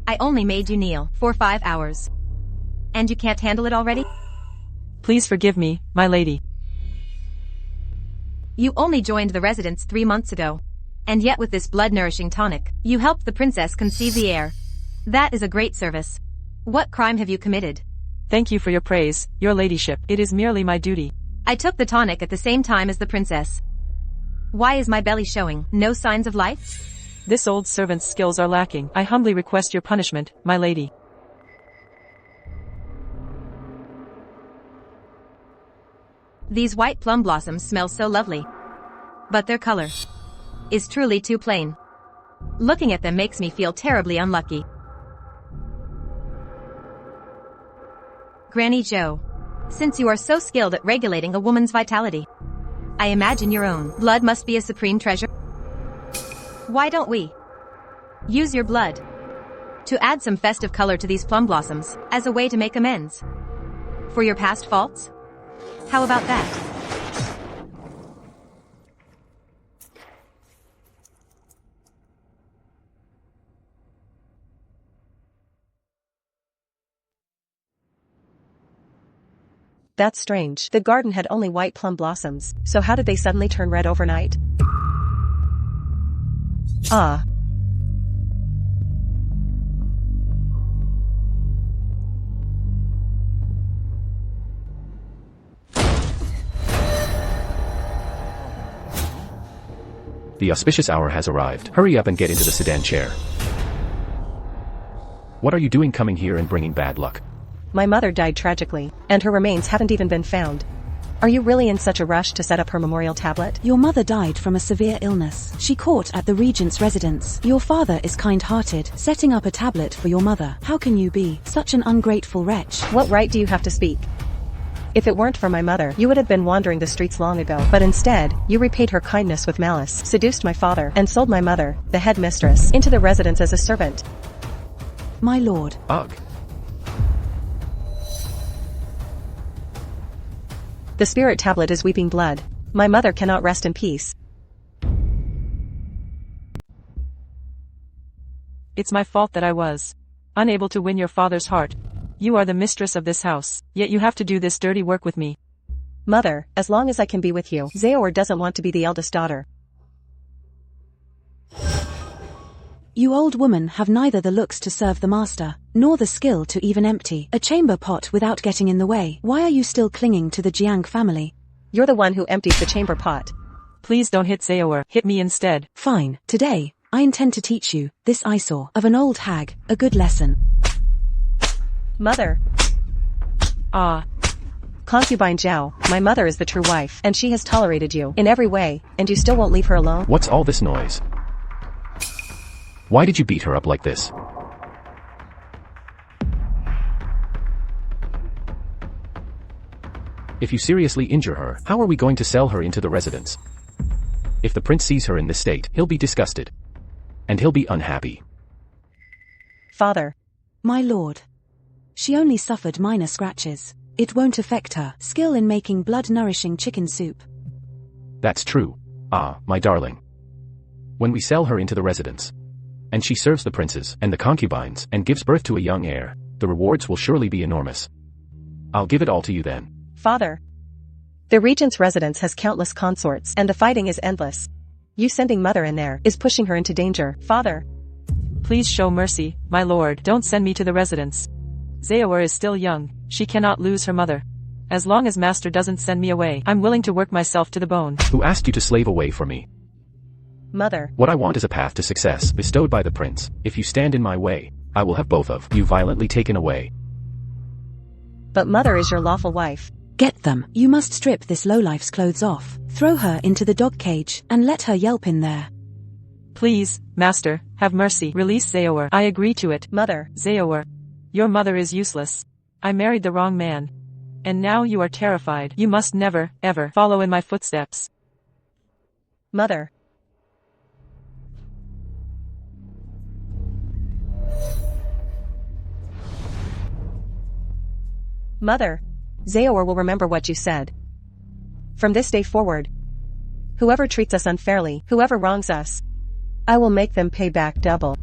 I only made you kneel for 5 hours. And you can't handle it already? Please forgive me, my lady. You only joined the residence 3 months ago. And yet with this blood-nourishing tonic, you helped the princess conceive the heir. That is a great service. What crime have you committed? Thank you for your praise, your ladyship. It is merely my duty. I took the tonic at the same time as the princess. Why is my belly showing no signs of life? This old servant's skills are lacking. I humbly request your punishment, my lady. These white plum blossoms smell so lovely. But their color is truly too plain. Looking at them makes me feel terribly unlucky. Granny Zhou, since you are so skilled at regulating a woman's vitality, I imagine your own blood must be a supreme treasure. Why don't we use your blood to add some festive color to these plum blossoms as a way to make amends for your past faults? How about that? That's strange. The garden had only white plum blossoms, so how did they suddenly turn red overnight? Ah. The auspicious hour has arrived. Hurry up and get into the sedan chair. What are you doing coming here and bringing bad luck? My mother died tragically, and her remains haven't even been found. Are you really in such a rush to set up her memorial tablet? Your mother died from a severe illness. She caught at the regent's residence. Your father is kind-hearted, setting up a tablet for your mother. How can you be such an ungrateful wretch? What right do you have to speak? If it weren't for my mother, you would have been wandering the streets long ago. But instead, you repaid her kindness with malice, seduced my father, and sold my mother, the head mistress, into the residence as a servant. My lord. Ugh. The spirit tablet is weeping blood. My mother cannot rest in peace. It's my fault that I was unable to win your father's heart. You are the mistress of this house, yet you have to do this dirty work with me. Mother, as long as I can be with you, Zao doesn't want to be the eldest daughter. You old woman have neither the looks to serve the master, nor the skill to even empty a chamber pot without getting in the way. Why are you still clinging to the Jiang family? You're the one who empties the chamber pot. Please don't hit Zao, hit me instead. Fine, today, I intend to teach you, this eyesore of an old hag, a good lesson. Mother. Ah. Concubine Zhao, my mother is the true wife, and she has tolerated you in every way, and you still won't leave her alone? What's all this noise? Why did you beat her up like this? If you seriously injure her, how are we going to sell her into the residence? If the prince sees her in this state, he'll be disgusted. And he'll be unhappy. Father. My lord. She only suffered minor scratches. It won't affect her skill in making blood-nourishing chicken soup. That's true. Ah, my darling. When we sell her into the residence, and she serves the princes and the concubines and gives birth to a young heir, the rewards will surely be enormous. I'll give it all to you then. Father. The regent's residence has countless consorts, and the fighting is endless. You sending mother in there is pushing her into danger. Father. Please show mercy, my lord. Don't send me to the residence. Zao is still young. She cannot lose her mother. As long as master doesn't send me away, I'm willing to work myself to the bone. Who asked you to slave away from me? Mother. What I want is a path to success bestowed by the prince. If you stand in my way, I will have both of you violently taken away. But mother is your lawful wife. Get them. You must strip this lowlife's clothes off, throw her into the dog cage, and let her yelp in there. Please, master, have mercy. Release Zao. I agree to it. Mother. Zao. Your mother is useless. I married the wrong man. And now you are terrified. You must never, ever follow in my footsteps. Mother. Mother. Zao will remember what you said. From this day forward, whoever treats us unfairly, whoever wrongs us, I will make them pay back double.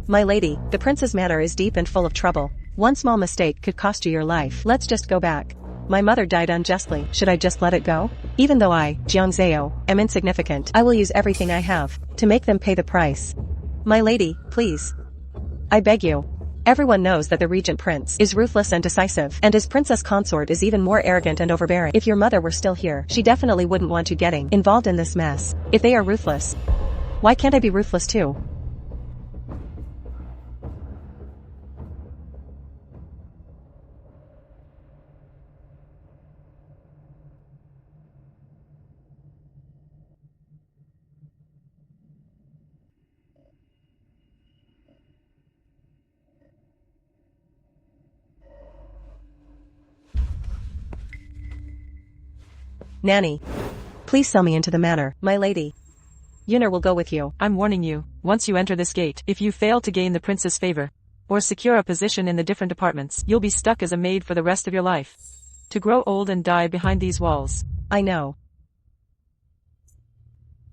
My lady, the prince's manor is deep and full of trouble. One small mistake could cost you your life. Let's just go back. My mother died unjustly. Should I just let it go? Even though I, Jiang Zao, am insignificant, I will use everything I have to make them pay the price. My lady, please. I beg you. Everyone knows that the regent prince is ruthless and decisive, and his princess consort is even more arrogant and overbearing. If your mother were still here, she definitely wouldn't want you getting involved in this mess. If they are ruthless, why can't I be ruthless too? Nanny. Please sell me into the manor, my lady. Yunar will go with you. I'm warning you, once you enter this gate, if you fail to gain the prince's favor, or secure a position in the different departments, you'll be stuck as a maid for the rest of your life. To grow old and die behind these walls. I know.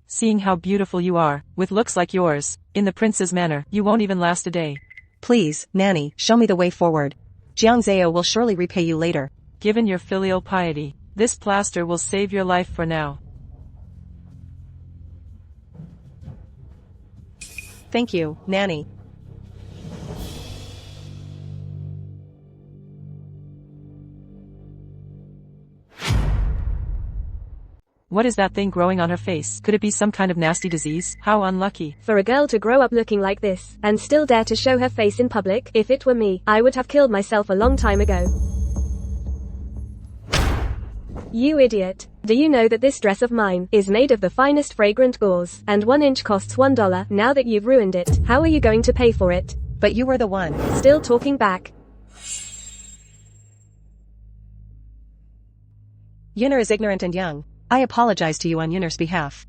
Seeing how beautiful you are, with looks like yours, in the prince's manor, you won't even last a day. Please, Nanny, show me the way forward. Jiang Zao will surely repay you later. Given your filial piety, this plaster will save your life for now. Thank you, Nanny. What is that thing growing on her face? Could it be some kind of nasty disease? How unlucky. For a girl to grow up looking like this, and still dare to show her face in public, if it were me, I would have killed myself a long time ago. You idiot. Do you know that this dress of mine is made of the finest fragrant gauze, and 1 inch costs $1? Now that you've ruined it, how are you going to pay for it? But you were the one. Still talking back. Yunar is ignorant and young. I apologize to you on Yunar's behalf.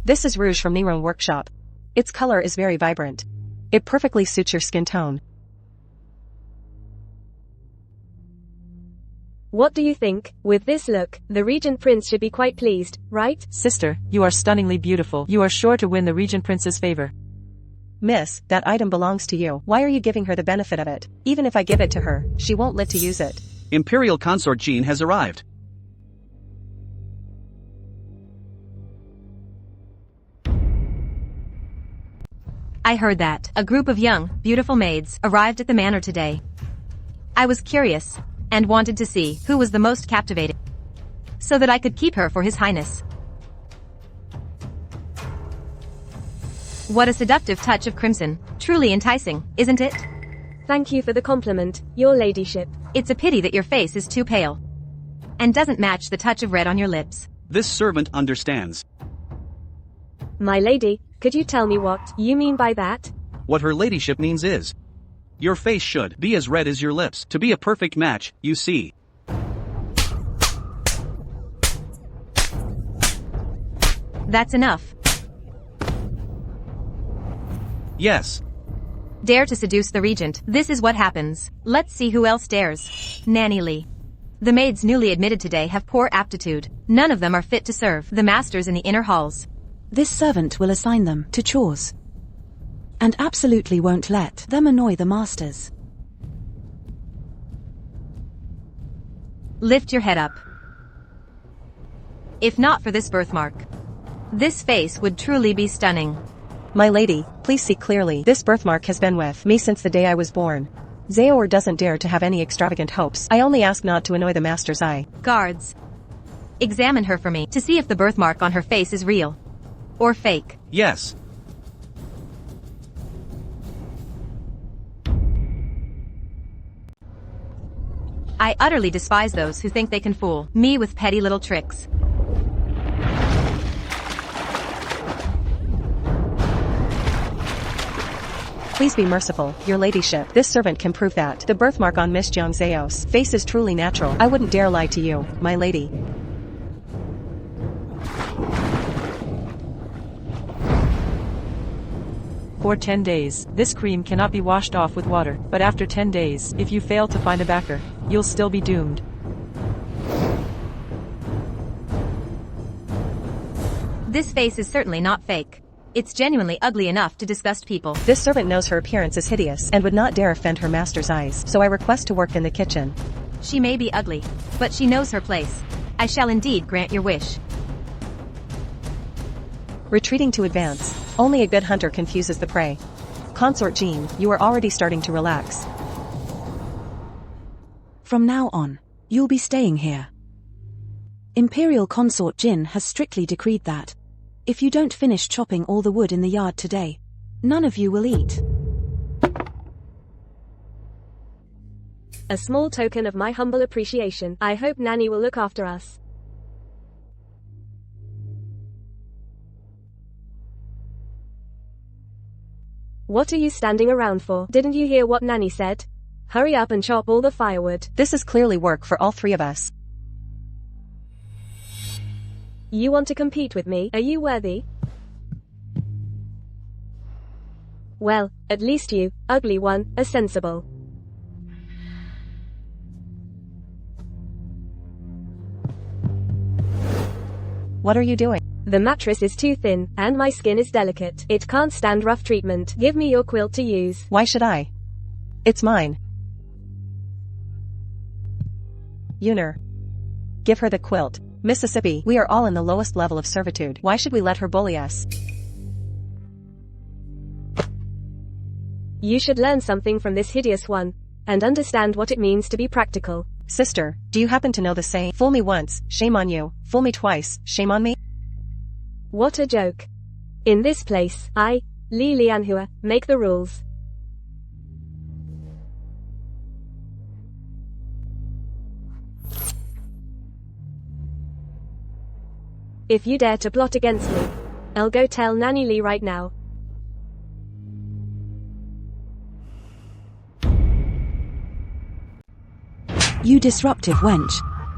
This is rouge from Niron Workshop. Its color is very vibrant. It perfectly suits your skin tone. What do you think? With this look, the Regent Prince should be quite pleased, right? Sister, you are stunningly beautiful. You are sure to win the Regent Prince's favor. Miss, that item belongs to you. Why are you giving her the benefit of it? Even if I give it to her, she won't live to use it. Imperial Consort Jean has arrived. I heard that a group of young, beautiful maids arrived at the manor today. I was curious and wanted to see who was the most captivating, so that I could keep her for His Highness. What a seductive touch of crimson. Truly enticing, isn't it? Thank you for the compliment, your ladyship. It's a pity that your face is too pale and doesn't match the touch of red on your lips. This servant understands. My lady, could you tell me what you mean by that? What her ladyship means is, your face should be as red as your lips to be a perfect match, you see. That's enough. Yes. Dare to seduce the regent. This is what happens. Let's see who else dares. Nanny Lee. The maids newly admitted today have poor aptitude. None of them are fit to serve the masters in the inner halls. This servant will assign them to chores. And absolutely won't let them annoy the masters. Lift your head up. If not for this birthmark, this face would truly be stunning. My lady, please see clearly. This birthmark has been with me since the day I was born. Zaor doesn't dare to have any extravagant hopes. I only ask not to annoy the master's eye. Guards, examine her for me to see if the birthmark on her face is real or fake. Yes. I utterly despise those who think they can fool me with petty little tricks. Please be merciful, your ladyship. This servant can prove that. The birthmark on Miss Jiang Zao's face is truly natural. I wouldn't dare lie to you, my lady. For 10 days, this cream cannot be washed off with water, but after 10 days, if you fail to find a backer, you'll still be doomed. This face is certainly not fake. It's genuinely ugly enough to disgust people. This servant knows her appearance is hideous and would not dare offend her master's eyes, so I request to work in the kitchen. She may be ugly, but she knows her place. I shall indeed grant your wish. Retreating to advance. Only a good hunter confuses the prey. Consort Jean, you are already starting to relax. From now on, you'll be staying here. Imperial Consort Jin has strictly decreed that if you don't finish chopping all the wood in the yard today, none of you will eat. A small token of my humble appreciation. I hope Nanny will look after us. What are you standing around for? Didn't you hear what Nanny said? Hurry up and chop all the firewood. This is clearly work for all three of us. You want to compete with me? Are you worthy? Well, at least you, ugly one, are sensible. What are you doing? The mattress is too thin, and my skin is delicate. It can't stand rough treatment. Give me your quilt to use. Why should I? It's mine. Uner. Give her the quilt. Mississippi, we are all in the lowest level of servitude. Why should we let her bully us? You should learn something from this hideous one, and understand what it means to be practical. Sister, do you happen to know the saying, fool me once, shame on you, fool me twice, shame on me? What a joke. In this place, I, Li Lianhua, make the rules. If you dare to plot against me, I'll go tell Nanny Li right now. You disruptive wench.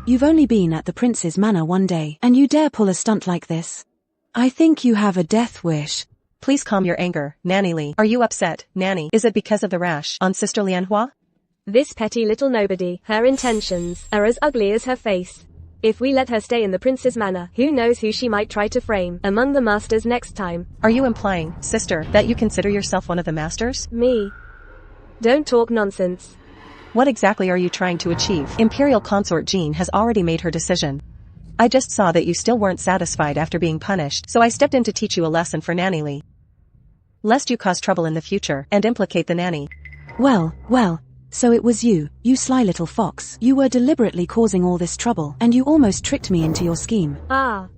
You've only been at the prince's manor one day, and you dare pull a stunt like this? I think you have a death wish. Please calm your anger, Nanny Li. Are you upset, Nanny? Is it because of the rash on Sister Lianhua? This petty little nobody, her intentions are as ugly as her face. If we let her stay in the prince's manor, who knows who she might try to frame among the masters next time. Are you implying, sister, that you consider yourself one of the masters? Me? Don't talk nonsense. What exactly are you trying to achieve? Imperial Consort Jean has already made her decision. I just saw that you still weren't satisfied after being punished, so I stepped in to teach you a lesson for Nanny Li. Lest you cause trouble in the future, and implicate the nanny. Well, so it was you, you sly little fox. You were deliberately causing all this trouble, and you almost tricked me into your scheme.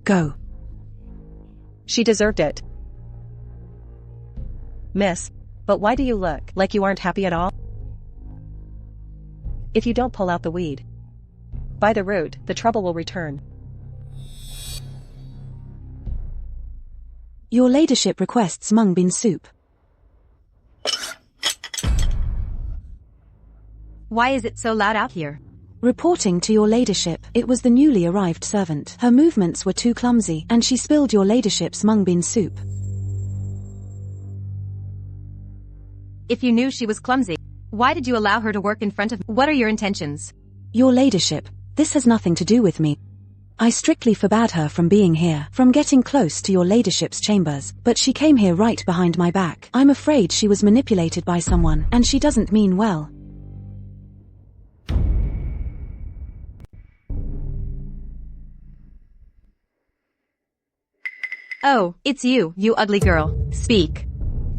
Go. She deserved it. Miss, but why do you look like you aren't happy at all? If you don't pull out the weed by the root, the trouble will return. Your ladyship requests mung bean soup. Why is it so loud out here? Reporting to your ladyship, it was the newly arrived servant. Her movements were too clumsy, and she spilled your ladyship's mung bean soup. If you knew she was clumsy, why did you allow her to work in front of me? What are your intentions? Your ladyship, this has nothing to do with me. I strictly forbade her from being here, from getting close to your ladyship's chambers, but she came here right behind my back. I'm afraid she was manipulated by someone, and she doesn't mean well. Oh, it's you, you ugly girl. Speak.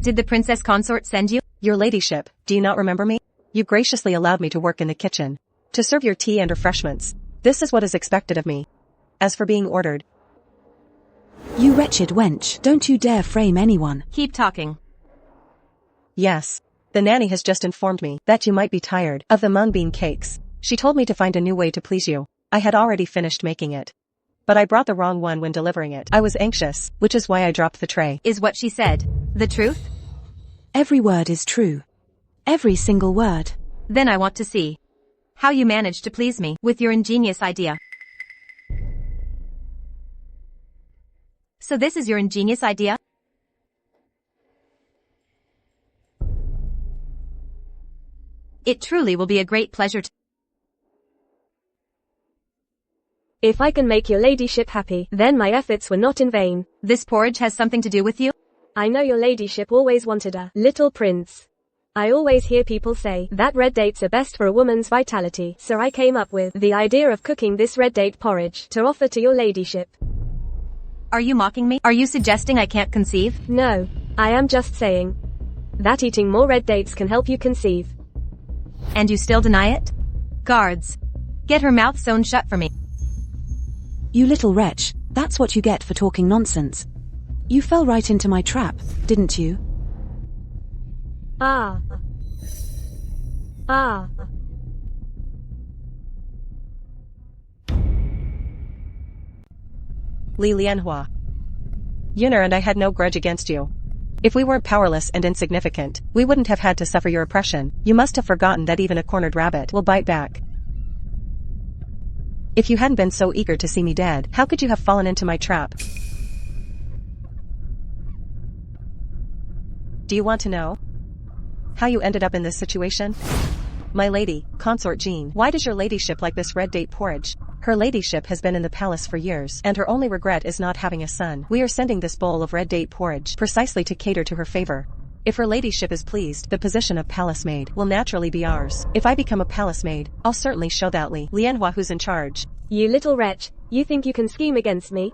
Did the princess consort send you? Your ladyship, do you not remember me? You graciously allowed me to work in the kitchen, to serve your tea and refreshments. This is what is expected of me. As for being ordered. You wretched wench, don't you dare frame anyone. Keep talking. Yes. The nanny has just informed me that you might be tired of the mung bean cakes. She told me to find a new way to please you. I had already finished making it, but I brought the wrong one when delivering it. I was anxious, which is why I dropped the tray. Is what she said the truth? Every word is true. Every single word. Then I want to see how you managed to please me with your ingenious idea. So this is your ingenious idea? It truly will be a great pleasure to... If I can make your ladyship happy, then my efforts were not in vain. This porridge has something to do with you? I know your ladyship always wanted a little prince. I always hear people say that red dates are best for a woman's vitality, so I came up with the idea of cooking this red date porridge to offer to your ladyship. Are you mocking me? Are you suggesting I can't conceive? No, I am just saying that eating more red dates can help you conceive. And you still deny it? Guards, get her mouth sewn shut for me. You little wretch, that's what you get for talking nonsense. You fell right into my trap, didn't you? Ah. Li Lianhua. Yuner and I had no grudge against you. If we weren't powerless and insignificant, we wouldn't have had to suffer your oppression. You must have forgotten that even a cornered rabbit will bite back. If you hadn't been so eager to see me dead, how could you have fallen into my trap? Do you want to know how you ended up in this situation? My lady, consort Jean, why does your ladyship like this red date porridge? Her ladyship has been in the palace for years, and her only regret is not having a son. We are sending this bowl of red date porridge precisely to cater to her favor. If her ladyship is pleased, the position of palace maid will naturally be ours. If I become a palace maid, I'll certainly show that Li Lianhua who's in charge. You little wretch, you think you can scheme against me?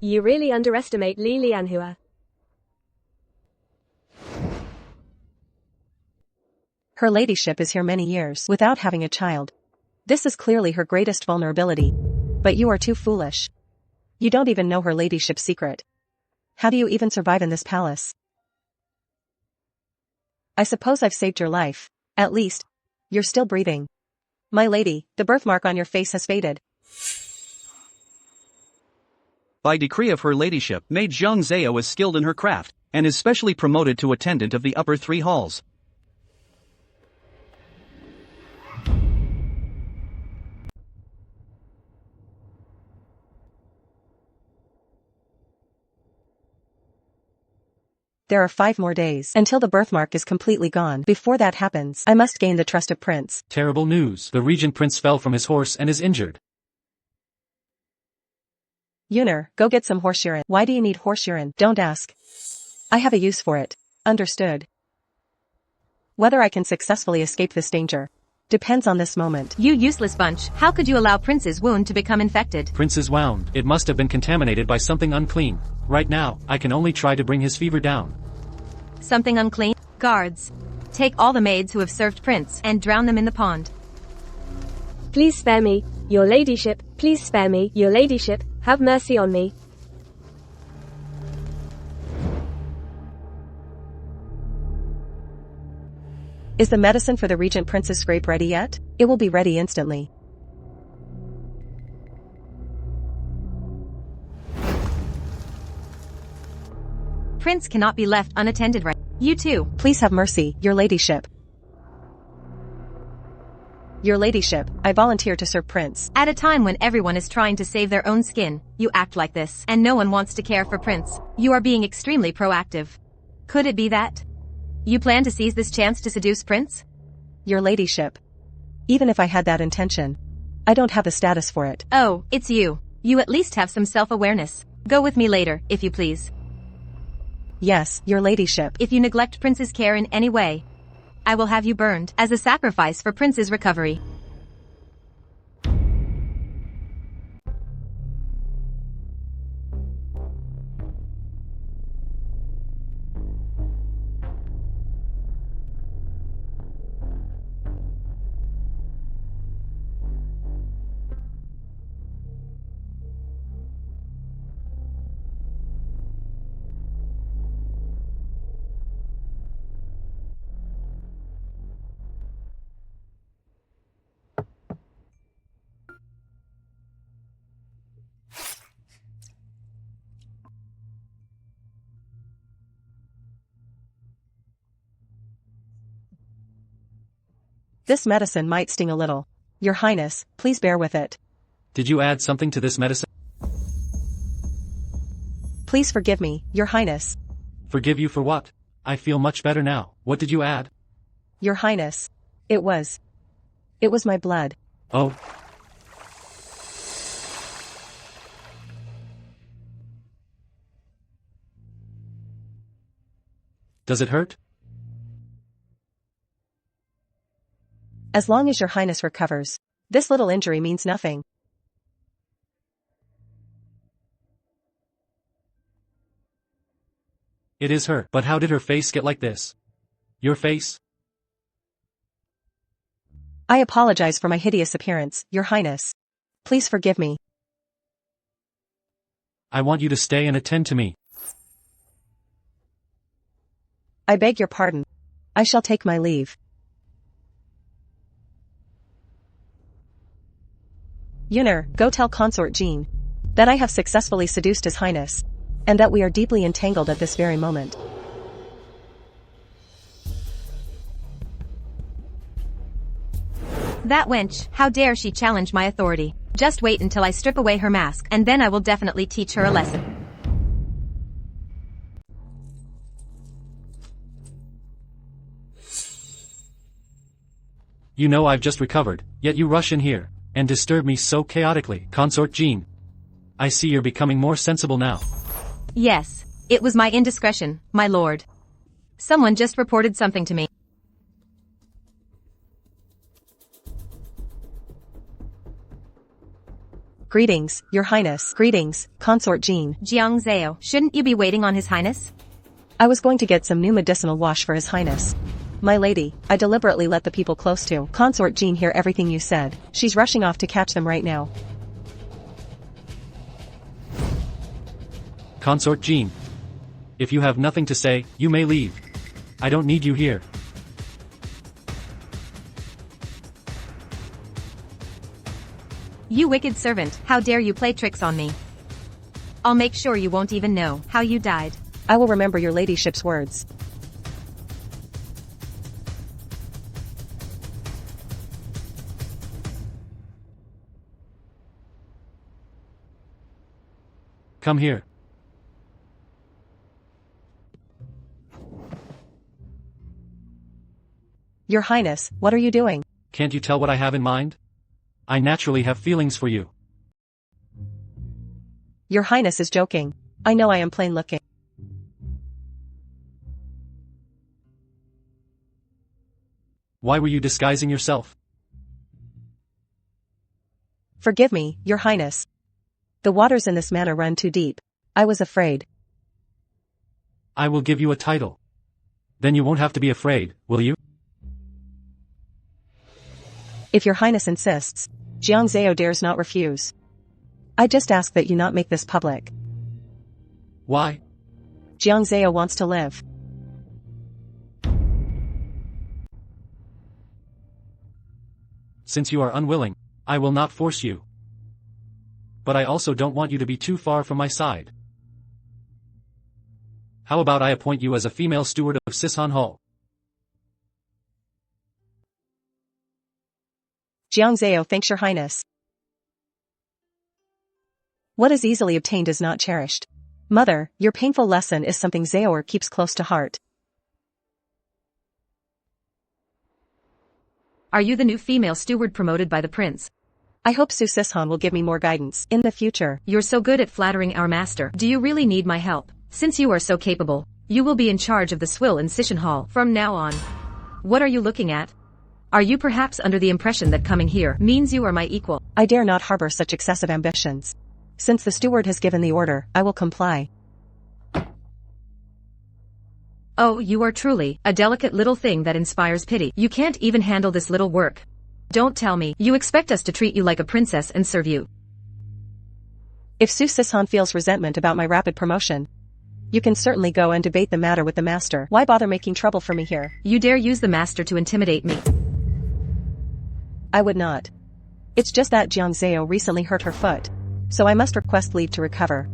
You really underestimate Li Lianhua. Her ladyship is here many years without having a child. This is clearly her greatest vulnerability. But you are too foolish. You don't even know her ladyship's secret. How do you even survive in this palace? I suppose I've saved your life. At least, you're still breathing. My lady, the birthmark on your face has faded. By decree of her ladyship, Maid Jiang Zao is skilled in her craft, and is specially promoted to attendant of the upper 3 halls. There are 5 more days until the birthmark is completely gone. Before that happens, I must gain the trust of Prince. Terrible news. The regent prince fell from his horse and is injured. Yuner, go get some horse urine. Why do you need horse urine? Don't ask. I have a use for it. Understood. Whether I can successfully escape this danger depends on this moment. You useless bunch, how could you allow Prince's wound to become infected? Prince's wound. It must have been contaminated by something unclean. Right now, I can only try to bring his fever down. Something unclean? Guards, take all the maids who have served Prince and drown them in the pond. Please spare me, your ladyship, please spare me, your ladyship, have mercy on me. Is the medicine for the Regent Prince's scrape ready yet? It will be ready instantly. Prince cannot be left unattended right. You too. Please have mercy, your ladyship. Your ladyship, I volunteer to serve Prince. At a time when everyone is trying to save their own skin, you act like this, and no one wants to care for Prince. You are being extremely proactive. Could it be that you plan to seize this chance to seduce Prince? Your ladyship. Even if I had that intention, I don't have the status for it. Oh, it's you. You at least have some self-awareness. Go with me later, if you please. Yes, your ladyship. If you neglect Prince's care in any way, I will have you burned as a sacrifice for Prince's recovery. This medicine might sting a little. Your Highness, please bear with it. Did you add something to this medicine? Please forgive me, Your Highness. Forgive you for what? I feel much better now. What did you add? Your Highness. It was my blood. Oh. Does it hurt? As long as your highness recovers. This little injury means nothing. It is her. But how did her face get like this? Your face? I apologize for my hideous appearance, your highness. Please forgive me. I want you to stay and attend to me. I beg your pardon. I shall take my leave. Yuner, go tell Consort Jean that I have successfully seduced his highness, and that we are deeply entangled at this very moment. That wench, how dare she challenge my authority? Just wait until I strip away her mask, and then I will definitely teach her a lesson. You know I've just recovered, yet you rush in here and disturb me so chaotically. Consort Jean, I see you're becoming more sensible now. Yes, it was my indiscretion, my lord. Someone just reported something to me. Greetings, your highness. Greetings, Consort Jean. Jiang Zao, shouldn't you be waiting on his highness? I was going to get some new medicinal wash for his highness. My lady, I deliberately let the people close to Consort Jean hear everything you said. She's rushing off to catch them right now. Consort Jean, if you have nothing to say, you may leave. I don't need you here. You wicked servant, how dare you play tricks on me? I'll make sure you won't even know how you died. I will remember your ladyship's words. Come here. Your highness, what are you doing? Can't you tell what I have in mind? I naturally have feelings for you. Your highness is joking. I know I am plain looking. Why were you disguising yourself? Forgive me, your highness. The waters in this manor run too deep. I was afraid. I will give you a title. Then you won't have to be afraid, will you? If your highness insists, Jiang Zao dares not refuse. I just ask that you not make this public. Why? Jiang Zao wants to live. Since you are unwilling, I will not force you. But I also don't want you to be too far from my side. How about I appoint you as a female steward of Sishan Hall? Jiang Zao thanks your highness. What is easily obtained is not cherished. Mother, your painful lesson is something Zaor keeps close to heart. Are you the new female steward promoted by the prince? I hope Su Sishan will give me more guidance in the future. You're so good at flattering our master. Do you really need my help? Since you are so capable, you will be in charge of the swill in Sishan Hall from now on. What are you looking at? Are you perhaps under the impression that coming here means you are my equal? I dare not harbor such excessive ambitions. Since the steward has given the order, I will comply. Oh, you are truly a delicate little thing that inspires pity. You can't even handle this little work. Don't tell me you expect us to treat you like a princess and serve you. If Su Sishan feels resentment about my rapid promotion, you can certainly go and debate the matter with the master. Why bother making trouble for me here? You dare use the master to intimidate me? I would not. It's just that Jiang Zao recently hurt her foot, so I must request leave to recover.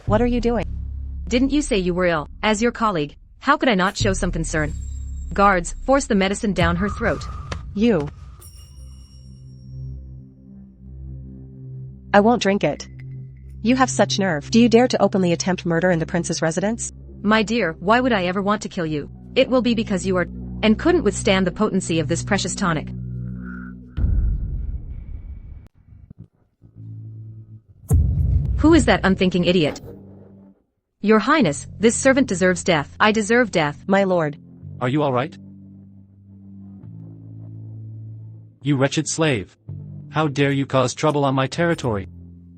What are you doing? Didn't you say you were ill? As your colleague, how could I not show some concern? Guards, force the medicine down her throat. You. I won't drink it. You have such nerve. Do you dare to openly attempt murder in the prince's residence? My dear, why would I ever want to kill you? It will be because you are and couldn't withstand the potency of this precious tonic. Who is that unthinking idiot? Your Highness, this servant deserves death. I deserve death. My lord. Are you all right? You wretched slave. How dare you cause trouble on my territory?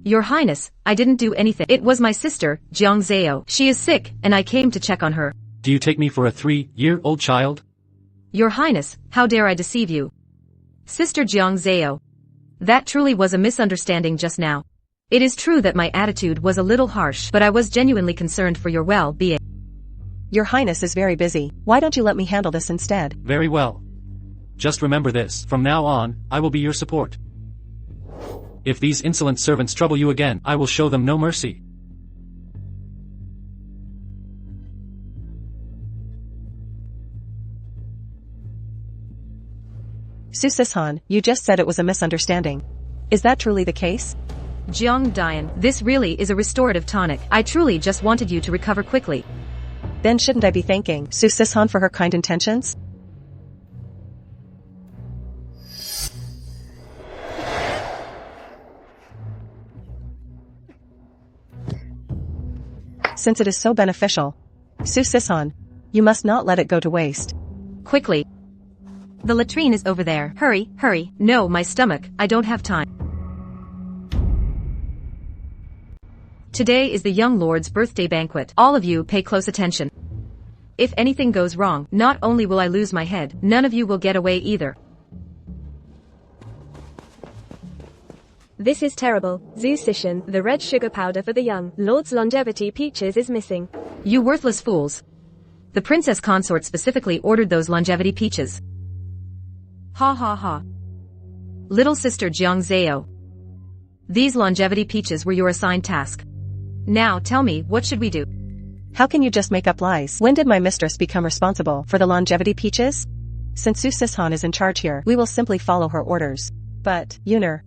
Your Highness, I didn't do anything. It was my sister, Jiang Zao. She is sick, and I came to check on her. Do you take me for a 3-year-old child? Your Highness, how dare I deceive you? Sister Jiang Zao. That truly was a misunderstanding just now. It is true that my attitude was a little harsh, but I was genuinely concerned for your well-being. Your Highness is very busy. Why don't you let me handle this instead? Very well. Just remember this, from now on, I will be your support. If these insolent servants trouble you again, I will show them no mercy. Su Sishan, you just said it was a misunderstanding. Is that truly the case? Jiang Dian, this really is a restorative tonic. I truly just wanted you to recover quickly. Then shouldn't I be thanking Su Sishan for her kind intentions? Since it is so beneficial, Su Sishan, you must not let it go to waste. Quickly. The latrine is over there. Hurry, hurry. No, my stomach, I don't have time. Today is the young lord's birthday banquet. All of you pay close attention. If anything goes wrong, not only will I lose my head, none of you will get away either. This is terrible. Zhu Sishan, the red sugar powder for the young lord's longevity peaches is missing. You worthless fools. The princess consort specifically ordered those longevity peaches. Ha ha ha. Little sister Jiang Zao. These longevity peaches were your assigned task. Now tell me, what should we do? How can you just make up lies? When did my mistress become responsible for the longevity peaches? Since Su Sishan is in charge here, we will simply follow her orders. But, Yuner,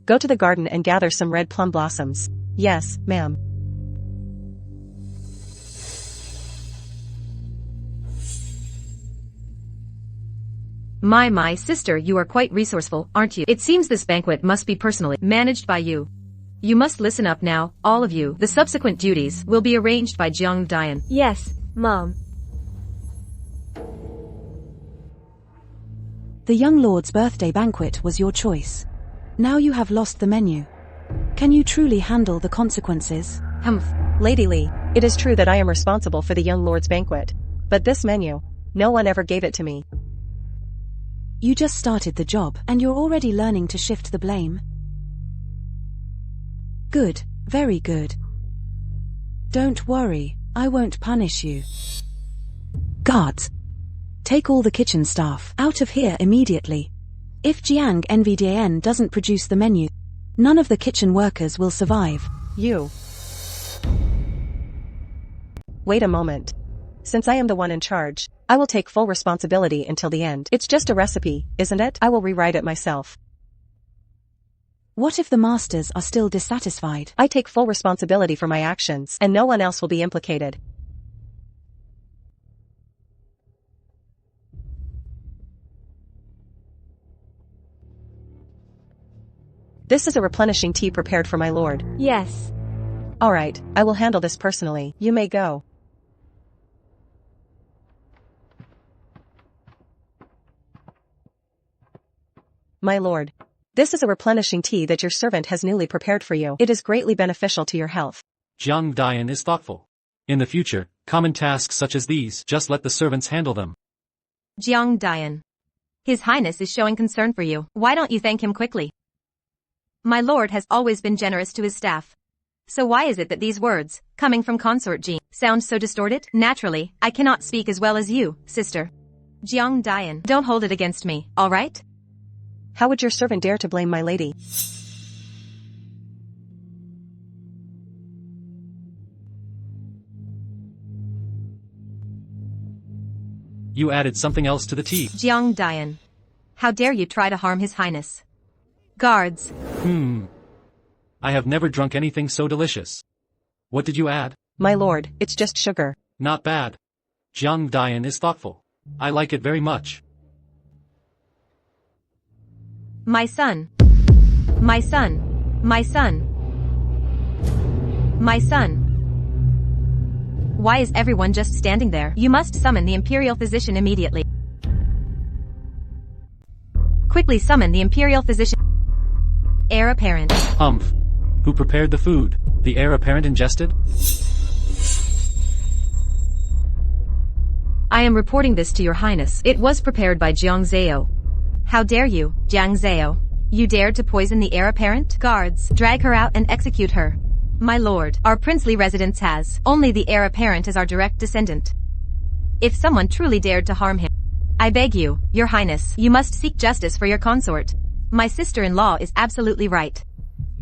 go to the garden and gather some red plum blossoms. Yes, ma'am. My sister, you are quite resourceful, aren't you? It seems this banquet must be personally managed by you. You must listen up now, all of you. The subsequent duties will be arranged by Jiang Dian. Yes, Mom. The young lord's birthday banquet was your choice. Now you have lost the menu. Can you truly handle the consequences? Humph. Lady Li, it is true that I am responsible for the young lord's banquet. But this menu, no one ever gave it to me. You just started the job, and you're already learning to shift the blame. Good, very good. Don't worry, I won't punish you. Guards, take all the kitchen staff out of here immediately. If Jiang NVDAN doesn't produce the menu, none of the kitchen workers will survive. You. Wait a moment. Since I am the one in charge, I will take full responsibility until the end. It's just a recipe, isn't it? I will rewrite it myself. What if the masters are still dissatisfied? I take full responsibility for my actions, and no one else will be implicated. This is a replenishing tea prepared for my lord. Yes. Alright, I will handle this personally. You may go. My lord. This is a replenishing tea that your servant has newly prepared for you. It is greatly beneficial to your health. Jiang Dian is thoughtful. In the future, common tasks such as these, just let the servants handle them. Jiang Dian. His Highness is showing concern for you. Why don't you thank him quickly? My lord has always been generous to his staff. So why is it that these words, coming from Consort Jean, sound so distorted? Naturally, I cannot speak as well as you, sister. Jiang Dian, don't hold it against me, alright? How would your servant dare to blame my lady? You added something else to the tea. Jiang Dian. How dare you try to harm His Highness? Guards. I have never drunk anything so delicious. What did you add? My lord, it's just sugar. Not bad. Jiang Dian is thoughtful. I like it very much. My son. My son. My son. My son. Why is everyone just standing there? You must summon the Imperial Physician immediately. Quickly summon the Imperial Physician. Heir apparent. Humph. Who prepared the food? The heir apparent ingested? I am reporting this to your highness. It was prepared by Jiang Zao. How dare you, Jiang Zao? You dared to poison the heir apparent? Guards, drag her out and execute her. My lord, our princely residence has only the heir apparent as our direct descendant. If someone truly dared to harm him, I beg you, your highness, you must seek justice for your consort. My sister-in-law is absolutely right.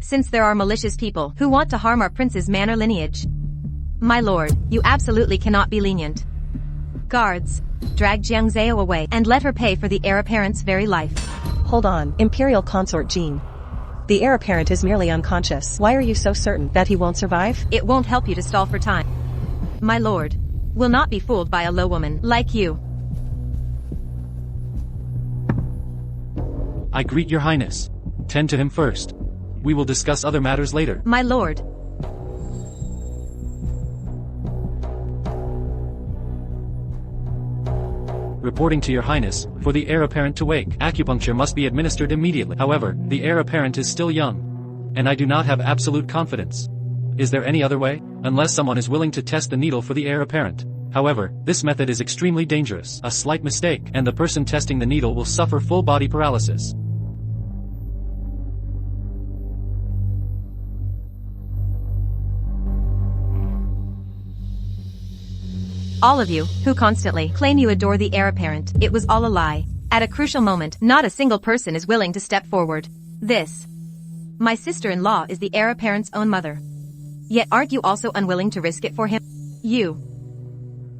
Since there are malicious people who want to harm our prince's manor lineage. My lord, you absolutely cannot be lenient. Guards, drag Jiang Zao away and let her pay for the heir apparent's very life. Hold on, Imperial Consort Jean. The heir apparent is merely unconscious. Why are you so certain that he won't survive? It won't help you to stall for time. My lord, will not be fooled by a low woman like you. I greet your highness. Tend to him first. We will discuss other matters later. My lord. Reporting to your highness, for the heir apparent to wake, acupuncture must be administered immediately. However, the heir apparent is still young. And I do not have absolute confidence. Is there any other way? Unless someone is willing to test the needle for the heir apparent. However, this method is extremely dangerous. A slight mistake, and the person testing the needle will suffer full body paralysis. All of you, who constantly claim you adore the heir apparent, it was all a lie. At a crucial moment, not a single person is willing to step forward. My sister-in-law is the heir apparent's own mother. Yet aren't you also unwilling to risk it for him? You.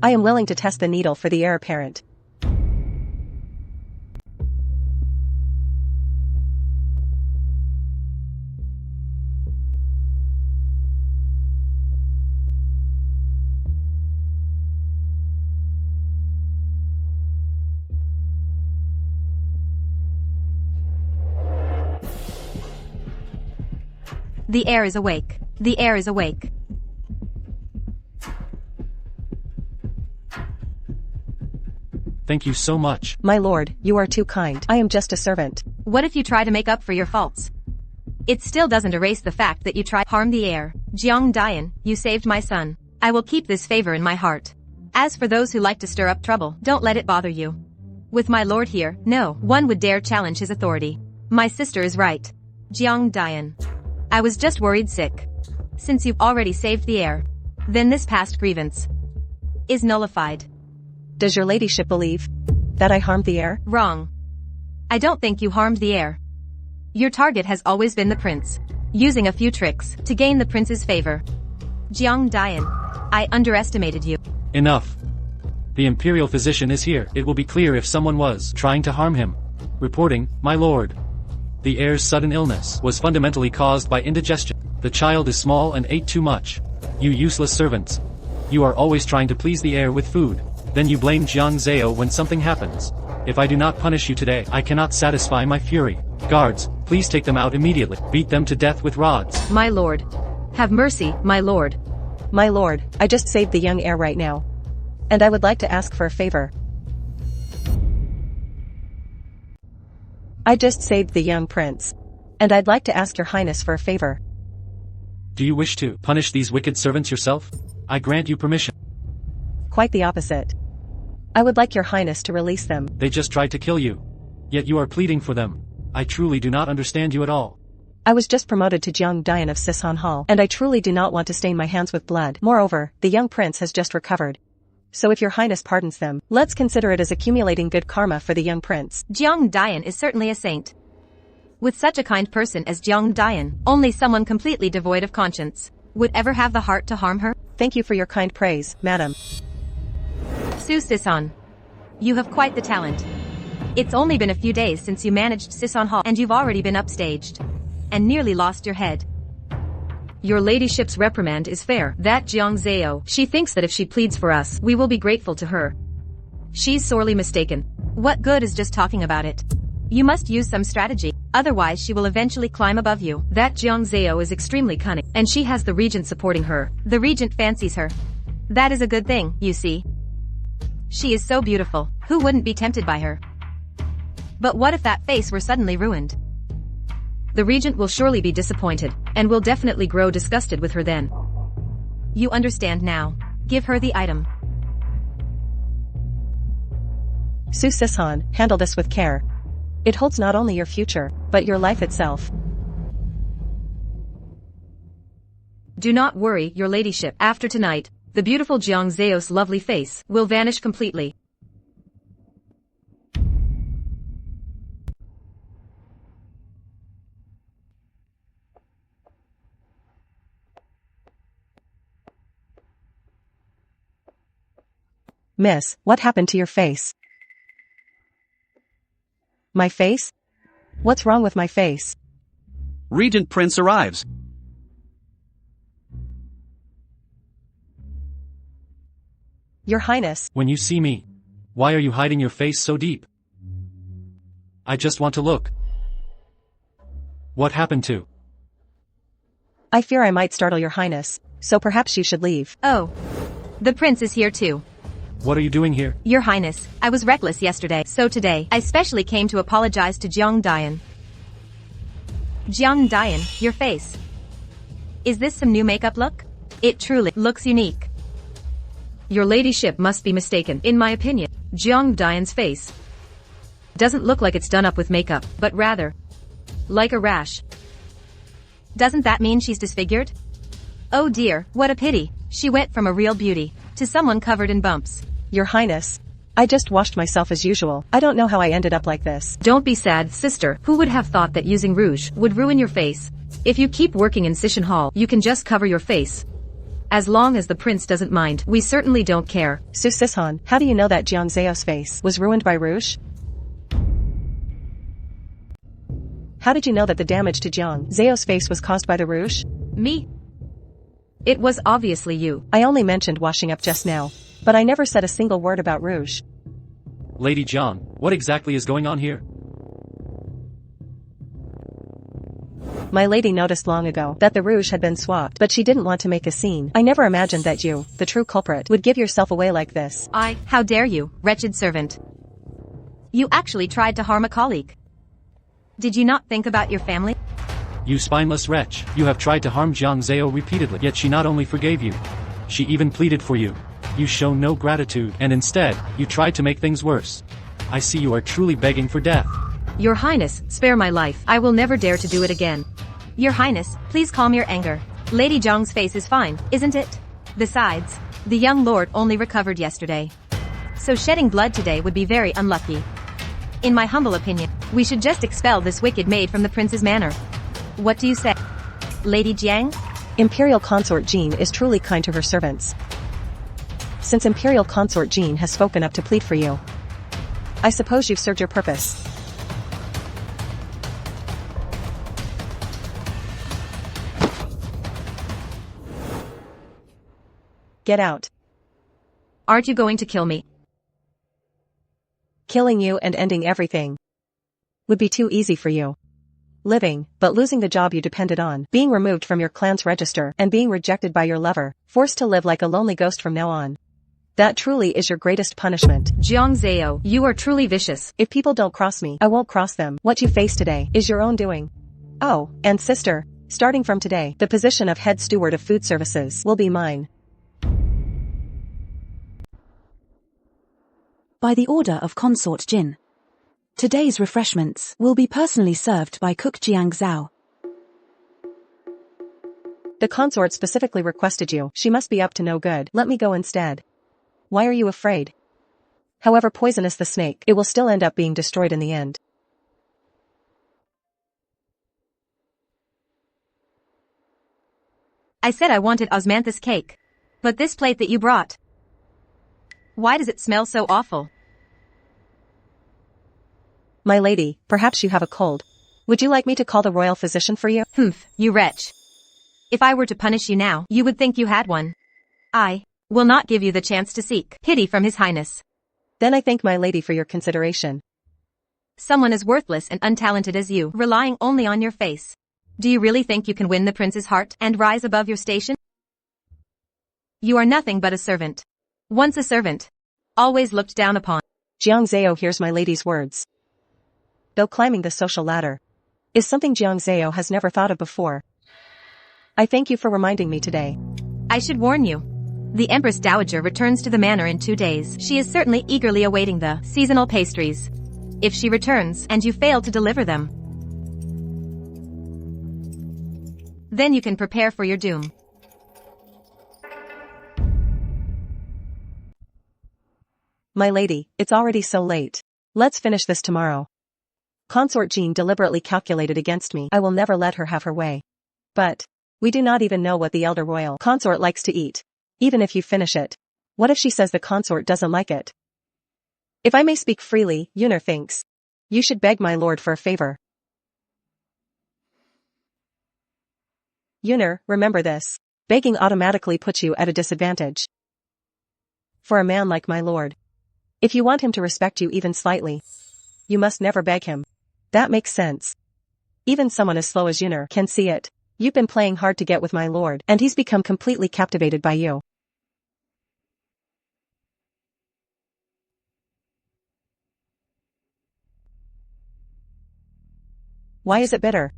I am willing to test the needle for the heir apparent. The heir is awake. The heir is awake. Thank you so much. My lord, you are too kind. I am just a servant. What if you try to make up for your faults? It still doesn't erase the fact that you tried to harm the heir. Jiang Dian, you saved my son. I will keep this favor in my heart. As for those who like to stir up trouble, don't let it bother you. With my lord here, no one would dare challenge his authority. My sister is right. Jiang Dian. I was just worried sick. Since you've already saved the heir, then this past grievance is nullified. Does your ladyship believe that I harmed the heir? Wrong. I don't think you harmed the heir. Your target has always been the prince, using a few tricks to gain the prince's favor. Jiang Dian, I underestimated you. Enough. The Imperial Physician is here. It will be clear if someone was trying to harm him. Reporting, my lord. The heir's sudden illness was fundamentally caused by indigestion. The child is small and ate too much. You useless servants. You are always trying to please the heir with food. Then you blame Jiang Zao when something happens. If I do not punish you today, I cannot satisfy my fury. Guards, please take them out immediately. Beat them to death with rods. My lord. Have mercy, my lord. My lord, I just saved the young heir right now. And I would like to ask for a favor. I just saved the young prince. And I'd like to ask your highness for a favor. Do you wish to punish these wicked servants yourself? I grant you permission. Quite the opposite. I would like your highness to release them. They just tried to kill you. Yet you are pleading for them. I truly do not understand you at all. I was just promoted to Jiang Dian of Sison Hall, and I truly do not want to stain my hands with blood. Moreover, the young prince has just recovered. So if your highness pardons them, let's consider it as accumulating good karma for the young prince. Jiang Dian is certainly a saint. With such a kind person as Jiang Dian, only someone completely devoid of conscience would ever have the heart to harm her. Thank you for your kind praise, madam. Su Sison. You have quite the talent. It's only been a few days since you managed Sison Hall and you've already been upstaged. And nearly lost your head. Your ladyship's reprimand is fair. That Jiang Zao, she thinks that if she pleads for us, we will be grateful to her. She's sorely mistaken. What good is just talking about it? You must use some strategy, otherwise she will eventually climb above you. That Jiang Zao is extremely cunning, and she has the regent supporting her. The regent fancies her. That is a good thing, you see. She is so beautiful, who wouldn't be tempted by her? But what if that face were suddenly ruined? The regent will surely be disappointed, and will definitely grow disgusted with her then. You understand now. Give her the item. Su Sishan, handle this with care. It holds not only your future, but your life itself. Do not worry, your ladyship. After tonight, the beautiful Jiang Zao's lovely face will vanish completely. Miss, what happened to your face? My face? What's wrong with my face? Regent Prince arrives. Your Highness. When you see me, why are you hiding your face so deep? I just want to look. What happened to? I fear I might startle your Highness, so perhaps you should leave. Oh. The prince is here too. What are you doing here? Your Highness, I was reckless yesterday, so today, I specially came to apologize to Jiang Dian. Jiang Dian, your face. Is this some new makeup look? It truly looks unique. Your ladyship must be mistaken. In my opinion, Jiang Dian's face doesn't look like it's done up with makeup, but rather like a rash. Doesn't that mean she's disfigured? Oh dear, what a pity. She went from a real beauty to someone covered in bumps. Your Highness, I just washed myself as usual. I don't know how I ended up like this. Don't be sad, sister. Who would have thought that using rouge would ruin your face? If you keep working in Sishan Hall, you can just cover your face. As long as the prince doesn't mind, we certainly don't care. Su Sishan, how do you know that Jiang Zao's face was ruined by rouge? How did you know that the damage to Jiang Zao's face was caused by the rouge? Me? It was obviously you. I only mentioned washing up just now, but I never said a single word about rouge. Lady Jiang, what exactly is going on here? My lady noticed long ago that the rouge had been swapped, but she didn't want to make a scene. I never imagined that you, the true culprit, would give yourself away like this. How dare you, wretched servant. You actually tried to harm a colleague. Did you not think about your family? You spineless wretch, you have tried to harm Jiang Zao repeatedly, yet she not only forgave you, she even pleaded for you. You show no gratitude, and instead, you tried to make things worse. I see you are truly begging for death. Your Highness, spare my life. I will never dare to do it again. Your Highness, please calm your anger. Lady Jiang's face is fine, isn't it? Besides, the young lord only recovered yesterday. So shedding blood today would be very unlucky. In my humble opinion, we should just expel this wicked maid from the prince's manor. What do you say? Lady Jiang? Imperial Consort Jean is truly kind to her servants. Since Imperial Consort Jean has spoken up to plead for you, I suppose you've served your purpose. Get out. Aren't you going to kill me? Killing you and ending everything would be too easy for you. Living, but losing the job you depended on, being removed from your clan's register, and being rejected by your lover, forced to live like a lonely ghost from now on. That truly is your greatest punishment. Jiang Zao, you are truly vicious. If people don't cross me, I won't cross them. What you face today is your own doing. Oh, and sister, starting from today, the position of head steward of food services will be mine. By the order of Consort Jin. Today's refreshments will be personally served by cook Jiang Zao. The consort specifically requested you. She must be up to no good. Let me go instead. Why are you afraid? However poisonous the snake, it will still end up being destroyed in the end. I said I wanted osmanthus cake. But this plate that you brought. Why does it smell so awful? My lady, perhaps you have a cold. Would you like me to call the royal physician for you? Humph, you wretch. If I were to punish you now, you would think you had one. I will not give you the chance to seek pity from His Highness. Then I thank my lady for your consideration. Someone as worthless and untalented as you, relying only on your face. Do you really think you can win the prince's heart and rise above your station? You are nothing but a servant. Once a servant. Always looked down upon. Jiang Zao hears my lady's words. Though climbing the social ladder is something Jiang Zao has never thought of before. I thank you for reminding me today. I should warn you. The Empress Dowager returns to the manor in 2 days. She is certainly eagerly awaiting the seasonal pastries. If she returns and you fail to deliver them, then you can prepare for your doom. My lady, it's already so late. Let's finish this tomorrow. Consort Jean deliberately calculated against me. I will never let her have her way. But we do not even know what the elder royal consort likes to eat. Even if you finish it. What if she says the consort doesn't like it? If I may speak freely, Yuner thinks. You should beg my lord for a favor. Yuner, remember this. Begging automatically puts you at a disadvantage. For a man like my lord. If you want him to respect you even slightly, you must never beg him. That makes sense. Even someone as slow as Yuner can see it. You've been playing hard to get with my lord, and he's become completely captivated by you. Why is it bitter?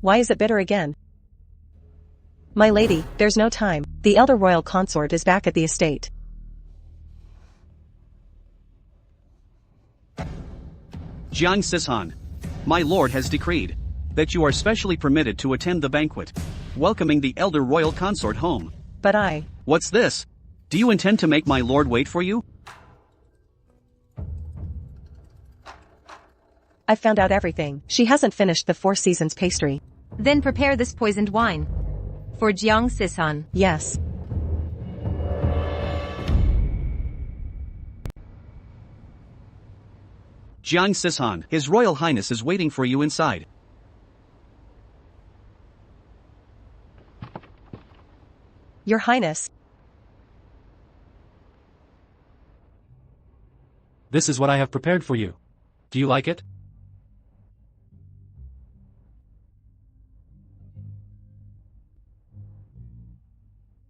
Why is it bitter again? My lady, there's no time. The elder royal consort is back at the estate. Jiang Zao, my lord has decreed that you are specially permitted to attend the banquet, welcoming the elder royal consort home. But What's this? Do you intend to make my lord wait for you? I've found out everything. She hasn't finished the 4 seasons pastry. Then prepare this poisoned wine. For Jiang Zao. Yes. Jiang Zao, His Royal Highness is waiting for you inside. Your Highness. This is what I have prepared for you. Do you like it?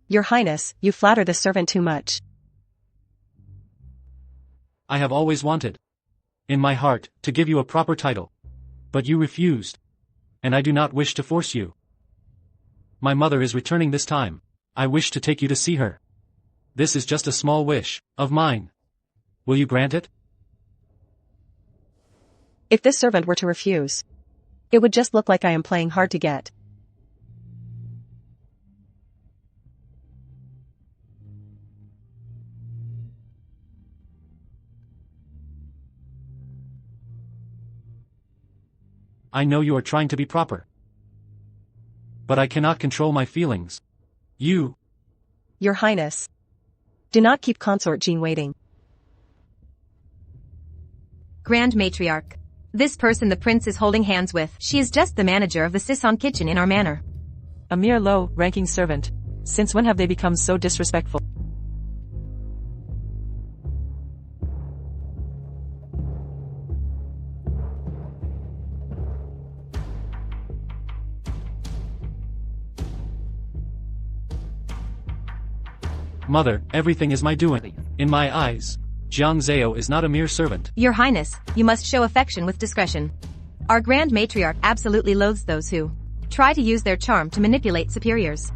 Your Highness, you flatter the servant too much. I have always wanted, in my heart, to give you a proper title. But you refused. And I do not wish to force you. My mother is returning this time. I wish to take you to see her. This is just a small wish of mine. Will you grant it? If this servant were to refuse, it would just look like I am playing hard to get. I know you are trying to be proper. But I cannot control my feelings. You. Your Highness. Do not keep Consort Jean waiting. Grand Matriarch. This person the prince is holding hands with, she is just the manager of the Sisson kitchen in our manor. A mere low-ranking servant. Since when have they become so disrespectful? Mother, everything is my doing. In my eyes, Jiang Zao is not a mere servant. Your Highness, you must show affection with discretion. Our Grand Matriarch absolutely loathes those who try to use their charm to manipulate superiors.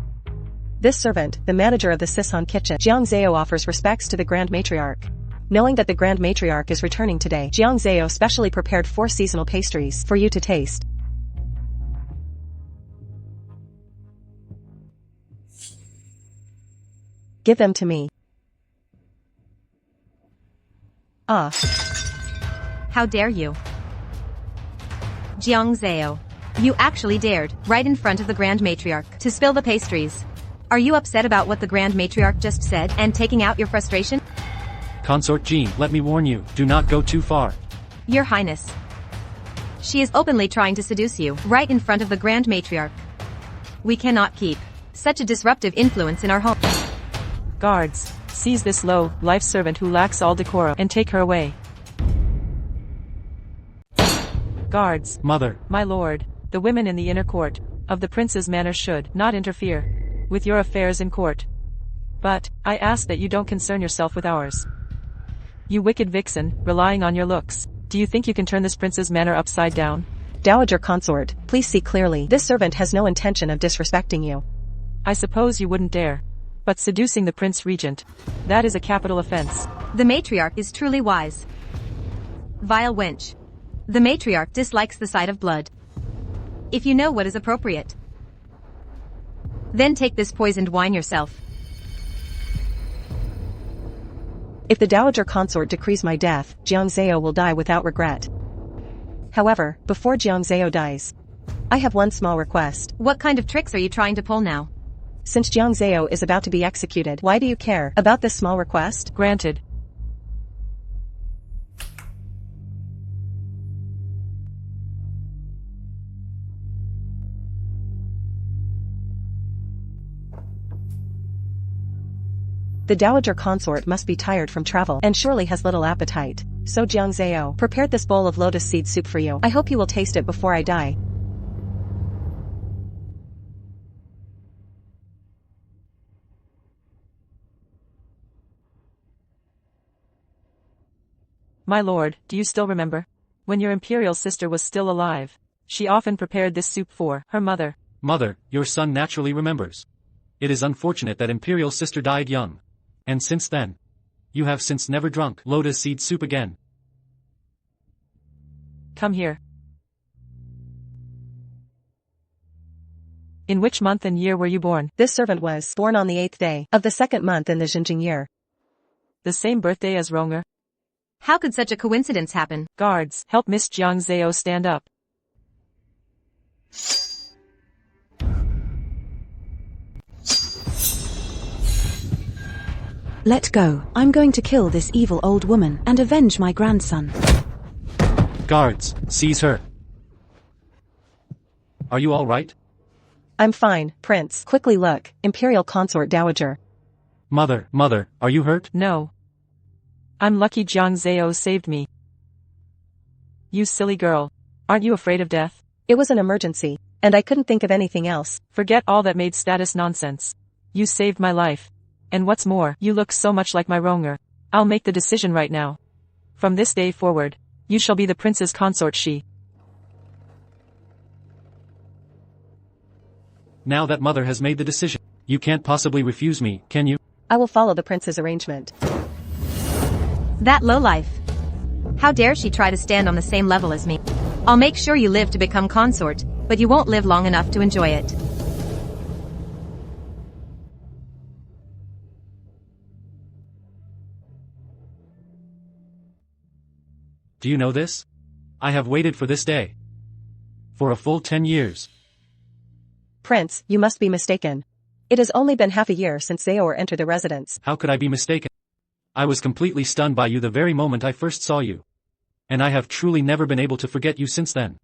This servant, the manager of the Sisson kitchen, Jiang Zao offers respects to the Grand Matriarch. Knowing that the Grand Matriarch is returning today, Jiang Zao specially prepared 4 seasonal pastries for you to taste. Give them to me. Ah. How dare you? Jiang Zao. You actually dared, right in front of the Grand Matriarch, to spill the pastries. Are you upset about what the Grand Matriarch just said and taking out your frustration? Consort Jean, let me warn you, do not go too far. Your Highness. She is openly trying to seduce you, right in front of the Grand Matriarch. We cannot keep such a disruptive influence in our home. Guards, seize this low-life servant who lacks all decorum and take her away. Guards. Mother. My lord, the women in the inner court of the prince's manor should not interfere with your affairs in court. But, I ask that you don't concern yourself with ours. You wicked vixen, relying on your looks. Do you think you can turn this prince's manor upside down? Dowager consort, please see clearly. This servant has no intention of disrespecting you. I suppose you wouldn't dare. But seducing the prince regent, that is a capital offense. The matriarch is truly wise. Vile wench. The matriarch dislikes the sight of blood. If you know what is appropriate, then take this poisoned wine yourself. If the Dowager consort decrees my death, Jiang Zao will die without regret. However, before Jiang Zao dies, I have one small request. What kind of tricks are you trying to pull now? Since Jiang Zao is about to be executed, why do you care about this small request? Granted. The Dowager consort must be tired from travel and surely has little appetite. So Jiang Zao prepared this bowl of lotus seed soup for you. I hope you will taste it before I die. My lord, do you still remember? When your imperial sister was still alive, she often prepared this soup for her mother. Mother, your son naturally remembers. It is unfortunate that imperial sister died young. And since then, you have since never drunk lotus seed soup again. Come here. In which month and year were you born? This servant was born on the 8th day of the 2nd month in the Jinjing year. The same birthday as Ronger? How could such a coincidence happen? Guards, help Miss Jiang Zao stand up. Let go. I'm going to kill this evil old woman and avenge my grandson. Guards, seize her. Are you all right? I'm fine, Prince. Quickly look, Imperial Consort Dowager. Mother, are you hurt? No. I'm lucky Jiang Zao saved me. You silly girl. Aren't you afraid of death? It was an emergency, and I couldn't think of anything else. Forget all that made status nonsense. You saved my life. And what's more, you look so much like my Ronger. I'll make the decision right now. From this day forward, you shall be the prince's consort she. Now that mother has made the decision, you can't possibly refuse me, can you? I will follow the prince's arrangement. That lowlife. How dare she try to stand on the same level as me? I'll make sure you live to become consort, but you won't live long enough to enjoy it. Do you know this? I have waited for this day. For a full 10 years. Prince, you must be mistaken. It has only been half a year since Zaor entered the residence. How could I be mistaken? I was completely stunned by you the very moment I first saw you. And I have truly never been able to forget you since then.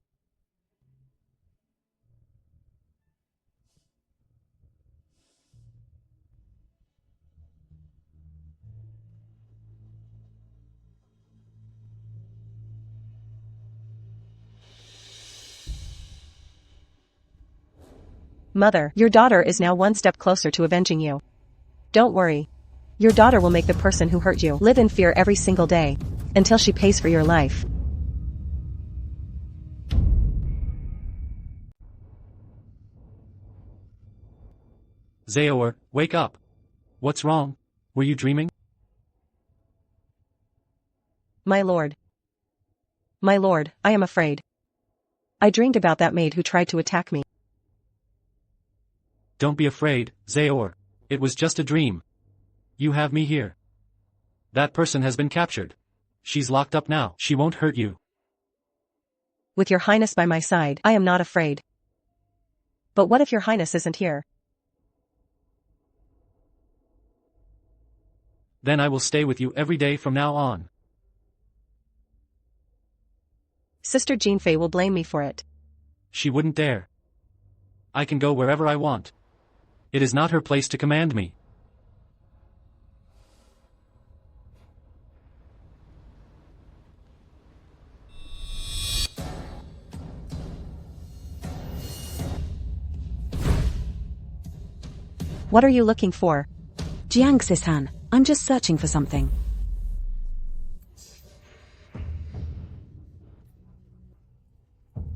Mother, your daughter is now one step closer to avenging you. Don't worry. Your daughter will make the person who hurt you live in fear every single day, until she pays for your life. Zaor, wake up. What's wrong? Were you dreaming? My lord. My lord, I am afraid. I dreamed about that maid who tried to attack me. Don't be afraid, Zaor. It was just a dream. You have me here. That person has been captured. She's locked up now. She won't hurt you. With your highness by my side, I am not afraid. But what if your highness isn't here? Then I will stay with you every day from now on. Sister Jinfei will blame me for it. She wouldn't dare. I can go wherever I want. It is not her place to command me. What are you looking for? Jiang Zao, I'm just searching for something.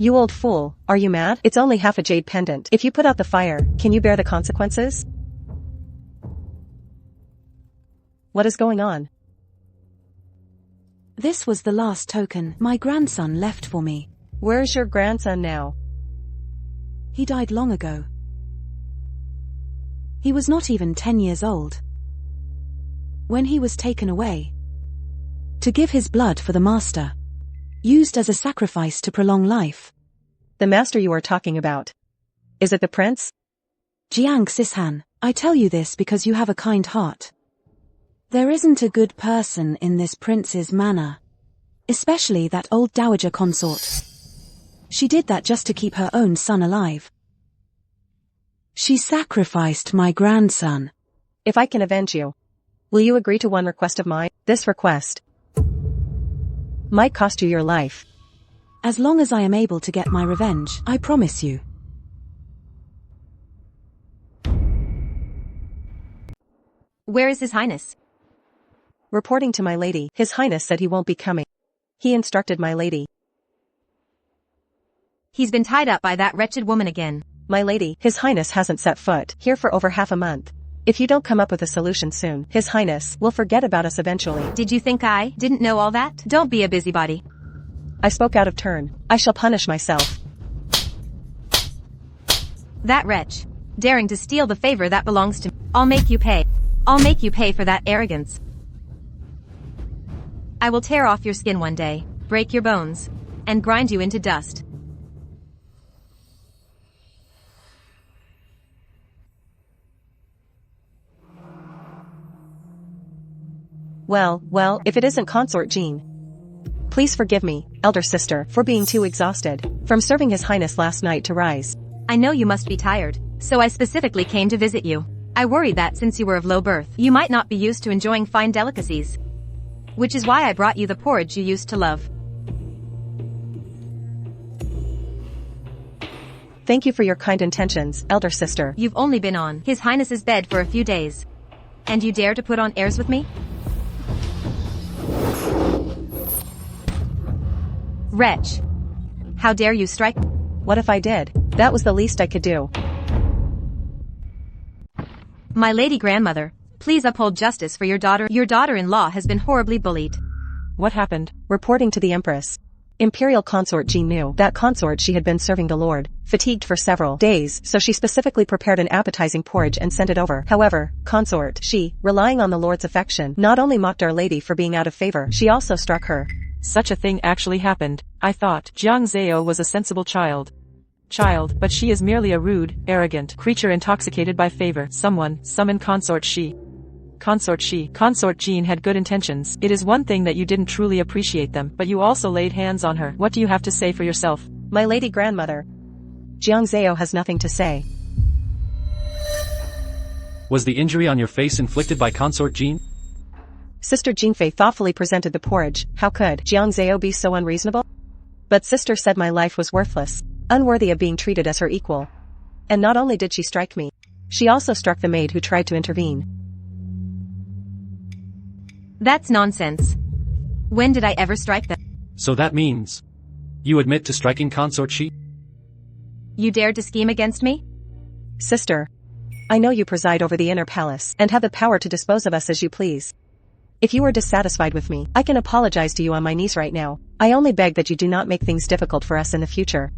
You old fool, are you mad? It's only half a jade pendant. If you put out the fire, can you bear the consequences? What is going on? This was the last token my grandson left for me. Where's your grandson now? He died long ago. He was not even 10 years old when he was taken away to give his blood for the master, used as a sacrifice to prolong life. The master you are talking about. Is it the prince? Jiang Zao, I tell you this because you have a kind heart. There isn't a good person in this prince's manor, especially that old dowager consort. She did that just to keep her own son alive. She sacrificed my grandson. If I can avenge you, will you agree to one request of mine? This request might cost you your life. As long as I am able to get my revenge, I promise you. Where is His Highness? Reporting to my lady, His Highness said he won't be coming. He instructed my lady. He's been tied up by that wretched woman again. My lady, His Highness hasn't set foot here for over half a month. If you don't come up with a solution soon, His Highness will forget about us eventually. Did you think I didn't know all that? Don't be a busybody. I spoke out of turn. I shall punish myself. That wretch, daring to steal the favor that belongs to me. I'll make you pay. I'll make you pay for that arrogance. I will tear off your skin one day, break your bones, and grind you into dust. Well, if it isn't Consort Jean. Please forgive me, elder sister, for being too exhausted from serving His Highness last night to rise. I know you must be tired, so I specifically came to visit you. I worried that since you were of low birth, you might not be used to enjoying fine delicacies. Which is why I brought you the porridge you used to love. Thank you for your kind intentions, elder sister. You've only been on His Highness's bed for a few days. And you dare to put on airs with me? Wretch! How dare you strike? What if I did? That was the least I could do. My lady grandmother, please uphold justice for your daughter. Your daughter-in-law has been horribly bullied. What happened? Reporting to the Empress. Imperial Consort Jean knew that consort she had been serving the Lord, fatigued for several days, so she specifically prepared an appetizing porridge and sent it over. However, consort, she, relying on the Lord's affection, not only mocked Our Lady for being out of favor, she also struck her. Such a thing actually happened. I thought Jiang Zao was a sensible child, but she is merely a rude, arrogant creature intoxicated by favor. Someone, summon Consort She. Consort Jean had good intentions. It is one thing that you didn't truly appreciate them, but you also laid hands on her. What do you have to say for yourself? My lady grandmother. Jiang Zao has nothing to say. Was the injury on your face inflicted by Consort Jean? Sister Jinfei thoughtfully presented the porridge. How could Jiang Zao be so unreasonable? But sister said my life was worthless, unworthy of being treated as her equal. And not only did she strike me, she also struck the maid who tried to intervene. That's nonsense. When did I ever strike them? So that means you admit to striking Consort She? You dared to scheme against me? Sister, I know you preside over the inner palace and have the power to dispose of us as you please. If you are dissatisfied with me, I can apologize to you on my knees right now. I only beg that you do not make things difficult for us in the future.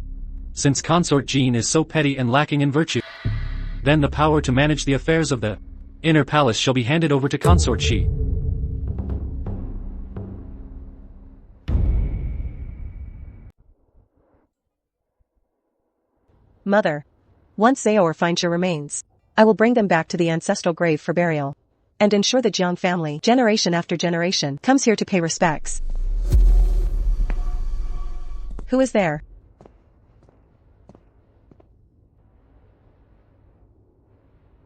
Since Consort Jean is so petty and lacking in virtue, then the power to manage the affairs of the inner palace shall be handed over to Consort She. Mother, once Zaor finds your remains, I will bring them back to the ancestral grave for burial, and ensure the Jiang family, generation after generation, comes here to pay respects. Who is there?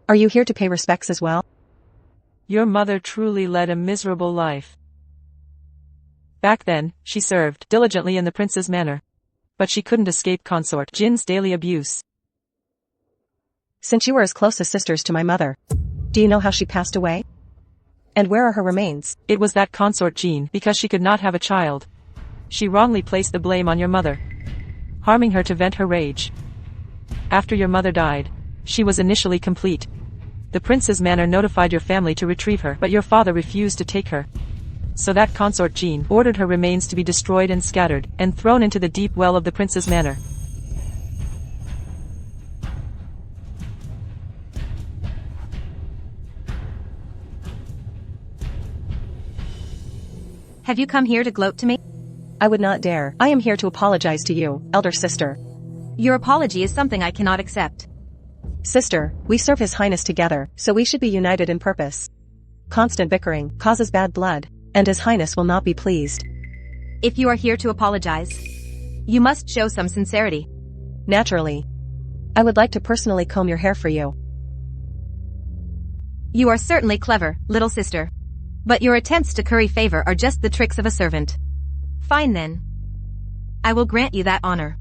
Are you here to pay respects as well? Your mother truly led a miserable life. Back then, she served diligently in the prince's manor. But she couldn't escape consort Jin's daily abuse. Since you were as close as sisters to my mother, do you know how she passed away? And where are her remains? It was that consort Jin, because she could not have a child. She wrongly placed the blame on your mother, harming her to vent her rage. After your mother died, she was initially complete. The prince's manor notified your family to retrieve her, but your father refused to take her. So that consort Jin ordered her remains to be destroyed and scattered, and thrown into the deep well of the prince's manor. Have you come here to gloat to me? I would not dare. I am here to apologize to you, elder sister. Your apology is something I cannot accept. Sister, we serve His Highness together, so we should be united in purpose. Constant bickering causes bad blood, and His Highness will not be pleased. If you are here to apologize, you must show some sincerity. Naturally. I would like to personally comb your hair for you. You are certainly clever, little sister. But your attempts to curry favor are just the tricks of a servant. Fine then. I will grant you that honor.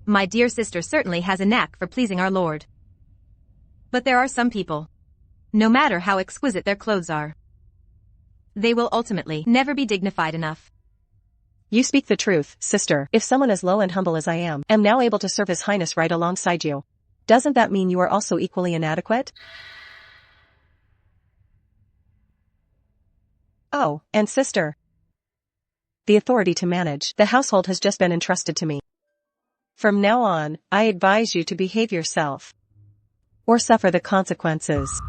My dear sister certainly has a knack for pleasing our Lord. But there are some people, no matter how exquisite their clothes are, they will ultimately never be dignified enough. You speak the truth, sister. If someone as low and humble as I am now able to serve His Highness right alongside you, doesn't that mean you are also equally inadequate? Oh, and sister, the authority to manage the household has just been entrusted to me. From now on, I advise you to behave yourself, or suffer the consequences.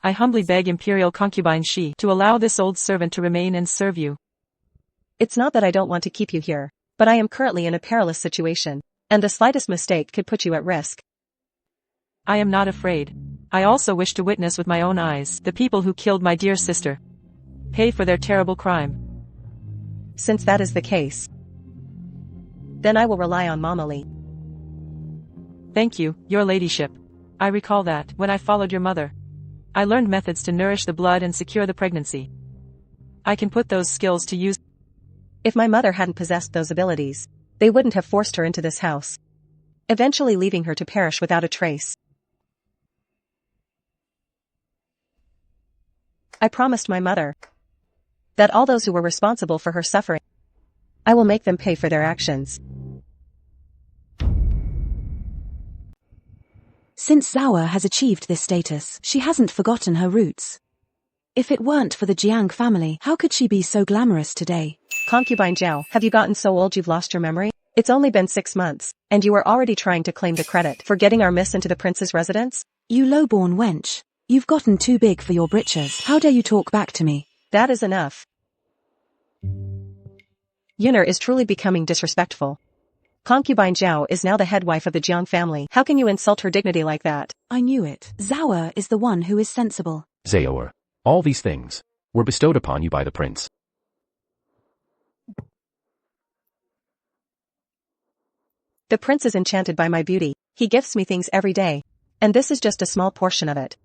I humbly beg Imperial concubine Shi to allow this old servant to remain and serve you. It's not that I don't want to keep you here, but I am currently in a perilous situation, and the slightest mistake could put you at risk. I am not afraid. I also wish to witness with my own eyes the people who killed my dear sister pay for their terrible crime. Since that is the case, then I will rely on Mama Li. Thank you, your ladyship. I recall that, when I followed your mother, I learned methods to nourish the blood and secure the pregnancy. I can put those skills to use. If my mother hadn't possessed those abilities, they wouldn't have forced her into this house, eventually leaving her to perish without a trace. I promised my mother that all those who were responsible for her suffering, I will make them pay for their actions. Since Zao has achieved this status, she hasn't forgotten her roots. If it weren't for the Jiang family, how could she be so glamorous today? Concubine Zhao, have you gotten so old you've lost your memory? It's only been 6 months, and you are already trying to claim the credit for getting our miss into the prince's residence? You low-born wench. You've gotten too big for your britches. How dare you talk back to me? That is enough. Yunner is truly becoming disrespectful. Concubine Zhao is now the head wife of the Jiang family. How can you insult her dignity like that? I knew it. Zao is the one who is sensible. Zao, all these things were bestowed upon you by the prince. The prince is enchanted by my beauty. He gifts me things every day, and this is just a small portion of it.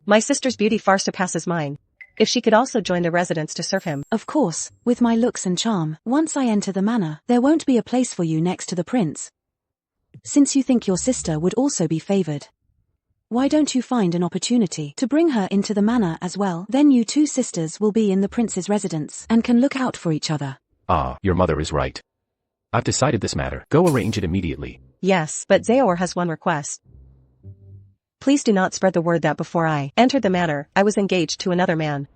My sister's beauty far surpasses mine. If she could also join the residents to serve him. Of course, with my looks and charm, once I enter the manor, there won't be a place for you next to the prince. Since you think your sister would also be favored, why don't you find an opportunity to bring her into the manor as well? Then you two sisters will be in the prince's residence and can look out for each other. Ah, your mother is right. I've decided this matter. Go arrange it immediately. Yes, but Zao has one request. Please do not spread the word that before I entered the manor, I was engaged to another man.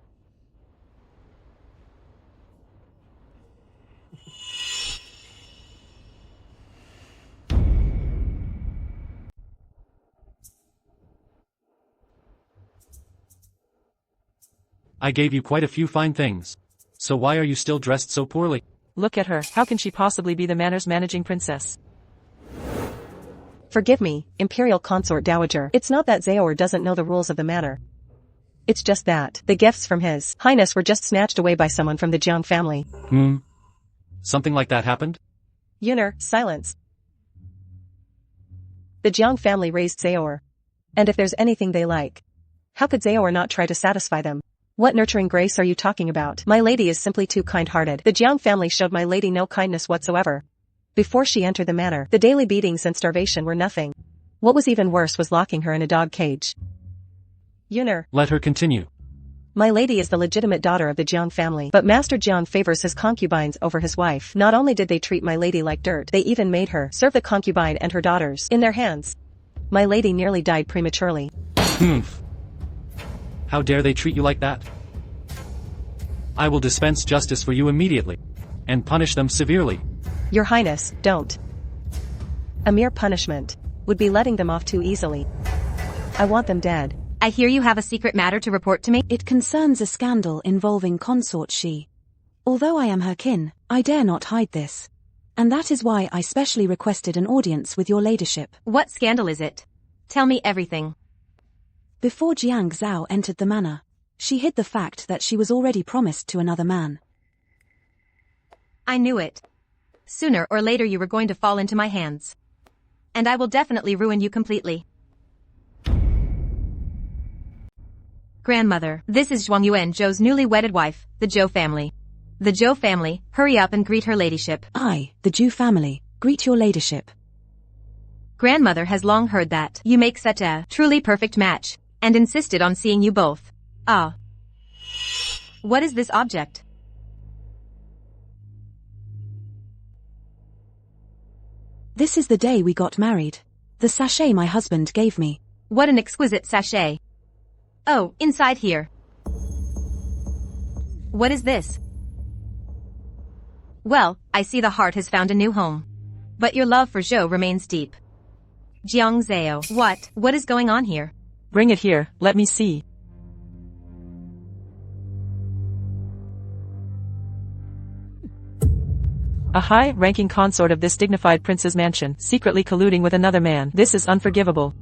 I gave you quite a few fine things. So why are you still dressed so poorly? Look at her, how can she possibly be the manor's managing princess? Forgive me, Imperial Consort Dowager. It's not that Zao doesn't know the rules of the manor. It's just that the gifts from His Highness were just snatched away by someone from the Jiang family. Something like that happened? Yuner, silence. The Jiang family raised Zao. And if there's anything they like, how could Zao not try to satisfy them? What nurturing grace are you talking about? My lady is simply too kind-hearted. The Jiang family showed my lady no kindness whatsoever. Before she entered the manor, the daily beatings and starvation were nothing. What was even worse was locking her in a dog cage. Yuner. Let her continue. My lady is the legitimate daughter of the Jiang family, but Master Jiang favors his concubines over his wife. Not only did they treat my lady like dirt, they even made her serve the concubine and her daughters in their hands. My lady nearly died prematurely. How dare they treat you like that? I will dispense justice for you immediately. And punish them severely. Your Highness, don't. A mere punishment would be letting them off too easily. I want them dead. I hear you have a secret matter to report to me. It concerns a scandal involving Consort Shi. Although I am her kin, I dare not hide this. And that is why I specially requested an audience with your ladyship. What scandal is it? Tell me everything. Before Jiang Zao entered the manor, she hid the fact that she was already promised to another man. I knew it. Sooner or later you were going to fall into my hands. And I will definitely ruin you completely. Grandmother, this is Zhuang Yuan Zhou's newly wedded wife, the Zhou family. The Zhou family, hurry up and greet her ladyship. I, the Zhou family, greet your ladyship. Grandmother has long heard that you make such a truly perfect match, and insisted on seeing you both. Ah. What is this object? This is the day we got married. The sachet my husband gave me. What an exquisite sachet. Oh, inside here. What is this? Well, I see the heart has found a new home. But your love for Zhou remains deep. Jiang Zao, what is going on here? Bring it here, let me see. A high-ranking consort of this dignified prince's mansion, secretly colluding with another man. This is unforgivable.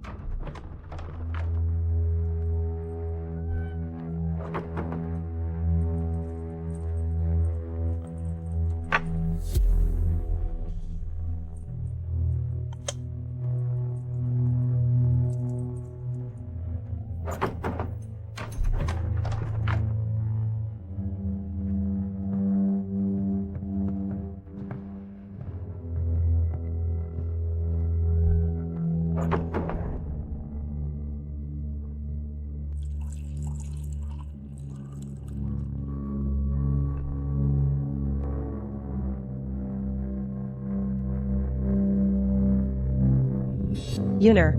Yuner,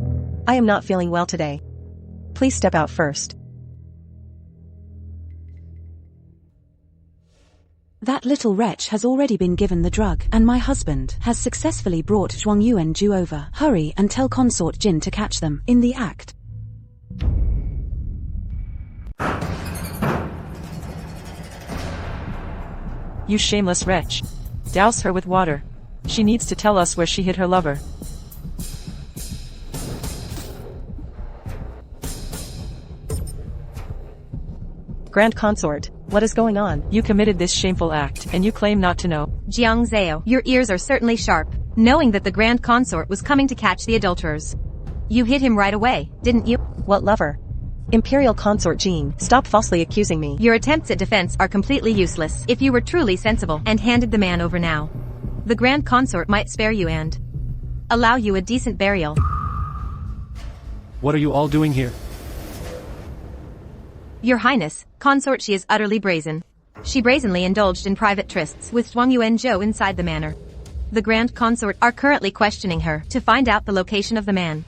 I am not feeling well today. Please step out first. That little wretch has already been given the drug, and my husband has successfully brought Zhuang Yuan Zhu over. Hurry and tell Consort Jin to catch them in the act. You shameless wretch. Douse her with water. She needs to tell us where she hid her lover. Grand Consort, what is going on? You committed this shameful act, and you claim not to know. Jiang Zao, your ears are certainly sharp, knowing that the Grand Consort was coming to catch the adulterers. You hid him right away, didn't you? What lover? Imperial Consort Jean, stop falsely accusing me. Your attempts at defense are completely useless. If you were truly sensible and handed the man over now, the Grand Consort might spare you and allow you a decent burial. What are you all doing here? Your Highness, Consort Shi is utterly brazen. She brazenly indulged in private trysts with Zhuang Yuan Zhou inside the manor. The Grand Consort are currently questioning her to find out the location of the man.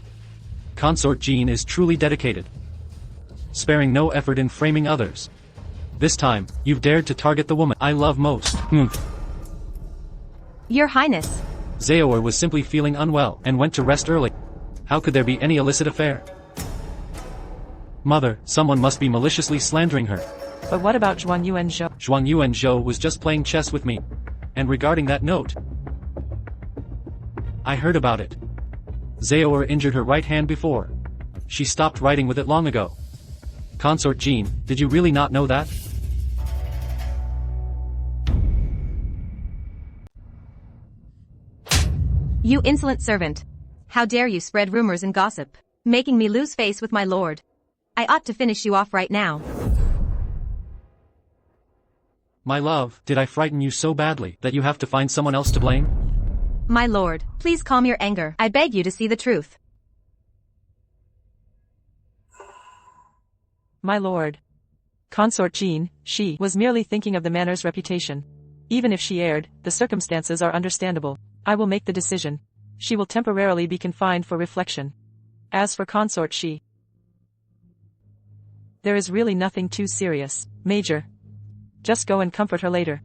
Consort Jean is truly dedicated, sparing no effort in framing others. This time, you've dared to target the woman I love most. Your Highness. Zao was simply feeling unwell and went to rest early. How could there be any illicit affair? Mother, someone must be maliciously slandering her. But what about Zhuang Yuanzhou? Zhuang Yuanzhou was just playing chess with me. And regarding that note, I heard about it. Zao injured her right hand before. She stopped writing with it long ago. Consort Jean, did you really not know that? You insolent servant. How dare you spread rumors and gossip, making me lose face with my lord. I ought to finish you off right now. My love, did I frighten you so badly that you have to find someone else to blame? My lord, please calm your anger. I beg you to see the truth. My lord. Consort Jean, she was merely thinking of the manor's reputation. Even if she erred, the circumstances are understandable. I will make the decision. She will temporarily be confined for reflection. As for Consort Shi, there is really nothing too serious, Major. Just go and comfort her later.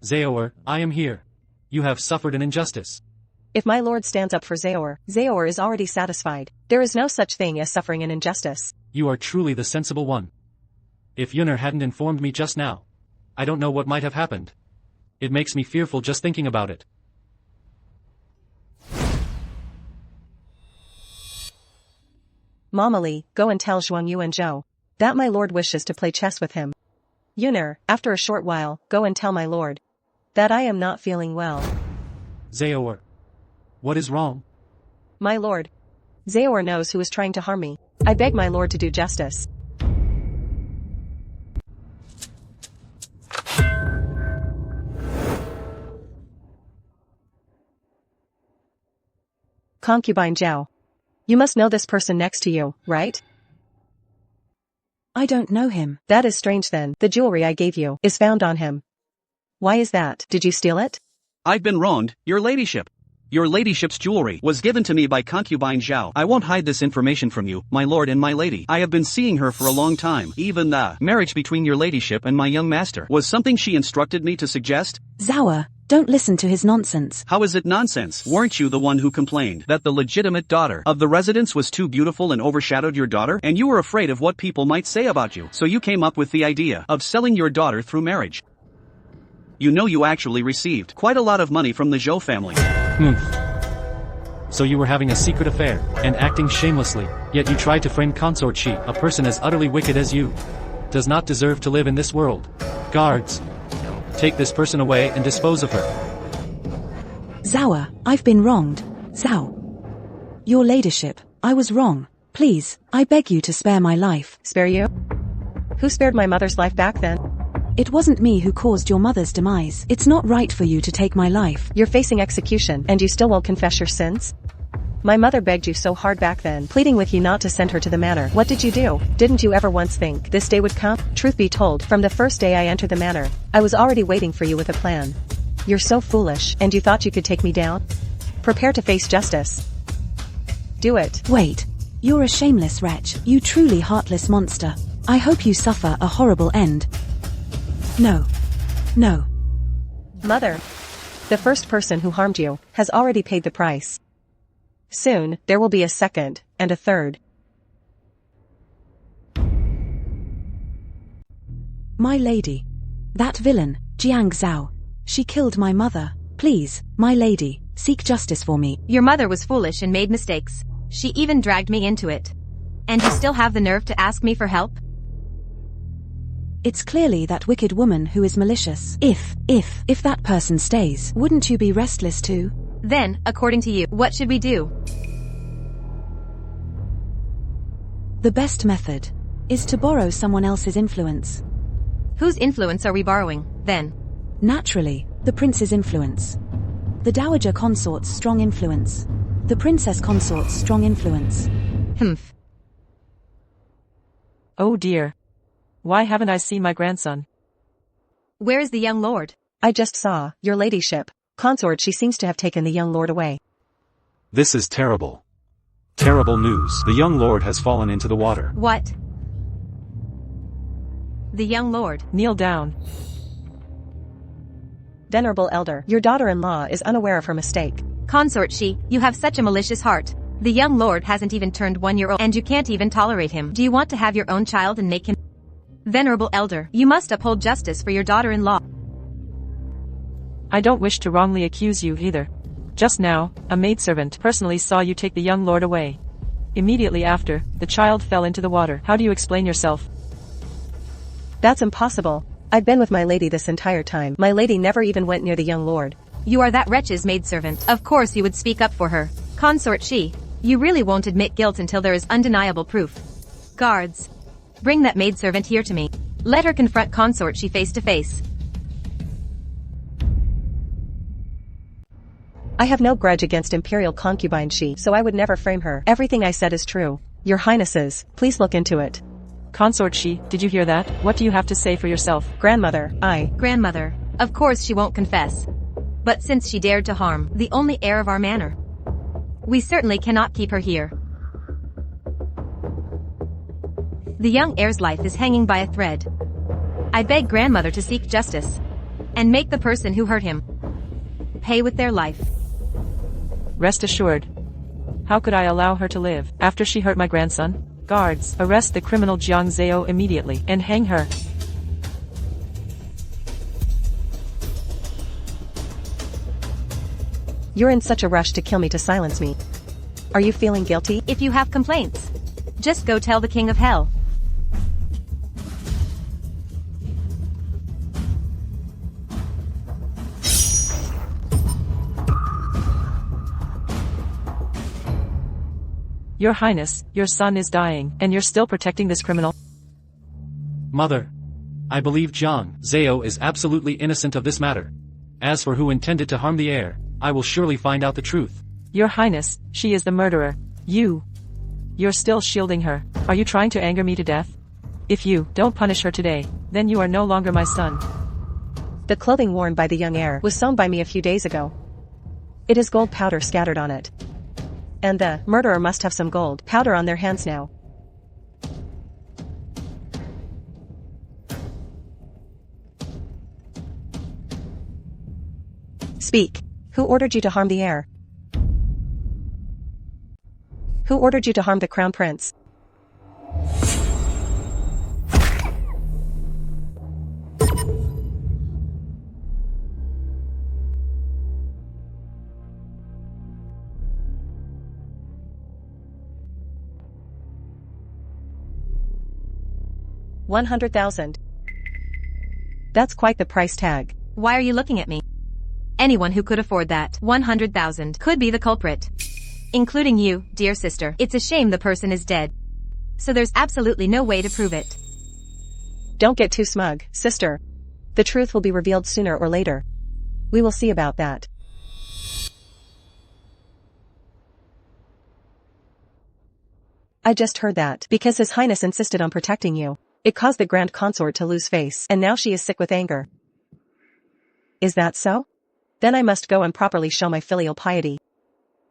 Zao, I am here. You have suffered an injustice. If my lord stands up for Zao, Zao is already satisfied. There is no such thing as suffering an injustice. You are truly the sensible one. If Yunner hadn't informed me just now, I don't know what might have happened. It makes me fearful just thinking about it. Mama Li, go and tell Zhuang Yuanzhou that my lord wishes to play chess with him. Yunner, after a short while, go and tell my lord that I am not feeling well. Zao, what is wrong? My lord, Zao knows who is trying to harm me. I beg my lord to do justice. Concubine Zhao. You must know this person next to you, right? I don't know him. That is strange then. The jewelry I gave you is found on him. Why is that? Did you steal it? I've been wronged, your ladyship. Your ladyship's jewelry was given to me by concubine Zhao. I won't hide this information from you, my lord and my lady. I have been seeing her for a long time. Even the marriage between your ladyship and my young master was something she instructed me to suggest. Zao, don't listen to his nonsense. How is it nonsense? Weren't you the one who complained that the legitimate daughter of the residence was too beautiful and overshadowed your daughter? And you were afraid of what people might say about you. So you came up with the idea of selling your daughter through marriage. You know you actually received quite a lot of money from the Zhou family. So you were having a secret affair, and acting shamelessly, yet you tried to frame Consort Shi, a person as utterly wicked as you. Does not deserve to live in this world. Guards, take this person away and dispose of her. Zao, I've been wronged. Zao. Your ladyship, I was wrong. Please, I beg you to spare my life. Spare you? Who spared my mother's life back then? It wasn't me who caused your mother's demise. It's not right for you to take my life. You're facing execution, and you still won't confess your sins? My mother begged you so hard back then, pleading with you not to send her to the manor. What did you do? Didn't you ever once think this day would come? Truth be told, from the first day I entered the manor, I was already waiting for you with a plan. You're so foolish, and you thought you could take me down? Prepare to face justice. Do it. Wait. You're a shameless wretch. You truly heartless monster. I hope you suffer a horrible end. No. No. Mother. The first person who harmed you has already paid the price. Soon, there will be a second, and a third. My lady. That villain, Jiang Zao. She killed my mother. Please, my lady, seek justice for me. Your mother was foolish and made mistakes. She even dragged me into it. And you still have the nerve to ask me for help? It's clearly that wicked woman who is malicious. If that person stays, wouldn't you be restless too? Then, according to you, what should we do? The best method is to borrow someone else's influence. Whose influence are we borrowing, then? Naturally, the prince's influence. The dowager consort's strong influence. The princess consort's strong influence. Humph. Oh dear. Why haven't I seen my grandson? Where is the young lord? I just saw, your ladyship. Consort, she seems to have taken the young lord away. This is terrible. Terrible news. The young lord has fallen into the water. What? The young lord. Kneel down. Venerable elder, your daughter-in-law is unaware of her mistake. Consort she, you have such a malicious heart. The young lord hasn't even turned 1 year old and you can't even tolerate him. Do you want to have your own child and make him? Venerable elder, you must uphold justice for your daughter-in-law. I don't wish to wrongly accuse you either. Just now, a maidservant personally saw you take the young lord away. Immediately after, the child fell into the water. How do you explain yourself? That's impossible. I've been with my lady this entire time. My lady never even went near the young lord. You are that wretch's maidservant. Of course you would speak up for her. Consort she. You really won't admit guilt until there is undeniable proof. Guards. Bring that maidservant here to me. Let her confront Consort she face to face. I have no grudge against imperial concubine she, so I would never frame her. Everything I said is true. Your highnesses, please look into it. Consort she, did you hear that? What do you have to say for yourself? Grandmother, Grandmother. Of course she won't confess. But since she dared to harm the only heir of our manor, we certainly cannot keep her here. The young heir's life is hanging by a thread. I beg grandmother to seek justice and make the person who hurt him pay with their life. Rest assured. How could I allow her to live after she hurt my grandson? Guards, arrest the criminal Jiang Zao immediately and hang her. You're in such a rush to kill me to silence me. Are you feeling guilty? If you have complaints, just go tell the king of hell. Your Highness, your son is dying, and you're still protecting this criminal? Mother. I believe Jiang Zao is absolutely innocent of this matter. As for who intended to harm the heir, I will surely find out the truth. Your Highness, she is the murderer. You're still shielding her. Are you trying to anger me to death? If you don't punish her today, then you are no longer my son. The clothing worn by the young heir was sewn by me a few days ago. It is gold powder scattered on it. And the murderer must have some gold powder on their hands now. Speak. Who ordered you to harm the heir? Who ordered you to harm the crown prince? $100,000. That's quite the price tag. Why are you looking at me? Anyone who could afford that 100,000 could be the culprit. Including you, dear sister. It's a shame the person is dead. So there's absolutely no way to prove it. Don't get too smug, sister. The truth will be revealed sooner or later. We will see about that. I just heard that because His Highness insisted on protecting you. It caused the Grand Consort to lose face, and now she is sick with anger. Is that so? Then I must go and properly show my filial piety.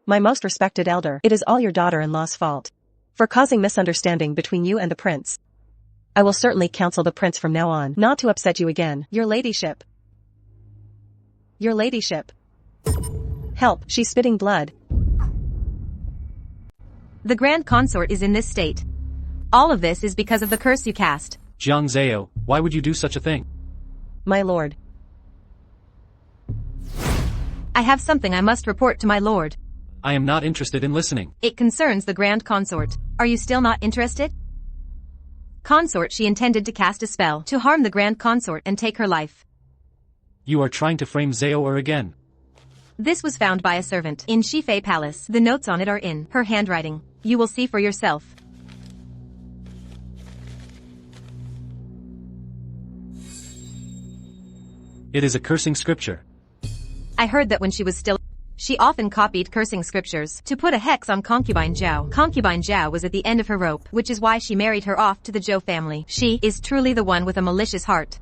My most respected elder, it is all your daughter-in-law's fault. For causing misunderstanding between you and the prince. I will certainly counsel the prince from now on not to upset you again, your ladyship. Your ladyship. Help, she's spitting blood. The Grand Consort is in this state. All of this is because of the curse you cast. Jiang Zao, why would you do such a thing? My lord. I have something I must report to my lord. I am not interested in listening. It concerns the Grand Consort. Are you still not interested? Consort, she intended to cast a spell to harm the Grand Consort and take her life. You are trying to frame Zao again. This was found by a servant in Regency Palace. The notes on it are in her handwriting. You will see for yourself. It is a cursing scripture. I heard that when she was still, She often copied cursing scriptures to put a hex on Concubine Zhao. Concubine Zhao was at the end of her rope, which is why she married her off to the Zhou family. She is truly the one with a malicious heart.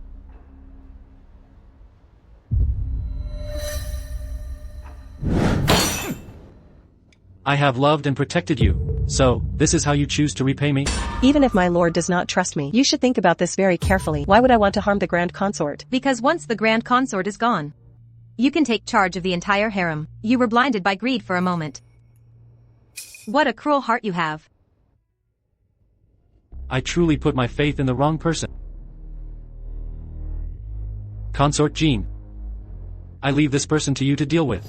I have loved and protected you. So, this is how you choose to repay me? Even if my lord does not trust me, you should think about this very carefully. Why would I want to harm the Grand Consort? Because once the Grand Consort is gone, you can take charge of the entire harem. You were blinded by greed for a moment. What a cruel heart you have. I truly put my faith in the wrong person. Consort Jean. I leave this person to you to deal with.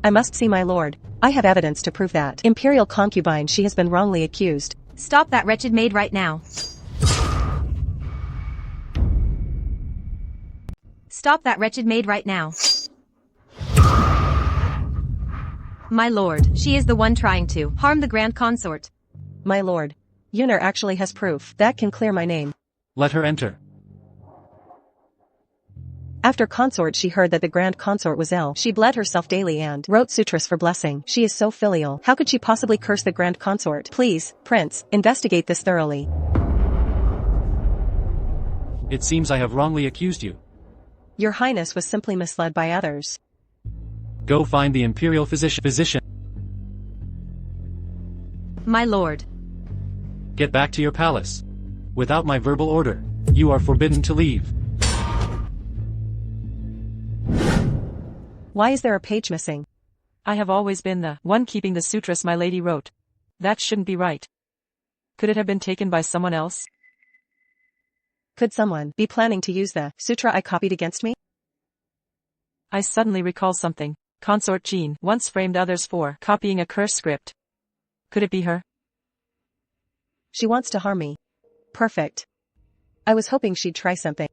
I must see my lord. I have evidence to prove that. Imperial concubine, she has been wrongly accused. Stop that wretched maid right now. Stop that wretched maid right now. My lord, she is the one trying to harm the Grand Consort. My lord. Yunar actually has proof. That can clear my name. Let her enter. After consort she heard that the Grand Consort was ill. She bled herself daily and wrote sutras for blessing. She is so filial. How could she possibly curse the Grand Consort? Please, Prince, investigate this thoroughly. It seems I have wrongly accused you. Your Highness was simply misled by others. Go find the Imperial physician. My lord. Get back to your palace. Without my verbal order, you are forbidden to leave. Why is there a page missing? I have always been the one keeping the sutras my lady wrote. That shouldn't be right. Could it have been taken by someone else? Could someone be planning to use the sutra I copied against me? I suddenly recall something. Consort Jean once framed others for copying a curse script. Could it be her? She wants to harm me. Perfect. I was hoping she'd try something.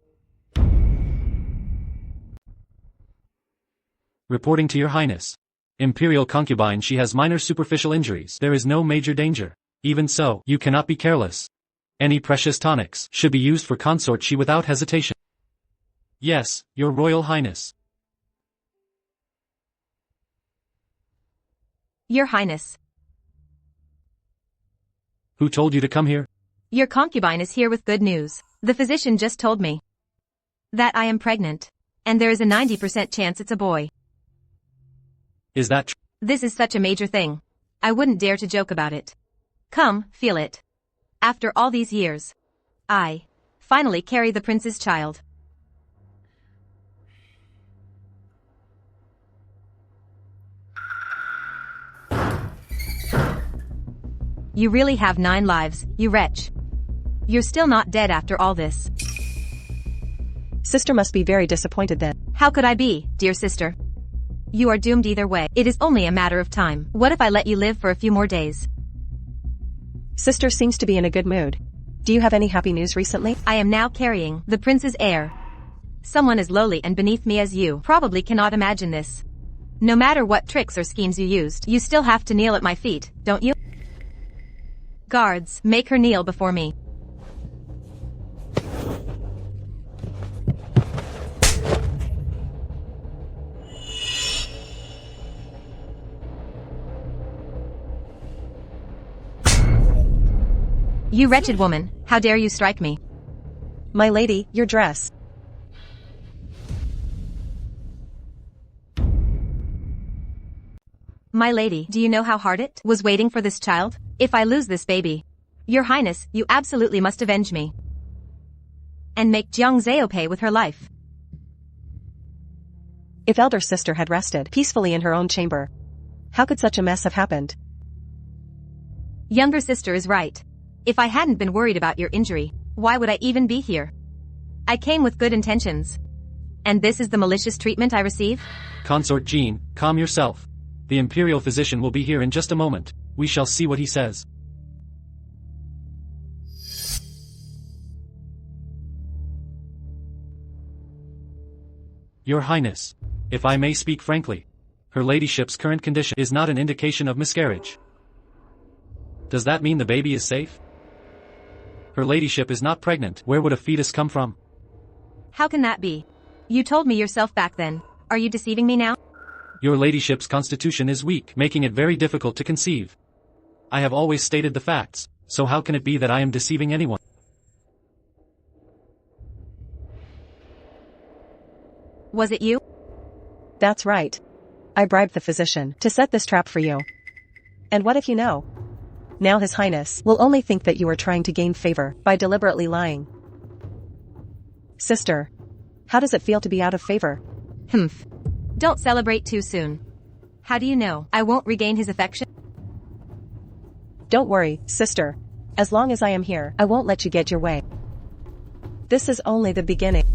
Reporting to your highness. Imperial concubine, she has minor superficial injuries. There is no major danger. Even so, you cannot be careless. Any precious tonics should be used for consort she without hesitation. Yes, your royal highness. Your Highness. Who told you to come here? Your concubine is here with good news. The physician just told me that I am pregnant, and there is a 90% chance it's a boy. Is that true? This is such a major thing. I wouldn't dare to joke about it. Come, feel it. After all these years, I finally carry the prince's child. You really have 9 lives, you wretch. You're still not dead after all this. Sister must be very disappointed then. How could I be, dear sister? You are doomed either way. It is only a matter of time. What if I let you live for a few more days? Sister seems to be in a good mood. Do you have any happy news recently? I am now carrying the prince's heir. Someone as lowly and beneath me as you probably cannot imagine this. No matter what tricks or schemes you used, you still have to kneel at my feet, don't you? Guards, make her kneel before me. You wretched woman, how dare you strike me? My lady, your dress. My lady, do you know how hard it was waiting for this child? If I lose this baby, your highness, you absolutely must avenge me. And make Jiang Zao pay with her life. If elder sister had rested peacefully in her own chamber, how could such a mess have happened? Younger sister is right. If I hadn't been worried about your injury, why would I even be here? I came with good intentions. And this is the malicious treatment I receive? Consort Jean, calm yourself. The Imperial physician will be here in just a moment. We shall see what he says. Your Highness, if I may speak frankly, her ladyship's current condition is not an indication of miscarriage. Does that mean the baby is safe? Her ladyship is not pregnant. Where would a fetus come from? How can that be? You told me yourself back then. Are you deceiving me now? Your ladyship's constitution is weak, making it very difficult to conceive. I have always stated the facts, so how can it be that I am deceiving anyone? Was it you? That's right. I bribed the physician to set this trap for you. And what if you know? Now His Highness will only think that you are trying to gain favor by deliberately lying. Sister, how does it feel to be out of favor? Humph. Don't celebrate too soon. How do you know I won't regain his affection? Don't worry, sister. As long as I am here, I won't let you get your way. This is only the beginning.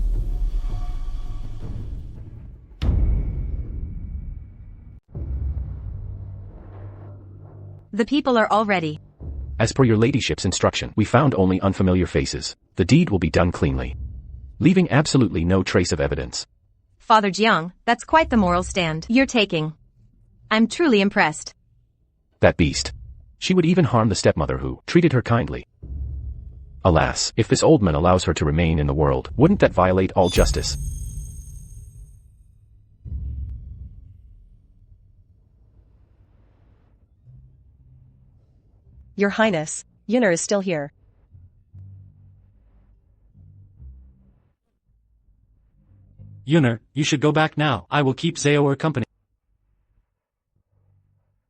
The people are all ready. As per your ladyship's instruction, we found only unfamiliar faces. The deed will be done cleanly, leaving absolutely no trace of evidence. Father Jiang, that's quite the moral stand you're taking. I'm truly impressed. That beast. She would even harm the stepmother who treated her kindly. Alas, if this old man allows her to remain in the world, wouldn't that violate all justice? Your Highness, Yuner is still here. Yuner, you should go back now. I will keep Zao her company.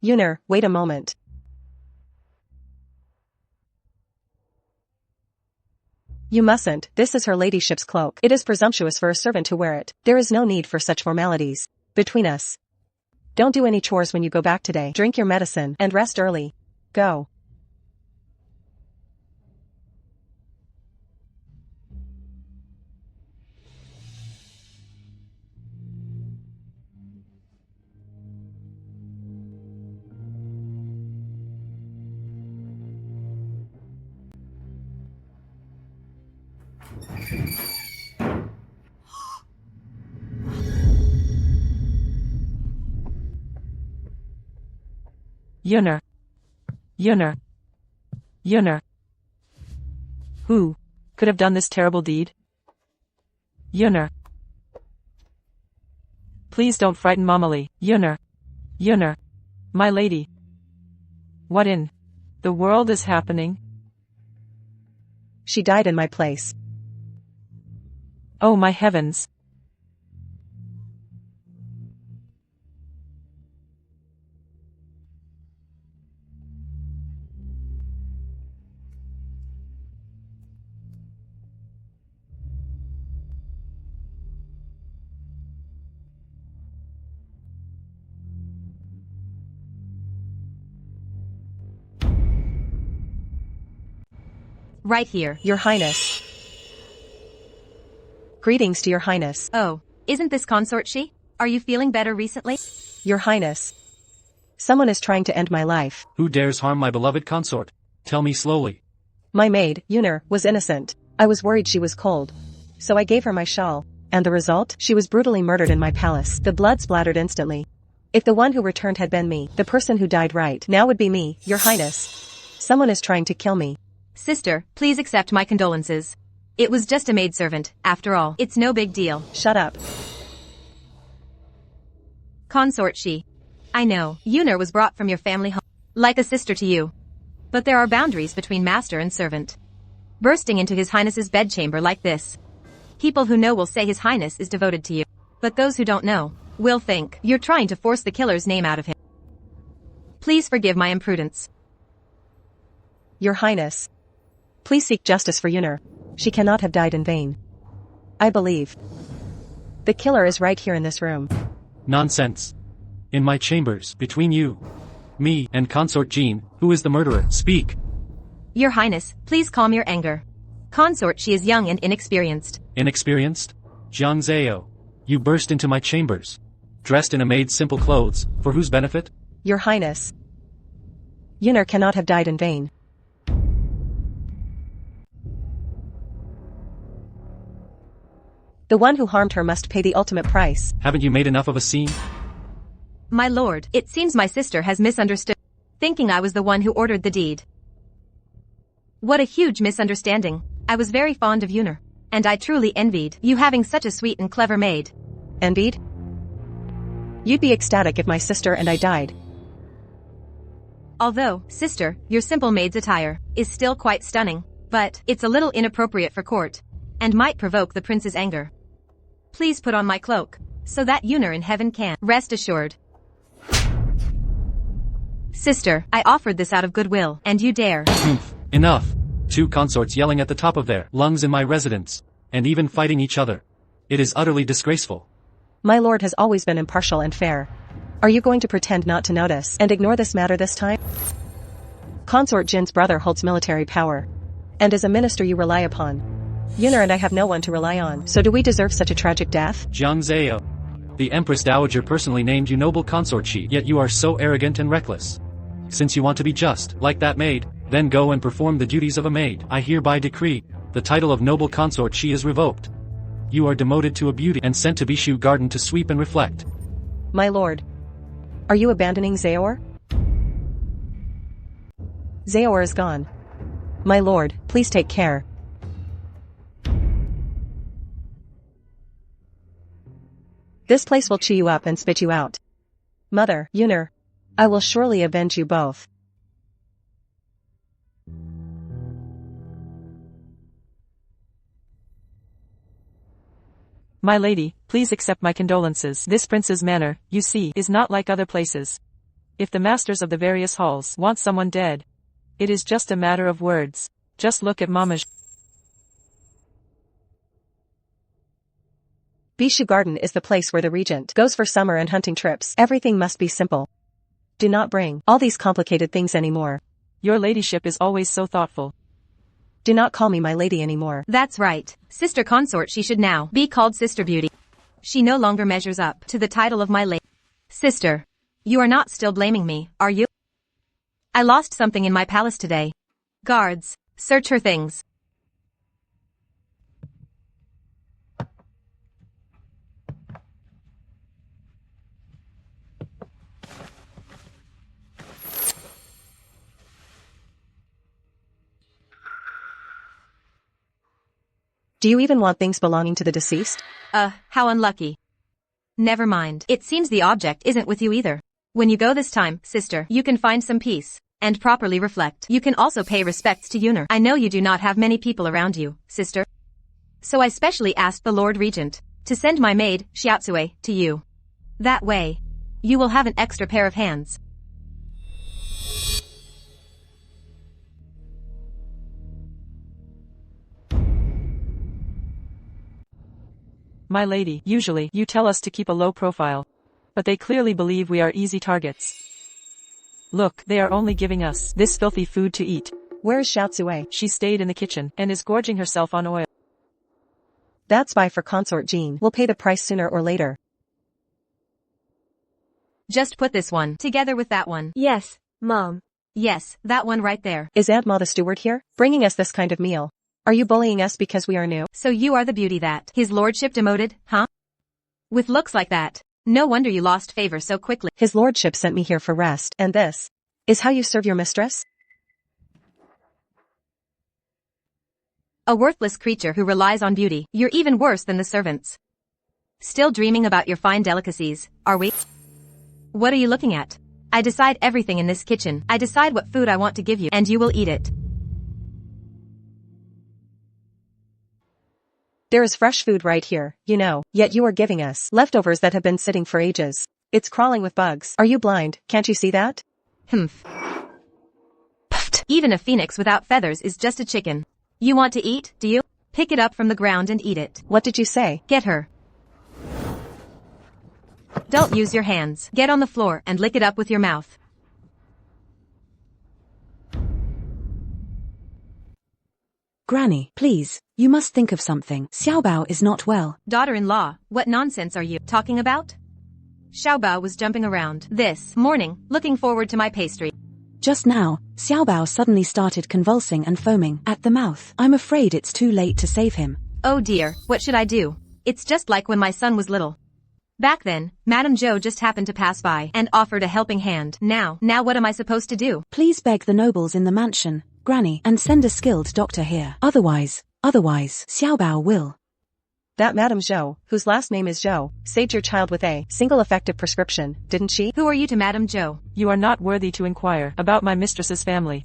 Yuner, wait a moment. You mustn't. This is her ladyship's cloak. It is presumptuous for a servant to wear it. There is no need for such formalities between us. Don't do any chores when you go back today. Drink your medicine and rest early. Go. Yuner. Yuner. Yuner. Who could have done this terrible deed? Yuner. Please don't frighten Mamalee. Yuner. Yuner. My lady. What in the world is happening? She died in my place. Oh my heavens. Right here. Your Highness. Greetings to Your Highness. Oh, isn't this consort she? Are you feeling better recently? Your Highness. Someone is trying to end my life. Who dares harm my beloved consort? Tell me slowly. My maid, Yuner, was innocent. I was worried she was cold. So I gave her my shawl. And the result? She was brutally murdered in my palace. The blood splattered instantly. If the one who returned had been me, the person who died right now would be me, Your Highness. Someone is trying to kill me. Sister, please accept my condolences. It was just a maidservant, after all. It's no big deal. Shut up. Consort she. I know, Yuner was brought from your family home, like a sister to you. But there are boundaries between master and servant. Bursting into His Highness's bedchamber like this. People who know will say His Highness is devoted to you. But those who don't know, will think you're trying to force the killer's name out of him. Please forgive my imprudence. Your Highness. Please seek justice for Yuner. She cannot have died in vain. I believe the killer is right here in this room. Nonsense. In my chambers, between you, me, and consort Jean, who is the murderer, speak. Your Highness, please calm your anger. Consort she is young and inexperienced. Inexperienced? Jiang Zao. You burst into my chambers, dressed in a maid's simple clothes, for whose benefit? Your Highness. Yuner cannot have died in vain. The one who harmed her must pay the ultimate price. Haven't you made enough of a scene? My lord, it seems my sister has misunderstood, thinking I was the one who ordered the deed. What a huge misunderstanding. I was very fond of Yuner. and I truly envied you having such a sweet and clever maid. Envied? You'd be ecstatic if my sister and I died. Although, sister, your simple maid's attire is still quite stunning, but it's a little inappropriate for court, and might provoke the prince's anger. Please put on my cloak, so that Yuner in heaven can rest assured. Sister, I offered this out of goodwill, and you dare. Enough. 2 consorts yelling at the top of their lungs in my residence, and even fighting each other. It is utterly disgraceful. My lord has always been impartial and fair. Are you going to pretend not to notice and ignore this matter this time? Consort Jin's brother holds military power, and is a minister you rely upon. Yuner and I have no one to rely on, so do we deserve such a tragic death? Jiang Zao. The Empress Dowager personally named you noble consort Shi, yet you are so arrogant and reckless. Since you want to be just, like that maid, then go and perform the duties of a maid. I hereby decree, the title of noble consort Shi is revoked. You are demoted to a beauty and sent to Bishu Garden to sweep and reflect. My lord. Are you abandoning Zaor? Zaor is gone. My lord, please take care. This place will chew you up and spit you out. Mother, Yuner, I will surely avenge you both. My lady, please accept my condolences. This prince's manor, you see, is not like other places. If the masters of the various halls want someone dead, it is just a matter of words. Just look at Mama. Bishu Garden is the place where the regent goes for summer and hunting trips. Everything must be simple. Do not bring all these complicated things anymore. Your ladyship is always so thoughtful. Do not call me my lady anymore. That's right. Sister consort she should now be called Sister Beauty. She no longer measures up to the title of my lady. Sister, you are not still blaming me, are you? I lost something in my palace today. Guards, search her things. Do you even want things belonging to the deceased? How unlucky. Never mind. It seems the object isn't with you either. When you go this time, sister, you can find some peace and properly reflect. You can also pay respects to Yuner. I know you do not have many people around you, sister. So I specially asked the Lord Regent to send my maid, Xiaotsue, to you. That way, you will have an extra pair of hands. My lady, usually, you tell us to keep a low profile. But they clearly believe we are easy targets. Look, they are only giving us this filthy food to eat. Where is Xiaotsue? She stayed in the kitchen and is gorging herself on oil. That's spy for consort Jean. We'll pay the price sooner or later. Just put this one together with that one. Yes, Mom. Yes, that one right there. Is Aunt Ma the steward here, bringing us this kind of meal? Are you bullying us because we are new? So you are the beauty that his lordship demoted, huh? With looks like that, no wonder you lost favor so quickly. His lordship sent me here for rest, and this is how you serve your mistress? A worthless creature who relies on beauty. You're even worse than the servants. Still dreaming about your fine delicacies, are we? What are you looking at? I decide everything in this kitchen. I decide what food I want to give you, and you will eat it. There is fresh food right here, you know, yet you are giving us leftovers that have been sitting for ages. It's crawling with bugs. Are you blind? Can't you see that? Humph. Puffed. Even a phoenix without feathers is just a chicken. You want to eat, do you? Pick it up from the ground and eat it. What did you say? Get her. Don't use your hands. Get on the floor and lick it up with your mouth. Granny, please, you must think of something. Xiaobao is not well. Daughter-in-law, what nonsense are you talking about? Xiaobao was jumping around this morning, looking forward to my pastry. Just now, Xiaobao suddenly started convulsing and foaming at the mouth. I'm afraid it's too late to save him. Oh dear, what should I do? It's just like when my son was little. Back then, Madame Zhou just happened to pass by and offered a helping hand. Now what am I supposed to do? Please beg the nobles in the mansion, Granny, and send a skilled doctor here. Otherwise, Otherwise, Xiaobao will. That Madame Zhou, whose last name is Zhou, saved your child with a single effective prescription, didn't she? Who are you to Madame Zhou? You are not worthy to inquire about my mistress's family.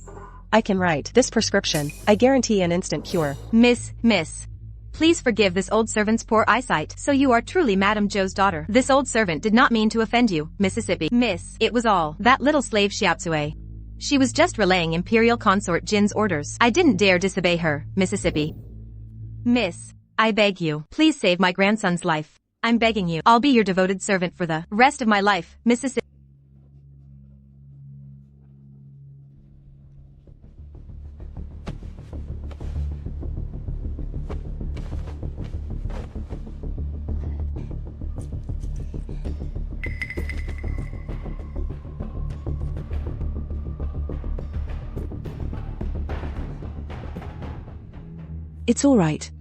I can write this prescription. I guarantee an instant cure. Miss. Please forgive this old servant's poor eyesight. So you are truly Madame Zhou's daughter. This old servant did not mean to offend you, Mississippi. Miss, it was all that little slave Xiaotsue. She was just relaying Imperial Consort Jin's orders. I didn't dare disobey her, Mississippi. Miss, I beg you, please save my grandson's life. I'm begging you. I'll be your devoted servant for the rest of my life, Mississippi.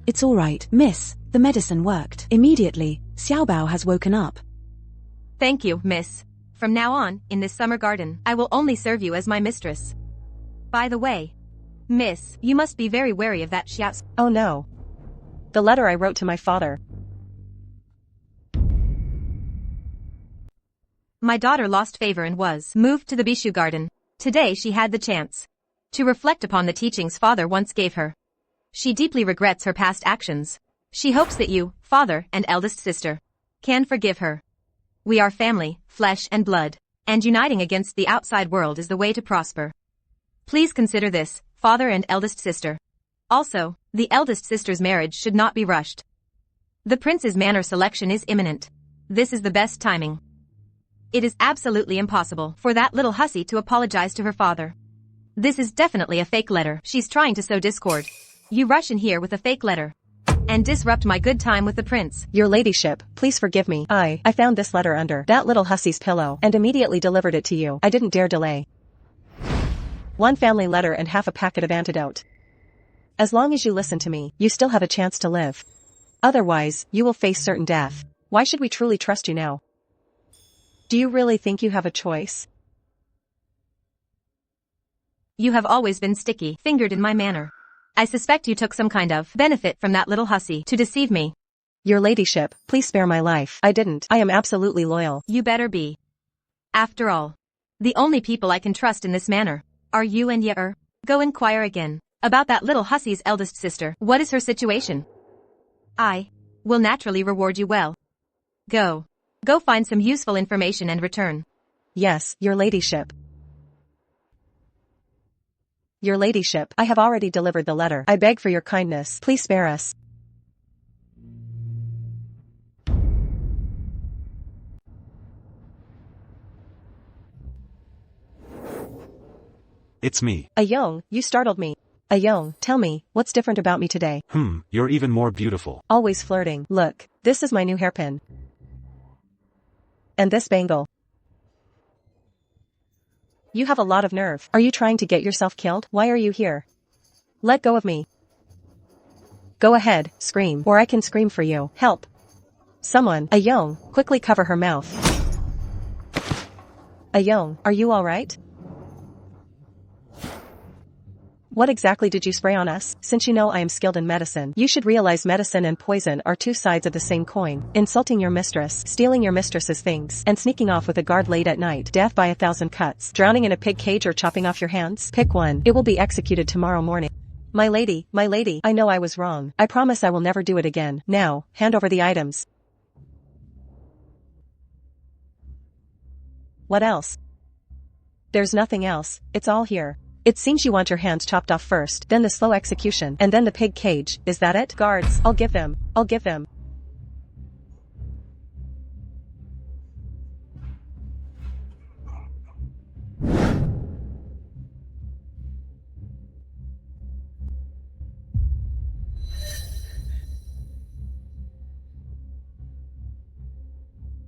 It's all right, miss. The medicine worked. Immediately, Xiaobao has woken up. Thank you, miss. From now on, in this summer garden, I will only serve you as my mistress. By the way, miss, you must be very wary of that Xiao. Oh no. The letter I wrote to my father. My daughter lost favor and was moved to the Bishu garden. Today she had the chance to reflect upon the teachings father once gave her. She deeply regrets her past actions. She hopes that you, father and eldest sister, can forgive her. We are family, flesh and blood, and uniting against the outside world is the way to prosper. Please consider this, father and eldest sister. Also, the eldest sister's marriage should not be rushed. The prince's manor selection is imminent. This is the best timing. It is absolutely impossible for that little hussy to apologize to her father. This is definitely a fake letter. She's trying to sow discord. You rush in here with a fake letter and disrupt my good time with the prince. Your ladyship, please forgive me. I found this letter under that little hussy's pillow and immediately delivered it to you. I didn't dare delay. One family letter and half a packet of antidote. As long as you listen to me, you still have a chance to live. Otherwise, you will face certain death. Why should we truly trust you now? Do you really think you have a choice? You have always been sticky-fingered in my manner. I suspect you took some kind of benefit from that little hussy to deceive me. Your ladyship, please spare my life. I didn't. I am absolutely loyal. You better be. After all, the only people I can trust in this manor are you and Ye. Go inquire again about that little hussy's eldest sister. What is her situation? I will naturally reward you well. Go find some useful information and return. Yes, your ladyship. Your ladyship, I have already delivered the letter. I beg for your kindness. Please spare us. It's me. Ayong, you startled me. Ayong, tell me, what's different about me today? You're even more beautiful. Always flirting. Look, this is my new hairpin. And this bangle. You have a lot of nerve. Are you trying to get yourself killed? Why are you here? Let go of me. Go ahead, scream, or I can scream for you. Help. Someone, Ayong, quickly cover her mouth. Ayong, are you alright? What exactly did you spray on us? Since you know I am skilled in medicine, you should realize medicine and poison are two sides of the same coin. Insulting your mistress, stealing your mistress's things, and sneaking off with a guard late at night. Death by 1,000 cuts. Drowning in a pig cage or chopping off your hands? Pick one. It will be executed tomorrow morning. My lady, I know I was wrong. I promise I will never do it again. Now, hand over the items. What else? There's nothing else, it's all here. It seems you want your hands chopped off first, then the slow execution, and then the pig cage. Is that it? Guards, I'll give them.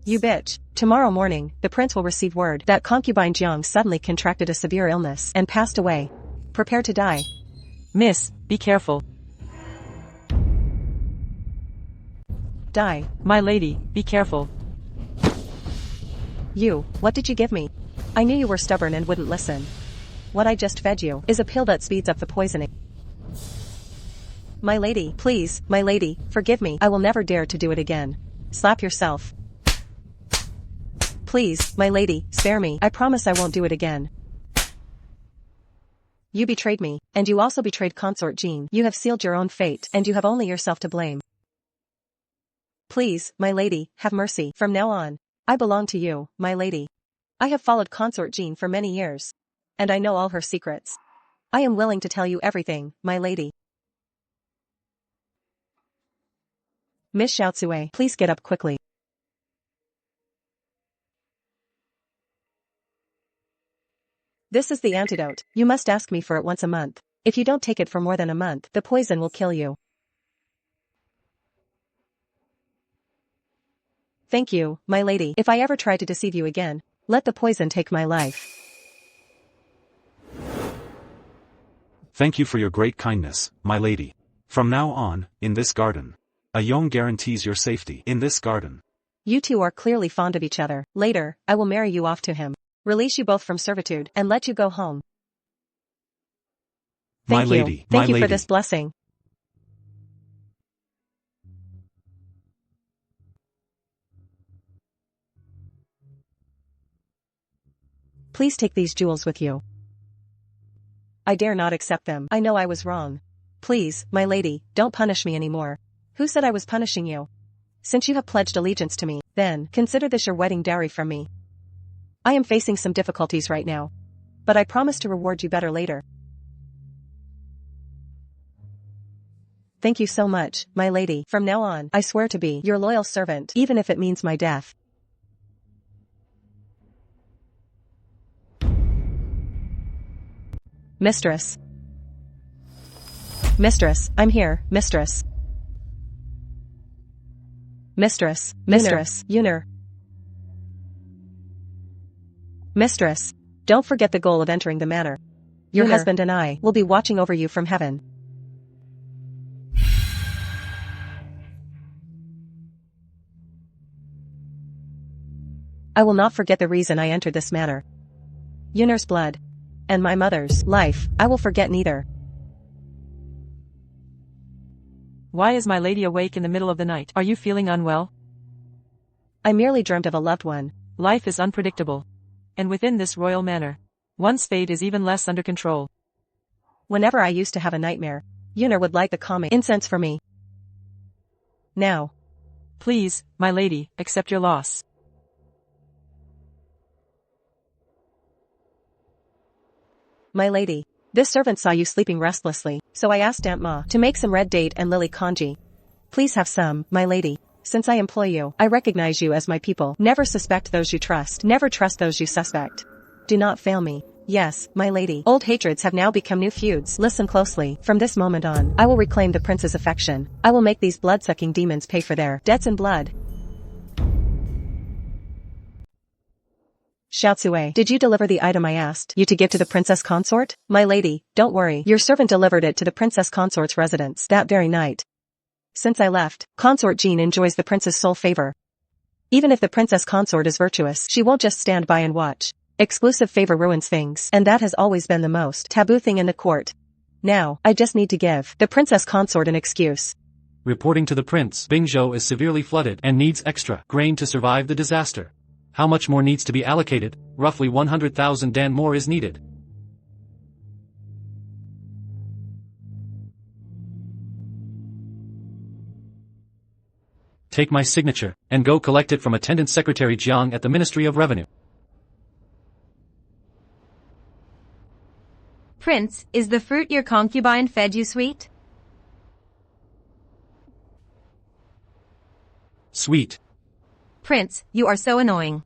You bitch. Tomorrow morning, the prince will receive word that concubine Jiang suddenly contracted a severe illness and passed away. Prepare to die. Miss, be careful. Die. My lady, be careful. You, what did you give me? I knew you were stubborn and wouldn't listen. What I just fed you is a pill that speeds up the poisoning. My lady, please, my lady, forgive me. I will never dare to do it again. Slap yourself. Please, my lady, spare me. I promise I won't do it again. You betrayed me, and you also betrayed Consort Jean. You have sealed your own fate, and you have only yourself to blame. Please, my lady, have mercy. From now on, I belong to you, my lady. I have followed Consort Jean for many years, and I know all her secrets. I am willing to tell you everything, my lady. Miss Xiaotsue, please get up quickly. This is the antidote. You must ask me for it once a month. If you don't take it for more than a month, the poison will kill you. Thank you, my lady. If I ever try to deceive you again, let the poison take my life. Thank you for your great kindness, my lady. From now on, in this garden, a Yong guarantees your safety. In this garden. You two are clearly fond of each other. Later, I will marry you off to him, release you both from servitude, and let you go home. Thank you. Thank you for this blessing. Please take these jewels with you. I dare not accept them. I know I was wrong. Please, my lady, don't punish me anymore. Who said I was punishing you? Since you have pledged allegiance to me, then, consider this your wedding dowry from me. I am facing some difficulties right now, but I promise to reward you better later. Thank you so much, my lady. From now on, I swear to be your loyal servant, even if it means my death. Mistress. Mistress, I'm here, mistress. Mistress, Yuner. Mistress, don't forget the goal of entering the manor. Your husband and I will be watching over you from heaven. I will not forget the reason I entered this manor. Yuner's blood. And my mother's life, I will forget neither. Why is my lady awake in the middle of the night? Are you feeling unwell? I merely dreamt of a loved one. Life is unpredictable. And within this royal manor, one's fate is even less under control. Whenever I used to have a nightmare, Yuner would light the calming incense for me. Now. Please, my lady, accept your loss. My lady, this servant saw you sleeping restlessly, so I asked Aunt Ma to make some red date and lily congee. Please have some, my lady. Since I employ you, I recognize you as my people. Never suspect those you trust. Never trust those you suspect. Do not fail me. Yes, my lady. Old hatreds have now become new feuds. Listen closely. From this moment on, I will reclaim the prince's affection. I will make these blood-sucking demons pay for their debts in blood. Xiaotsue, did you deliver the item I asked you to give to the princess consort? My lady, don't worry. Your servant delivered it to the princess consort's residence that very night. Since I left, Consort Jean enjoys the prince's sole favor. Even if the princess consort is virtuous, she won't just stand by and watch. Exclusive favor ruins things, and that has always been the most taboo thing in the court. Now, I just need to give the princess consort an excuse. Reporting to the prince, Bingzhou is severely flooded and needs extra grain to survive the disaster. How much more needs to be allocated? Roughly 100,000 dan more is needed. Take my signature, and go collect it from Attendant Secretary Jiang at the Ministry of Revenue. Prince, is the fruit your concubine fed you sweet? Sweet. Prince, you are so annoying.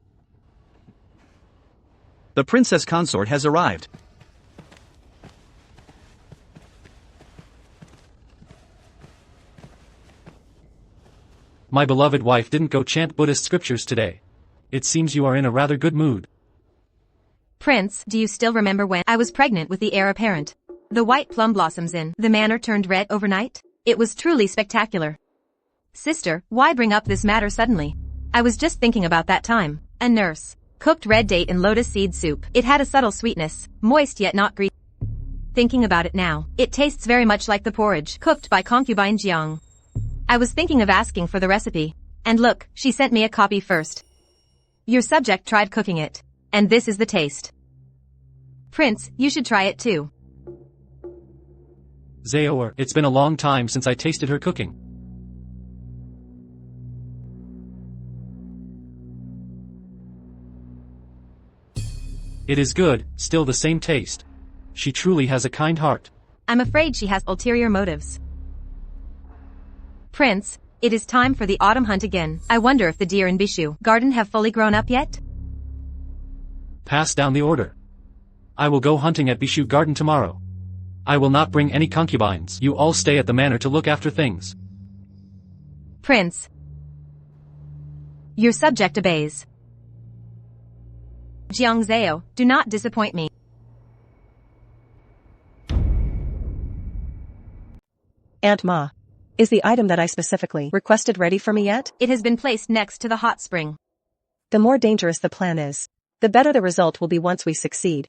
The princess consort has arrived. My beloved wife didn't go chant Buddhist scriptures today. It seems you are in a rather good mood. Prince, do you still remember when I was pregnant with the heir apparent? The white plum blossoms in the manor turned red overnight? It was truly spectacular. Sister, why bring up this matter suddenly? I was just thinking about that time. A nurse cooked red date in lotus seed soup. It had a subtle sweetness, moist yet not greasy. Thinking about it now, it tastes very much like the porridge cooked by concubine Jiang. I was thinking of asking for the recipe. And look, she sent me a copy first. Your subject tried cooking it. And this is the taste. Prince, you should try it too. Zao, it's been a long time since I tasted her cooking. It is good, still the same taste. She truly has a kind heart. I'm afraid she has ulterior motives. Prince, it is time for the autumn hunt again. I wonder if the deer in Bishu garden have fully grown up yet? Pass down the order. I will go hunting at Bishu garden tomorrow. I will not bring any concubines. You all stay at the manor to look after things. Prince. Your subject obeys. Jiang Zao, do not disappoint me. Aunt Ma. Is the item that I specifically requested ready for me yet? It has been placed next to the hot spring. The more dangerous the plan is, the better the result will be once we succeed.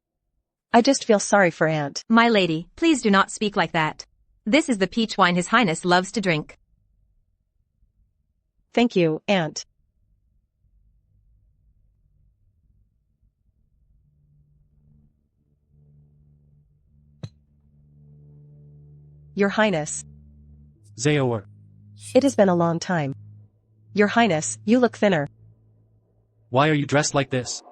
I just feel sorry for Aunt. My lady, please do not speak like that. This is the peach wine His Highness loves to drink. Thank you, Aunt. Your Highness. Zao. It has been a long time. Your Highness, you look thinner. Why are you dressed like this?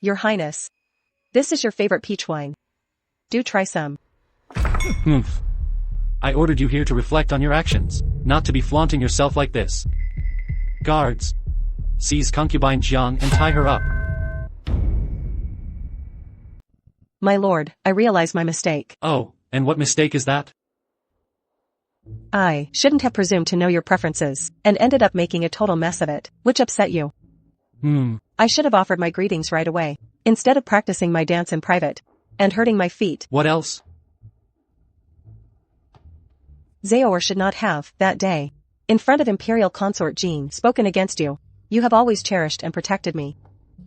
Your Highness. This is your favorite peach wine. Do try some. Humph. I ordered you here to reflect on your actions, not to be flaunting yourself like this. Guards. Seize concubine Jiang and tie her up. My lord, I realize my mistake. Oh, and what mistake is that? I shouldn't have presumed to know your preferences, and ended up making a total mess of it, which upset you. I should have offered my greetings right away, instead of practicing my dance in private, and hurting my feet. What else? Zao should not have, that day, in front of Imperial Consort Jean, spoken against you. You have always cherished and protected me.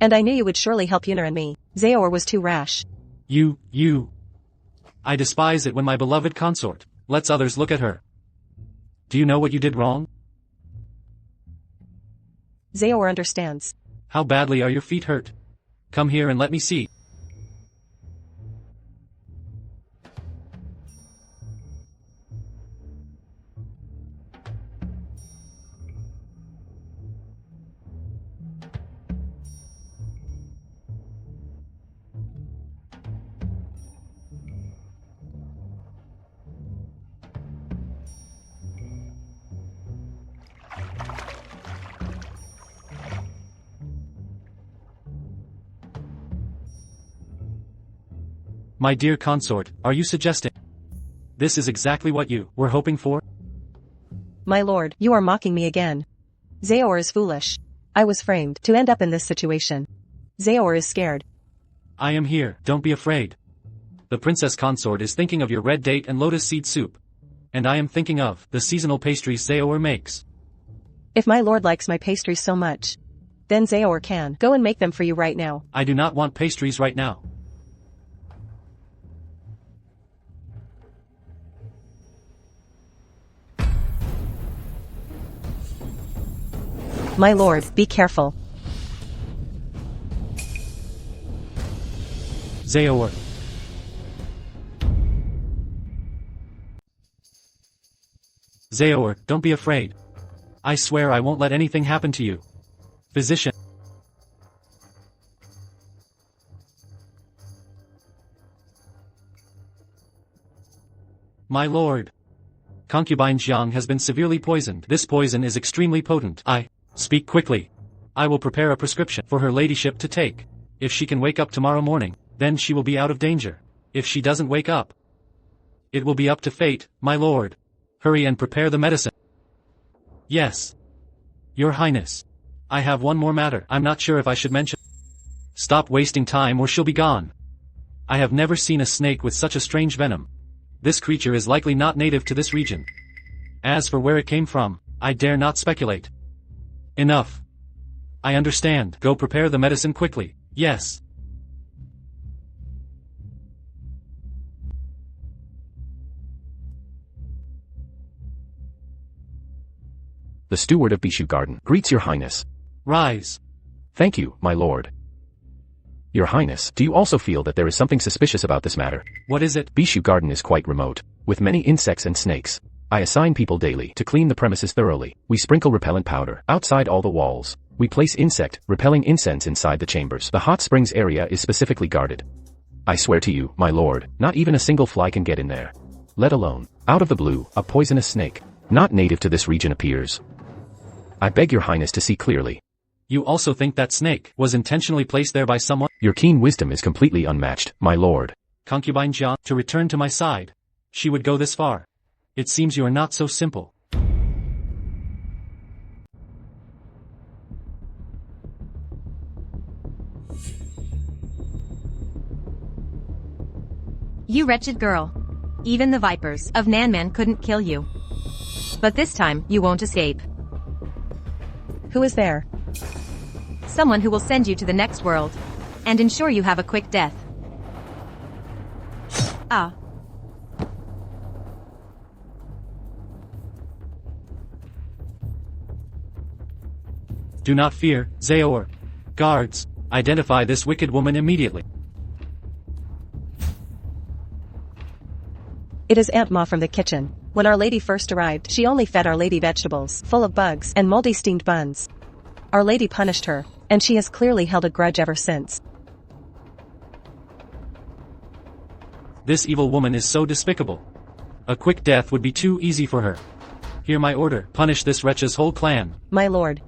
And I knew you would surely help Yunar and me. Zao was too rash. You. I despise it when my beloved consort lets others look at her. Do you know what you did wrong? Zao understands. How badly are your feet hurt? Come here and let me see. My dear consort, are you suggesting this is exactly what you were hoping for? My lord, you are mocking me again. Zao is foolish. I was framed to end up in this situation. Zao is scared. I am here, don't be afraid. The princess consort is thinking of your red date and lotus seed soup. And I am thinking of the seasonal pastries Zao makes. If my lord likes my pastries so much, then Zao can go and make them for you right now. I do not want pastries right now. My lord, be careful. Zao. Zao, don't be afraid. I swear I won't let anything happen to you. Physician. My lord. Concubine Jiang has been severely poisoned. This poison is extremely potent. Speak quickly. I will prepare a prescription for her ladyship to take. If she can wake up tomorrow morning, then she will be out of danger. If she doesn't wake up, it will be up to fate, my lord. Hurry and prepare the medicine. Yes. Your Highness. I have one more matter. I'm not sure if I should mention. Stop wasting time or she'll be gone. I have never seen a snake with such a strange venom. This creature is likely not native to this region. As for where it came from, I dare not speculate. Enough. I understand. Go prepare the medicine quickly. Yes. The steward of Bishu Garden greets your highness. Rise. Thank you, my lord. Your highness, do you also feel that there is something suspicious about this matter? What is it? Bishu Garden is quite remote, with many insects and snakes. I assign people daily to clean the premises thoroughly. We sprinkle repellent powder outside all the walls. We place repelling incense inside the chambers. The hot springs area is specifically guarded. I swear to you, my lord, not even a single fly can get in there. Let alone, out of the blue, a poisonous snake, not native to this region appears. I beg your highness to see clearly. You also think that snake was intentionally placed there by someone? Your keen wisdom is completely unmatched, my lord. Concubine Jiang, to return to my side. She would go this far. It seems you are not so simple. You wretched girl. Even the vipers of Nanman couldn't kill you. But this time, you won't escape. Who is there? Someone who will send you to the next world. And ensure you have a quick death. Do not fear, Zao. Guards, identify this wicked woman immediately. It is Aunt Ma from the kitchen. When Our Lady first arrived, she only fed Our Lady vegetables, full of bugs and moldy steamed buns. Our Lady punished her, and she has clearly held a grudge ever since. This evil woman is so despicable. A quick death would be too easy for her. Hear my order, punish this wretch's whole clan. My lord.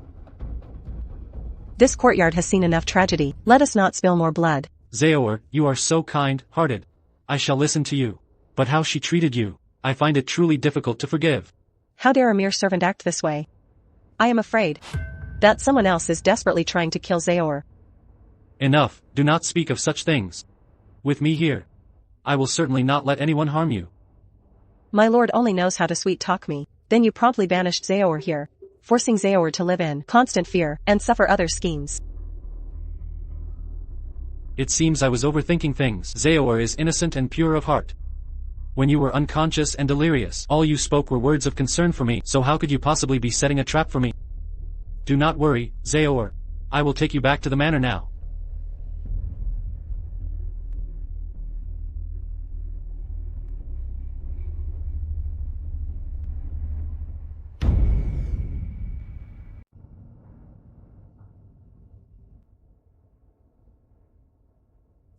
This courtyard has seen enough tragedy. Let us not spill more blood. Zao, you are so kind-hearted. I shall listen to you. But how she treated you, I find it truly difficult to forgive. How dare a mere servant act this way? I am afraid that someone else is desperately trying to kill Zao. Enough, do not speak of such things. With me here, I will certainly not let anyone harm you. My lord only knows how to sweet-talk me. Then you promptly banished Zao here, forcing Zao to live in constant fear and suffer other schemes. It seems I was overthinking things. Zao is innocent and pure of heart. When you were unconscious and delirious, all you spoke were words of concern for me, so how could you possibly be setting a trap for me? Do not worry, Zao. I will take you back to the manor now.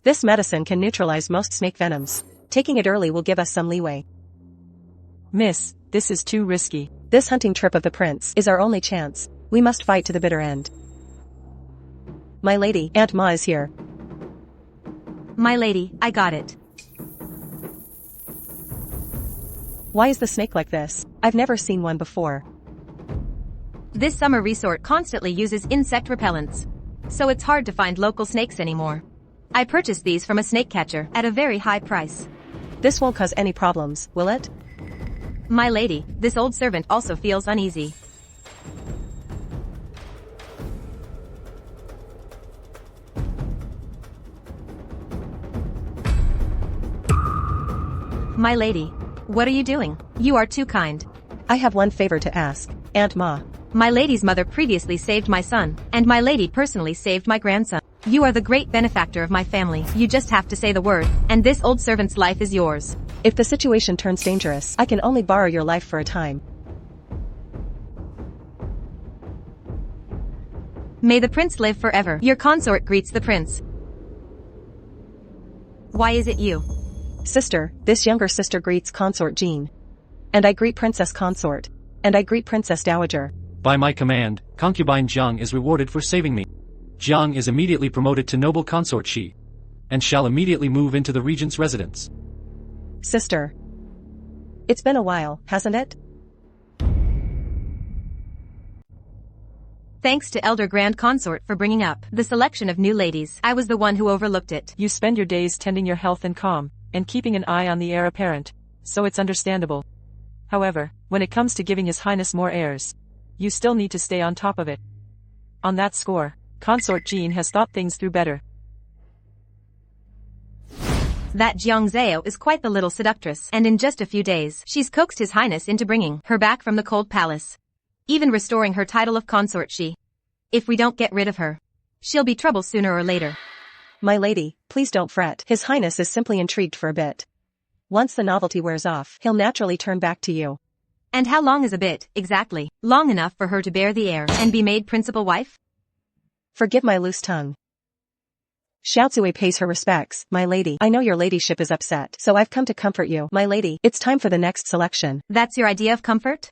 This medicine can neutralize most snake venoms. Taking it early will give us some leeway. Miss, this is too risky. This hunting trip of the prince is our only chance. We must fight to the bitter end. My lady, Aunt Ma is here. My lady, I got it. Why is the snake like this? I've never seen one before. This summer resort constantly uses insect repellents. So it's hard to find local snakes anymore. I purchased these from a snake catcher at a very high price. This won't cause any problems, will it? My lady, this old servant also feels uneasy. My lady, what are you doing? You are too kind. I have one favor to ask, Aunt Ma. My lady's mother previously saved my son, and my lady personally saved my grandson. You are the great benefactor of my family. You just have to say the word, and this old servant's life is yours. If the situation turns dangerous, I can only borrow your life for a time. May the prince live forever. Your consort greets the prince. Why is it you? Sister, this younger sister greets consort Jean. And I greet Princess Consort. And I greet Princess Dowager. By my command, concubine Jiang is rewarded for saving me. Jiang is immediately promoted to noble consort Shi. And shall immediately move into the regent's residence. Sister. It's been a while, hasn't it? Thanks to Elder Grand Consort for bringing up the selection of new ladies. I was the one who overlooked it. You spend your days tending your health and calm, and keeping an eye on the heir apparent, so it's understandable. However, when it comes to giving His Highness more heirs, you still need to stay on top of it. On that score, Consort Jean has thought things through better. That Jiang Zao is quite the little seductress, and in just a few days, she's coaxed His Highness into bringing her back from the cold palace. Even restoring her title of consort Shi. If we don't get rid of her, she'll be trouble sooner or later. My lady, please don't fret. His Highness is simply intrigued for a bit. Once the novelty wears off, he'll naturally turn back to you. And how long is a bit, exactly? Long enough for her to bear the heir and be made principal wife? Forgive my loose tongue. Xiaozui pays her respects. My lady, I know your ladyship is upset, so I've come to comfort you. My lady, it's time for the next selection. That's your idea of comfort?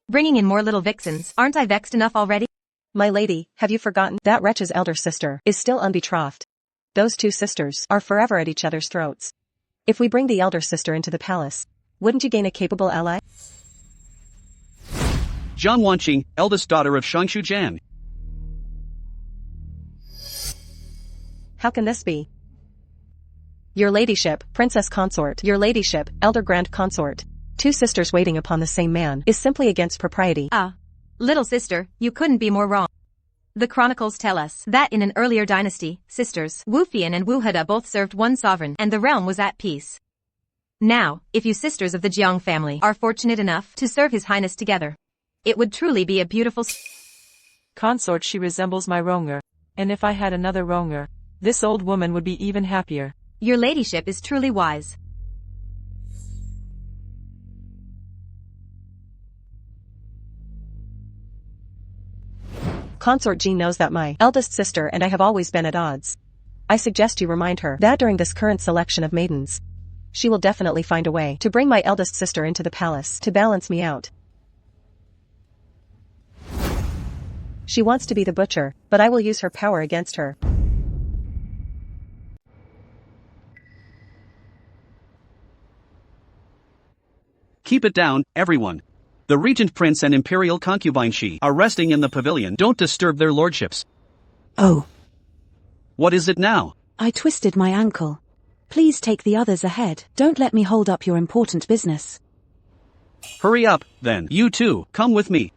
Bringing in more little vixens, aren't I vexed enough already? My lady, have you forgotten that wretch's elder sister is still unbetrothed? Those two sisters are forever at each other's throats. If we bring the elder sister into the palace, wouldn't you gain a capable ally? Zhang Wanqing, eldest daughter of Shangshu Jan. How can this be? Your ladyship, princess consort, your ladyship, elder grand consort. Two sisters waiting upon the same man is simply against propriety. Little sister, you couldn't be more wrong. The chronicles tell us that in an earlier dynasty, sisters, Wu Fian and Wu Heda both served one sovereign and the realm was at peace. Now, if you sisters of the Jiang family are fortunate enough to serve His Highness together, it would truly be a beautiful Consort She resembles my Ronger, and if I had another Ronger, this old woman would be even happier. Your ladyship is truly wise. Consort Jean knows that my eldest sister and I have always been at odds. I suggest you remind her that during this current selection of maidens, she will definitely find a way to bring my eldest sister into the palace to balance me out. She wants to be the butcher, but I will use her power against her. Keep it down, everyone. The regent prince and imperial concubine Shi are resting in the pavilion. Don't disturb their lordships. Oh, What is it now? I twisted my ankle. Please take the others ahead. Don't let me hold up your important business. Hurry up, then. You too, come with me.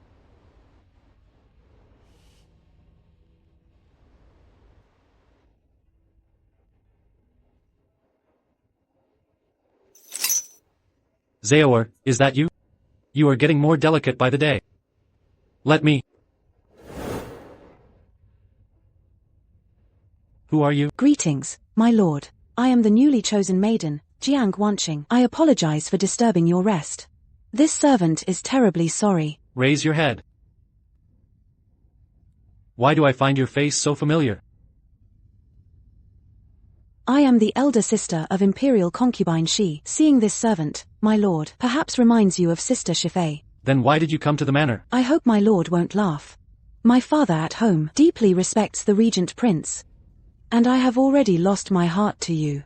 Zaoer, is that you? You are getting more delicate by the day. Let me. Who are you? Greetings, my lord. I am the newly chosen maiden, Jiang Wanqing. I apologize for disturbing your rest. This servant is terribly sorry. Raise your head. Why do I find your face so familiar? I am the elder sister of Imperial concubine Shi. Seeing this servant, my lord, perhaps reminds you of Sister Shifei. Then why did you come to the manor? I hope my lord won't laugh. My father at home deeply respects the regent prince. And I have already lost my heart to you.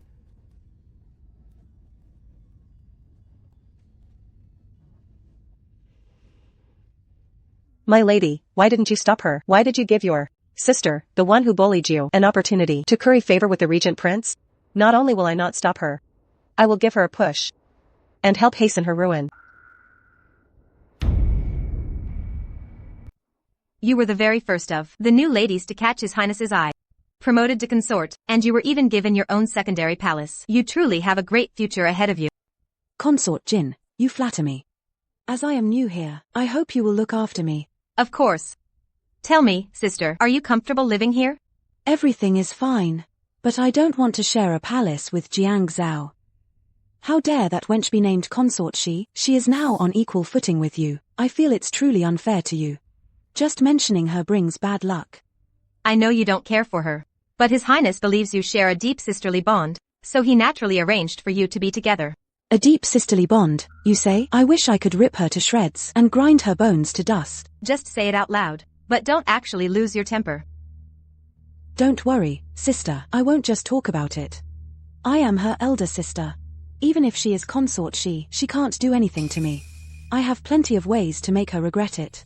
My lady, why didn't you stop her? Why did you give your sister, the one who bullied you, an opportunity to curry favor with the regent prince? Not only will I not stop her, I will give her a push and help hasten her ruin. You were the very first of the new ladies to catch His Highness's eye. Promoted to consort, and you were even given your own secondary palace. You truly have a great future ahead of you. Consort Jin, you flatter me. As I am new here, I hope you will look after me. Of course. Tell me, sister, are you comfortable living here? Everything is fine, but I don't want to share a palace with Jiang Zao. How dare that wench be named Consort Shi? She is now on equal footing with you. I feel it's truly unfair to you. Just mentioning her brings bad luck. I know you don't care for her, but His Highness believes you share a deep sisterly bond, so he naturally arranged for you to be together. A deep sisterly bond, you say? I wish I could rip her to shreds and grind her bones to dust. Just say it out loud, but don't actually lose your temper. Don't worry, sister, I won't just talk about it. I am her elder sister. Even if she is consort she can't do anything to me. I have plenty of ways to make her regret it.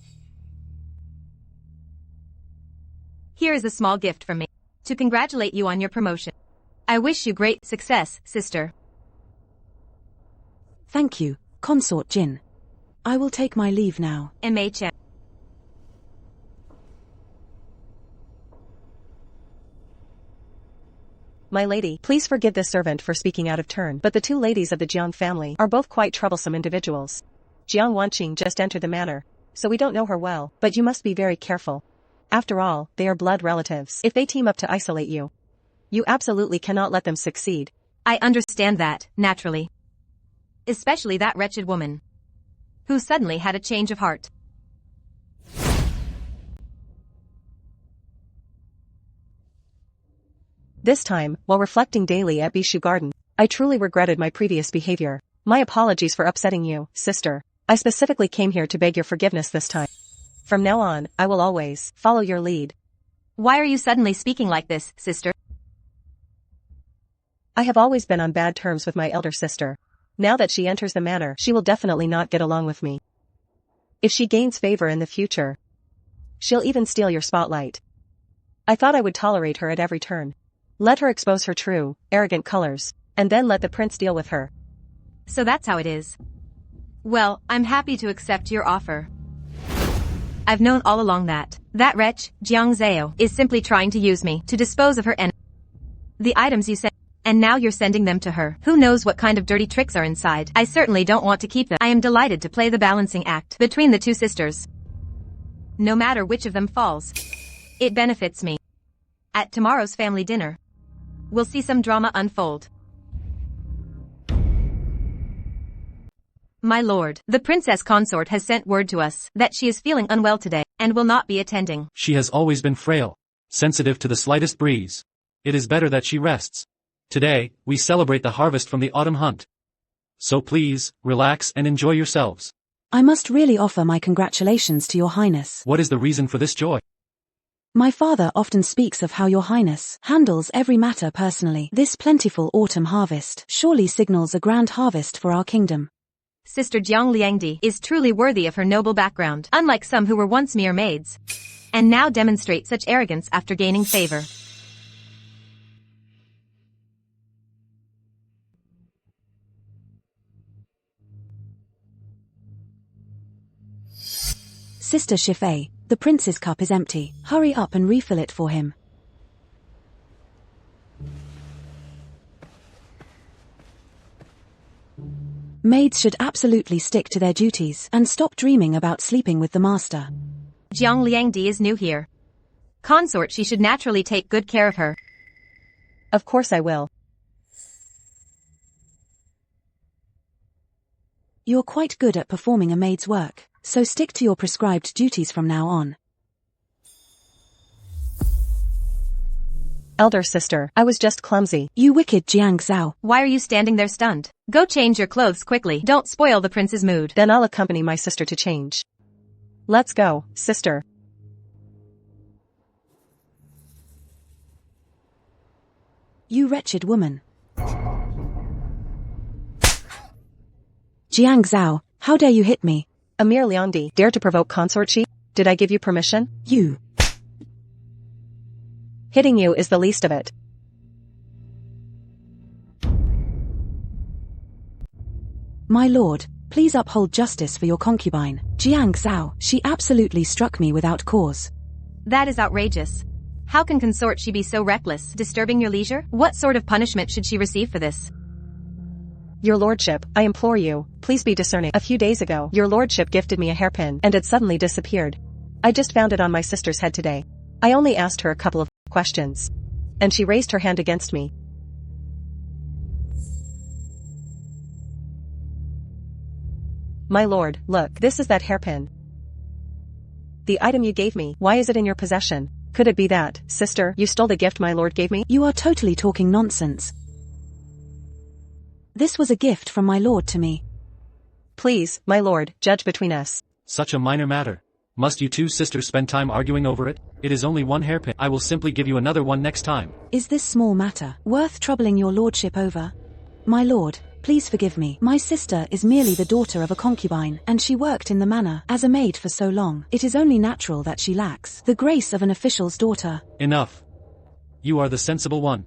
Here is a small gift from me, to congratulate you on your promotion. I wish you great success, sister. Thank you, Consort Jin. I will take my leave now. M.H.M. My lady, please forgive this servant for speaking out of turn, but the two ladies of the Jiang family are both quite troublesome individuals. Jiang Wanqing just entered the manor, so we don't know her well, but you must be very careful. After all, they are blood relatives. If they team up to isolate you, you absolutely cannot let them succeed. I understand that, naturally. Especially that wretched woman, who suddenly had a change of heart. This time, while reflecting daily at Bishu Garden, I truly regretted my previous behavior. My apologies for upsetting you, sister. I specifically came here to beg your forgiveness this time. From now on, I will always follow your lead. Why are you suddenly speaking like this, sister? I have always been on bad terms with my elder sister. Now that she enters the manor, she will definitely not get along with me. If she gains favor in the future, she'll even steal your spotlight. I thought I would tolerate her at every turn. Let her expose her true, arrogant colors, and then let the prince deal with her. So that's how it is. Well, I'm happy to accept your offer. I've known all along that wretch, Jiang Zao, is simply trying to use me to dispose of her enemy. The items you sent, and now you're sending them to her. Who knows what kind of dirty tricks are inside? I certainly don't want to keep them. I am delighted to play the balancing act between the two sisters. No matter which of them falls, it benefits me. At tomorrow's family dinner, we'll see some drama unfold. My lord, the princess consort has sent word to us that she is feeling unwell today and will not be attending. She has always been frail, sensitive to the slightest breeze. It is better that she rests. Today, we celebrate the harvest from the autumn hunt. So please, relax and enjoy yourselves. I must really offer my congratulations to your highness. What is the reason for this joy? My father often speaks of how your highness handles every matter personally. This plentiful autumn harvest surely signals a grand harvest for our kingdom. Sister Jiang Liangdi is truly worthy of her noble background, unlike some who were once mere maids, and now demonstrate such arrogance after gaining favor. Sister Shifei, the prince's cup is empty. Hurry up and refill it for him. Maids should absolutely stick to their duties and stop dreaming about sleeping with the master. Jiang Liangdi is new here. Consort, she should naturally take good care of her. Of course I will. You're quite good at performing a maid's work, so stick to your prescribed duties from now on. Elder sister, I was just clumsy. You wicked Jiang Zao. Why are you standing there stunned? Go change your clothes quickly. Don't spoil the prince's mood. Then I'll accompany my sister to change. Let's go, sister. You wretched woman. Jiang Zao, how dare you hit me? Amir Liangdi, dare to provoke consort she? Did I give you permission? You. Hitting you is the least of it. My lord, please uphold justice for your concubine. Jiang Zao, she absolutely struck me without cause. That is outrageous. How can consort she be so reckless, disturbing your leisure? What sort of punishment should she receive for this? Your lordship, I implore you, please be discerning. A few days ago, your lordship gifted me a hairpin, and it suddenly disappeared. I just found it on my sister's head today. I only asked her a couple of questions, and she raised her hand against me. My lord, look, this is that hairpin. The item you gave me, why is it in your possession? Could it be that, sister, you stole the gift my lord gave me? You are totally talking nonsense. This was a gift from my lord to me. Please, my lord, judge between us. Such a minor matter. Must you two sisters spend time arguing over it? It is only one hairpin. I will simply give you another one next time. Is this small matter worth troubling your lordship over? My lord, please forgive me. My sister is merely the daughter of a concubine, and she worked in the manor as a maid for so long. It is only natural that she lacks the grace of an official's daughter. Enough. You are the sensible one.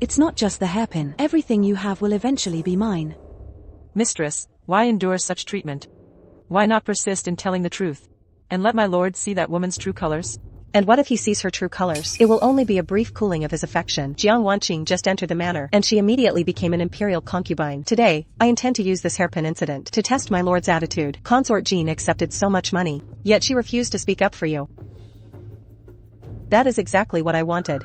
It's not just the hairpin. Everything you have will eventually be mine. Mistress, why endure such treatment? Why not persist in telling the truth? And let my lord see that woman's true colors? And what if he sees her true colors? It will only be a brief cooling of his affection. Jiang Wanqing just entered the manor, and she immediately became an imperial concubine. Today, I intend to use this hairpin incident to test my lord's attitude. Consort Jean accepted so much money, yet she refused to speak up for you. That is exactly what I wanted.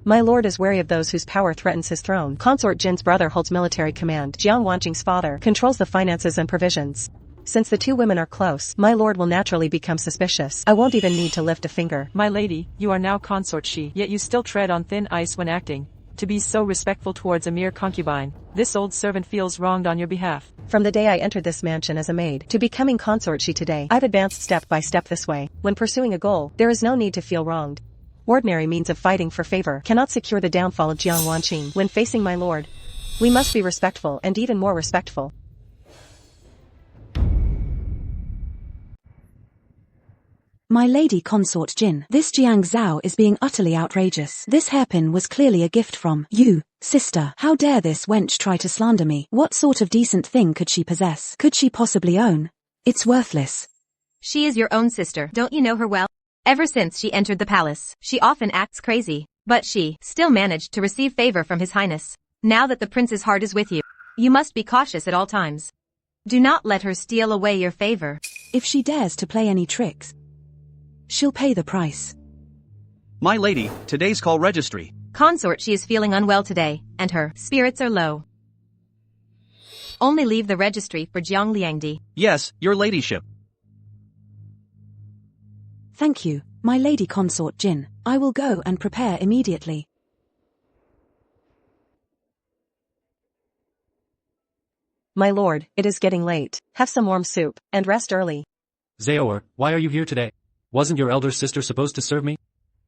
My lord is wary of those whose power threatens his throne. Consort Jin's brother holds military command. Jiang Wanqing's father controls the finances and provisions. Since the two women are close, my lord will naturally become suspicious. I won't even need to lift a finger. My lady, you are now consort Shi, yet you still tread on thin ice when acting. To be so respectful towards a mere concubine, this old servant feels wronged on your behalf. From the day I entered this mansion as a maid to becoming consort Shi today, I've advanced step by step this way. When pursuing a goal, there is no need to feel wronged. Ordinary means of fighting for favor cannot secure the downfall of Jiang Wanqing. When facing my lord, we must be respectful and even more respectful. My lady consort Jin, this Jiang Zao is being utterly outrageous. This hairpin was clearly a gift from you, sister. How dare this wench try to slander me? What sort of decent thing could she possess? Could she possibly own? It's worthless. She is your own sister. Don't you know her well? Ever since she entered the palace, she often acts crazy, but she still managed to receive favor from His Highness. Now that the prince's heart is with you, you must be cautious at all times. Do not let her steal away your favor. If she dares to play any tricks, she'll pay the price. My lady, today's call registry. Consort She is feeling unwell today, and her spirits are low. Only leave the registry for Jiang Liangdi. Yes, your ladyship. Thank you, my lady consort Jin. I will go and prepare immediately. My lord, it is getting late. Have some warm soup, and rest early. Zao, why are you here today? Wasn't your elder sister supposed to serve me?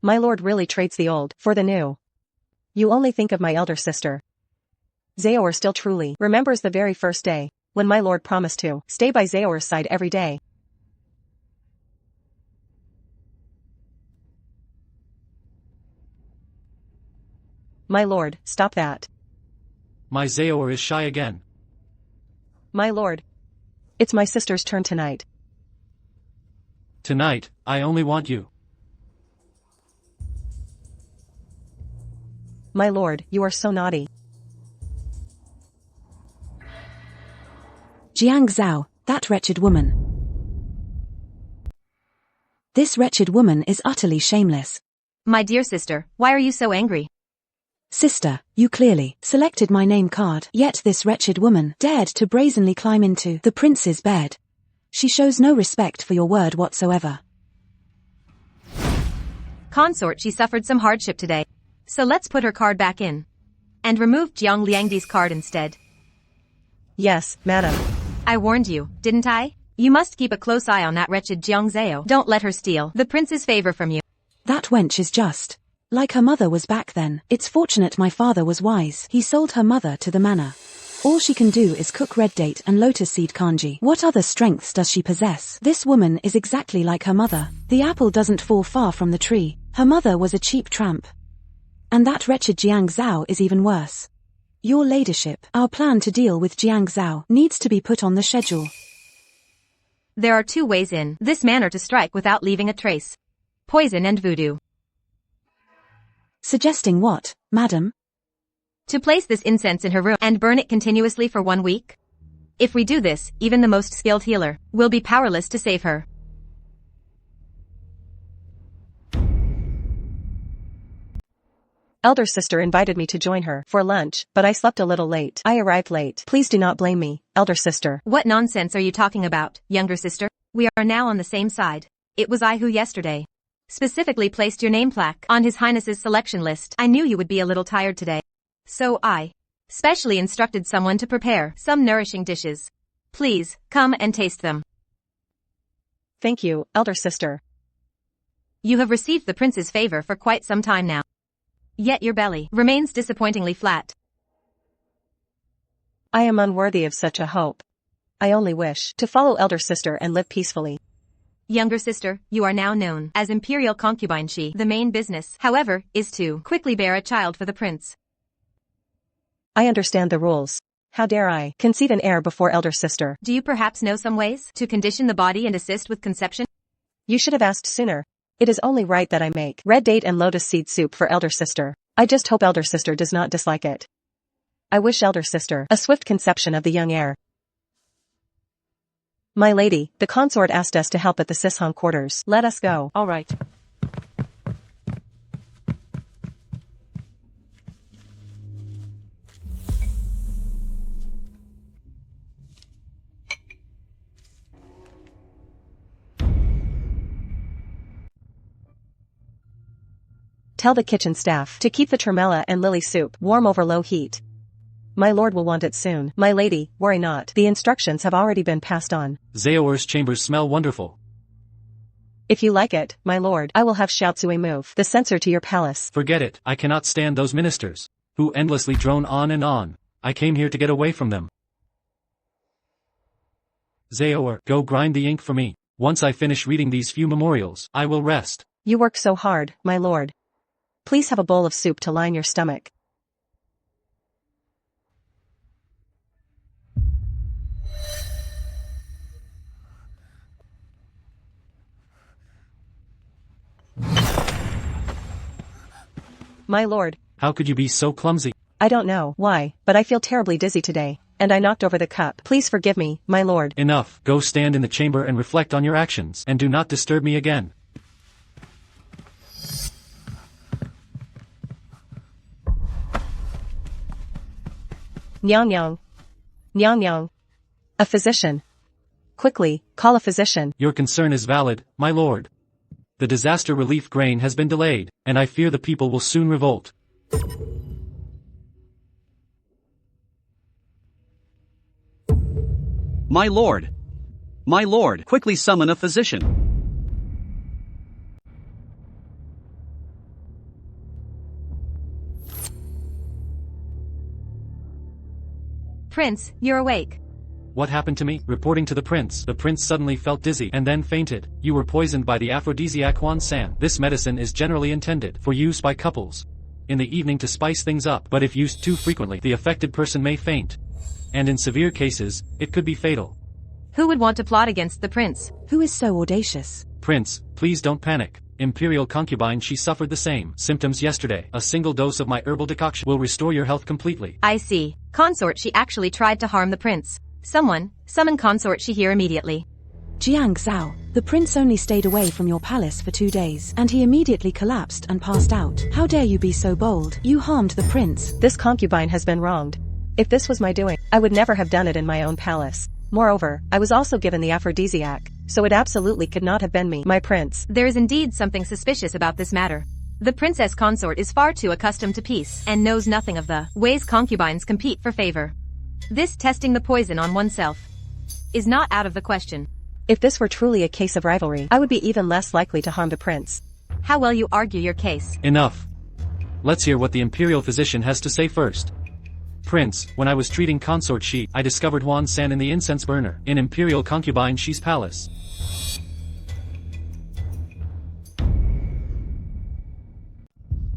My lord really trades the old for the new. You only think of my elder sister. Zao still truly remembers the very first day, when my lord promised to stay by Zao's side every day. My lord, stop that. My Zao is shy again. My lord. It's my sister's turn tonight. Tonight, I only want you. My lord, you are so naughty. Jiang Zao, that wretched woman. This wretched woman is utterly shameless. My dear sister, why are you so angry? Sister, you clearly selected my name card, yet this wretched woman dared to brazenly climb into the prince's bed. She shows no respect for your word whatsoever. Consort She suffered some hardship today. So let's put her card back in. And remove Jiang Liangdi's card instead. Yes, madam. I warned you, didn't I? You must keep a close eye on that wretched Jiang Zao. Don't let her steal the prince's favor from you. That wench is just like her mother was back then. It's fortunate my father was wise. He sold her mother to the manor. All she can do is cook red date and lotus seed kanji. What other strengths does she possess? This woman is exactly like her mother. The apple doesn't fall far from the tree. Her mother was a cheap tramp. And that wretched Jiang Zao is even worse. Your ladyship, our plan to deal with Jiang Zao needs to be put on the schedule. There are two ways in this manner to strike without leaving a trace. Poison and voodoo. Suggesting what, madam? To place this incense in her room and burn it continuously for 1 week. If we do this, even the most skilled healer will be powerless to save her. Elder sister invited me to join her for lunch, but I slept a little late. I arrived late. Please do not blame me, elder sister. What nonsense are you talking about, younger sister? We are now on the same side. It was I who yesterday specifically placed your name plaque on His Highness's selection list. I knew you would be a little tired today. So I specially instructed someone to prepare some nourishing dishes. Please, come and taste them. Thank you, elder sister. You have received the prince's favor for quite some time now. Yet your belly remains disappointingly flat. I am unworthy of such a hope. I only wish to follow elder sister and live peacefully. Younger sister, you are now known as imperial concubine. The main business, however, is to quickly bear a child for the prince. I understand the rules. How dare I conceive an heir before elder sister? Do you perhaps know some ways to condition the body and assist with conception? You should have asked sooner. It is only right that I make red date and lotus seed soup for elder sister. I just hope elder sister does not dislike it. I wish elder sister a swift conception of the young heir. My lady, the consort asked us to help at the Sishong quarters. Let us go. All right. Tell the kitchen staff to keep the tremella and lily soup warm over low heat. My lord will want it soon. My lady, worry not. The instructions have already been passed on. Zaoer's chambers smell wonderful. If you like it, my lord, I will have Xiaozui move the censor to your palace. Forget it. I cannot stand those ministers who endlessly drone on and on. I came here to get away from them. Zaoer, go grind the ink for me. Once I finish reading these few memorials, I will rest. You work so hard, my lord. Please have a bowl of soup to line your stomach. My lord. How could you be so clumsy? I don't know why, but I feel terribly dizzy today, and I knocked over the cup. Please forgive me, my lord. Enough. Go stand in the chamber and reflect on your actions, and do not disturb me again. Nyang Yang. Nyang Yang. A physician. Quickly, call a physician. Your concern is valid, my lord. The disaster relief grain has been delayed, and I fear the people will soon revolt. My lord! My lord! Quickly summon a physician! Prince, you're awake. What happened to me? Reporting to the prince suddenly felt dizzy and then fainted. You were poisoned by the aphrodisiac Huan San. This medicine is generally intended for use by couples in the evening to spice things up, but if used too frequently, the affected person may faint. And in severe cases, it could be fatal. Who would want to plot against the prince? Who is so audacious? Prince, please don't panic. Imperial concubine, she suffered the same symptoms yesterday. A single dose of my herbal decoction will restore your health completely. I see. Consort, she actually tried to harm the prince. Someone, summon consort she here immediately. Jiang Zao, the prince only stayed away from your palace for 2 days, and he immediately collapsed and passed out. How dare you be so bold? You harmed the prince. This concubine has been wronged. If this was my doing, I would never have done it in my own palace. Moreover, I was also given the aphrodisiac, so it absolutely could not have been me, my prince. There is indeed something suspicious about this matter. The princess consort is far too accustomed to peace and knows nothing of the ways concubines compete for favor. This testing the poison on oneself is not out of the question. If this were truly a case of rivalry, I would be even less likely to harm the prince. How well you argue your case. Enough. Let's hear what the imperial physician has to say first. Prince, when I was treating consort Shi, I discovered Huan San in the incense burner, in imperial concubine Shi's palace.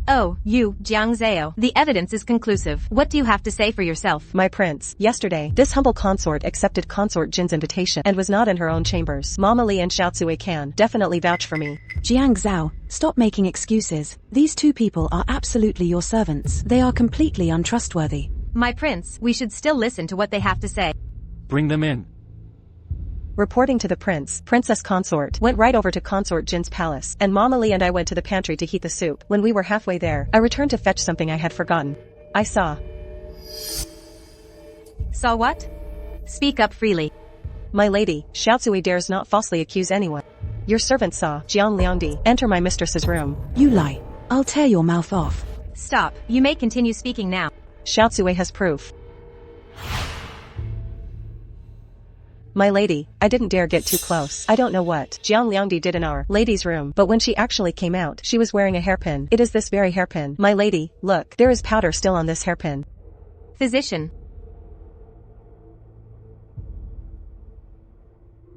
Oh, you, Jiang Zao. The evidence is conclusive. What do you have to say for yourself? My prince, yesterday, this humble consort accepted consort Jin's invitation and was not in her own chambers. Mama Li and Xiaozui can definitely vouch for me. Jiang Zao, stop making excuses. These two people are absolutely your servants. They are completely untrustworthy. My prince, we should still listen to what they have to say. Bring them in. Reporting to the prince, Princess Consort went right over to Consort Jin's palace, and Mama Li and I went to the pantry to heat the soup. When we were halfway there, I returned to fetch something I had forgotten. I saw. Saw what? Speak up freely. My lady, Xiaozui dares not falsely accuse anyone. Your servant saw Jiang Liangdi enter my mistress's room. You lie. I'll tear your mouth off. Stop. You may continue speaking now. Xiaozue has proof. My lady, I didn't dare get too close. I don't know what Jiang Liangdi did in our lady's room, but when she actually came out, she was wearing a hairpin. It is this very hairpin. My lady, look, there is powder still on this hairpin. Physician.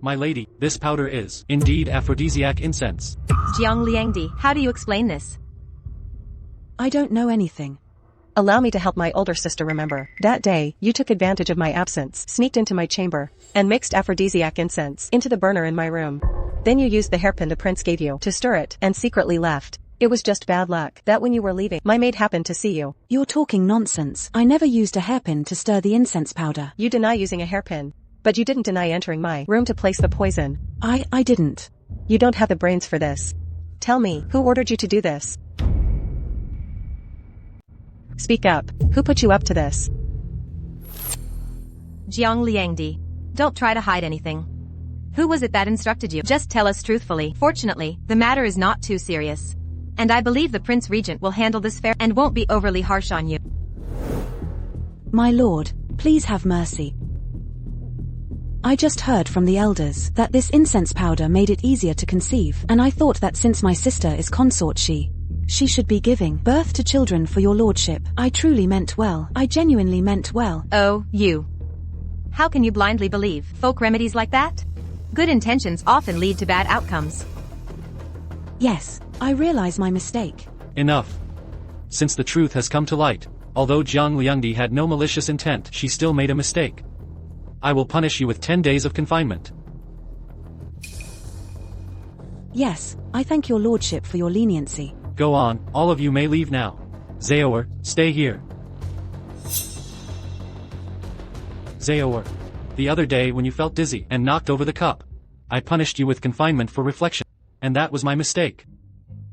My lady, this powder is, indeed, aphrodisiac incense. Jiang Liangdi, how do you explain this? I don't know anything. Allow me to help my older sister remember. That day, you took advantage of my absence, sneaked into my chamber, and mixed aphrodisiac incense into the burner in my room. Then you used the hairpin the prince gave you to stir it and secretly left. It was just bad luck that when you were leaving, my maid happened to see you. You're talking nonsense. I never used a hairpin to stir the incense powder. You deny using a hairpin, but you didn't deny entering my room to place the poison. I didn't. You don't have the brains for this. Tell me, who ordered you to do this? Speak up. Who put you up to this? Jiang Liangdi. Don't try to hide anything. Who was it that instructed you? Just tell us truthfully. Fortunately, the matter is not too serious. And I believe the Prince Regent will handle this fair and won't be overly harsh on you. My lord, please have mercy. I just heard from the elders that this incense powder made it easier to conceive, and I thought that since my sister is consort she should be giving birth to children for your lordship. I truly meant well. I genuinely meant well. Oh, you. How can you blindly believe folk remedies like that? Good intentions often lead to bad outcomes. Yes, I realize my mistake. Enough. Since the truth has come to light, although Jiang Liangdi had no malicious intent, she still made a mistake. I will punish you with 10 days of confinement. Yes, I thank your lordship for your leniency. Go on, all of you may leave now. Zhaoer, stay here. Zhaoer, the other day when you felt dizzy and knocked over the cup, I punished you with confinement for reflection, and that was my mistake.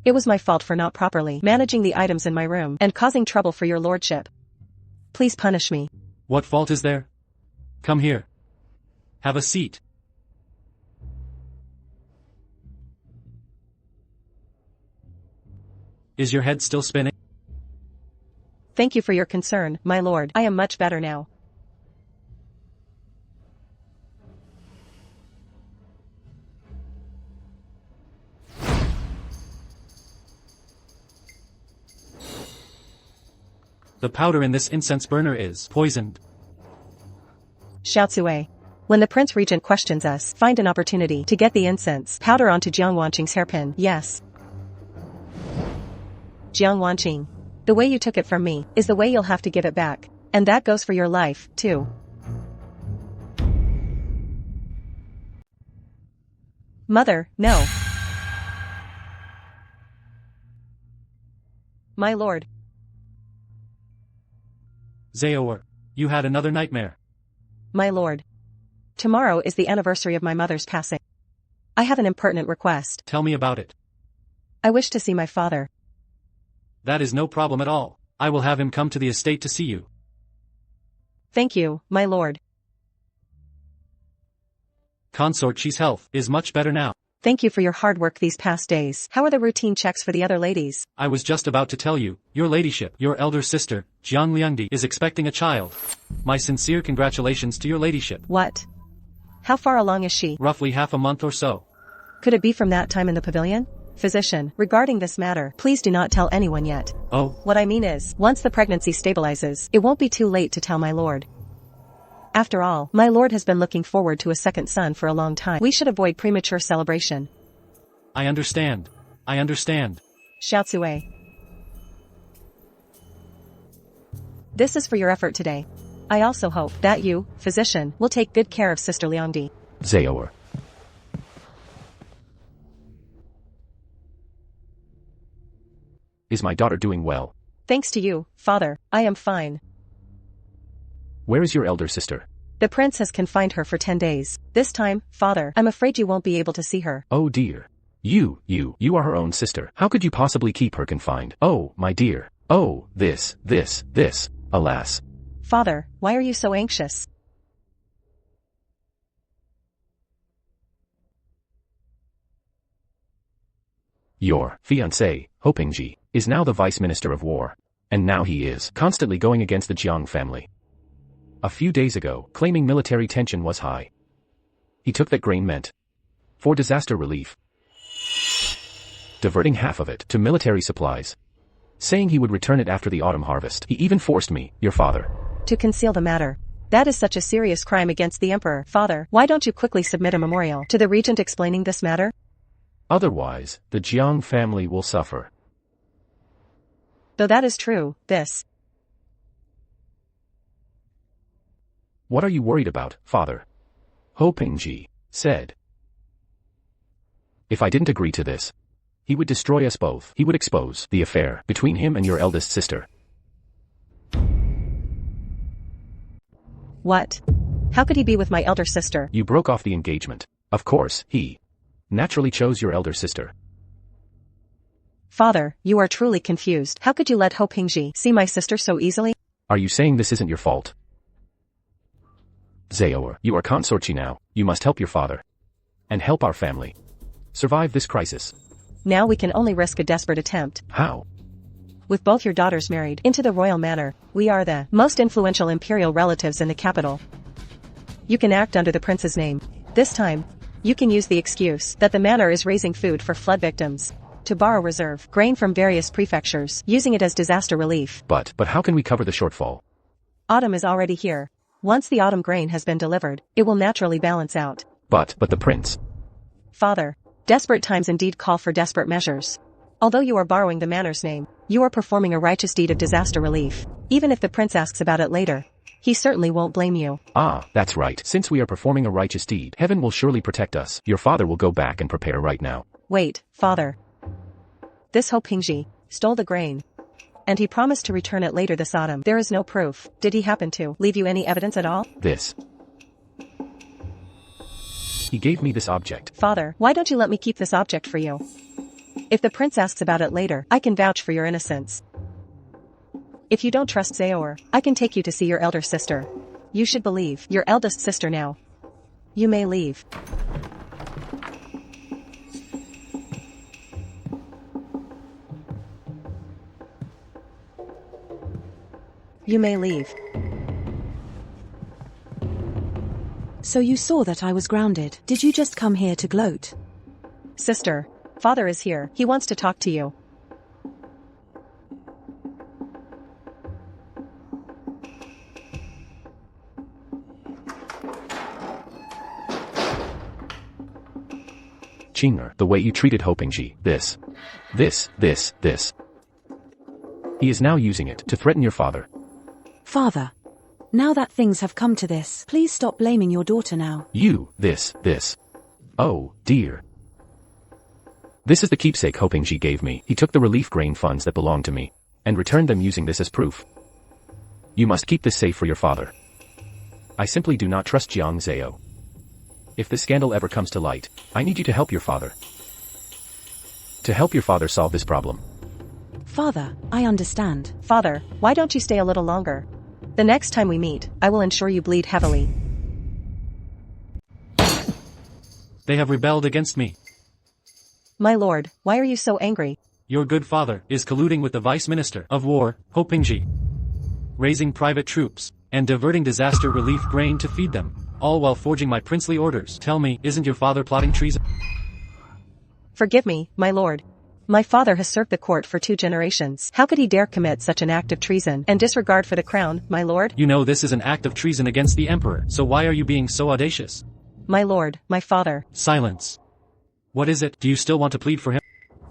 It was my fault for not properly managing the items in my room and causing trouble for your lordship. Please punish me. What fault is there? Come here. Have a seat. Is your head still spinning? Thank you for your concern, my lord. I am much better now. The powder in this incense burner is poisoned. Xiaozue. When the Prince Regent questions us, find an opportunity to get the incense powder onto Jiang Wanqing's hairpin. Yes. Jiang Wanqing. The way you took it from me is the way you'll have to give it back. And that goes for your life, too. Mother, no. My lord. Zhaoer, you had another nightmare. My lord. Tomorrow is the anniversary of my mother's passing. I have an impertinent request. Tell me about it. I wish to see my father. That is no problem at all. I will have him come to the estate to see you. Thank you, my lord. Consort Chi's health is much better now. Thank you for your hard work these past days. How are the routine checks for the other ladies? I was just about to tell you, your ladyship, your elder sister, Jiang Liangdi, is expecting a child. My sincere congratulations to your ladyship. What? How far along is she? Roughly half a month or so. Could it be from that time in the pavilion? Physician, regarding this matter, please do not tell anyone yet. Oh. What I mean is, once the pregnancy stabilizes, it won't be too late to tell my lord. After all, my lord has been looking forward to a second son for a long time. We should avoid premature celebration. I understand. I understand. Xiaozue. This is for your effort today. I also hope that you, physician, will take good care of Sister Liangdi. Zhaoer. Is my daughter doing well? Thanks to you, father, I am fine. Where is your elder sister? The prince has confined her for 10 days. This time, father, I'm afraid you won't be able to see her. Oh dear. You are her own sister. How could you possibly keep her confined? Oh, my dear. Oh, this, alas. Father, why are you so anxious? Your fiancé, Hopingji, is now the Vice Minister of War. And now he is constantly going against the Jiang family. A few days ago, claiming military tension was high. He took that grain meant for disaster relief, diverting half of it to military supplies, saying he would return it after the autumn harvest. He even forced me, your father, to conceal the matter. That is such a serious crime against the emperor. Father, why don't you quickly submit a memorial to the regent explaining this matter? Otherwise, the Jiang family will suffer. Though that is true, this. What are you worried about, father? Ho Pingji said. If I didn't agree to this, he would destroy us both. He would expose the affair between him and your eldest sister. What? How could he be with my elder sister? You broke off the engagement. Of course, he naturally chose your elder sister. Father, you are truly confused. How could you let Ho Pingji see my sister so easily? Are you saying this isn't your fault? Zao, you are consortchi now. You must help your father. And help our family survive this crisis. Now we can only risk a desperate attempt. How? With both your daughters married into the royal manor, we are the most influential imperial relatives in the capital. You can act under the prince's name. This time, you can use the excuse that the manor is raising food for flood victims, to borrow reserve grain from various prefectures, using it as disaster relief. But how can we cover the shortfall? Autumn is already here. Once the autumn grain has been delivered, it will naturally balance out. But the prince. Father, desperate times indeed call for desperate measures. Although you are borrowing the manor's name, you are performing a righteous deed of disaster relief. Even if the prince asks about it later, he certainly won't blame you. Ah, that's right. Since we are performing a righteous deed, heaven will surely protect us. Your father will go back and prepare right now. Wait, father. This Ho Pingji stole the grain, and he promised to return it later this autumn. There is no proof. Did he happen to leave you any evidence at all? He gave me this object. Father, why don't you let me keep this object for you? If the prince asks about it later, I can vouch for your innocence. If you don't trust Zao, I can take you to see your elder sister. You should believe your eldest sister now. You may leave. You may leave. So you saw that I was grounded. Did you just come here to gloat? Sister, father is here. He wants to talk to you. Chinger, the way you treated Ho Pingji, this. He is now using it to threaten your father. Father, now that things have come to this, please stop blaming your daughter now. You, this. Oh, dear. This is the keepsake Ho Pingji gave me. He took the relief grain funds that belonged to me, and returned them using this as proof. You must keep this safe for your father. I simply do not trust Jiang Zao. If this scandal ever comes to light, I need you to help your father. To help your father solve this problem. Father, I understand. Father, why don't you stay a little longer? The next time we meet, I will ensure you bleed heavily. They have rebelled against me. My lord, why are you so angry? Your good father is colluding with the Vice Minister of War, Ho Pingji, raising private troops, and diverting disaster relief grain to feed them, all while forging my princely orders. Tell me, isn't your father plotting treason? Forgive me, my lord. My father has served the court for 2 generations. How could he dare commit such an act of treason and disregard for the crown, my lord? You know this is an act of treason against the emperor, so why are you being so audacious? My lord, my father. Silence. What is it? Do you still want to plead for him?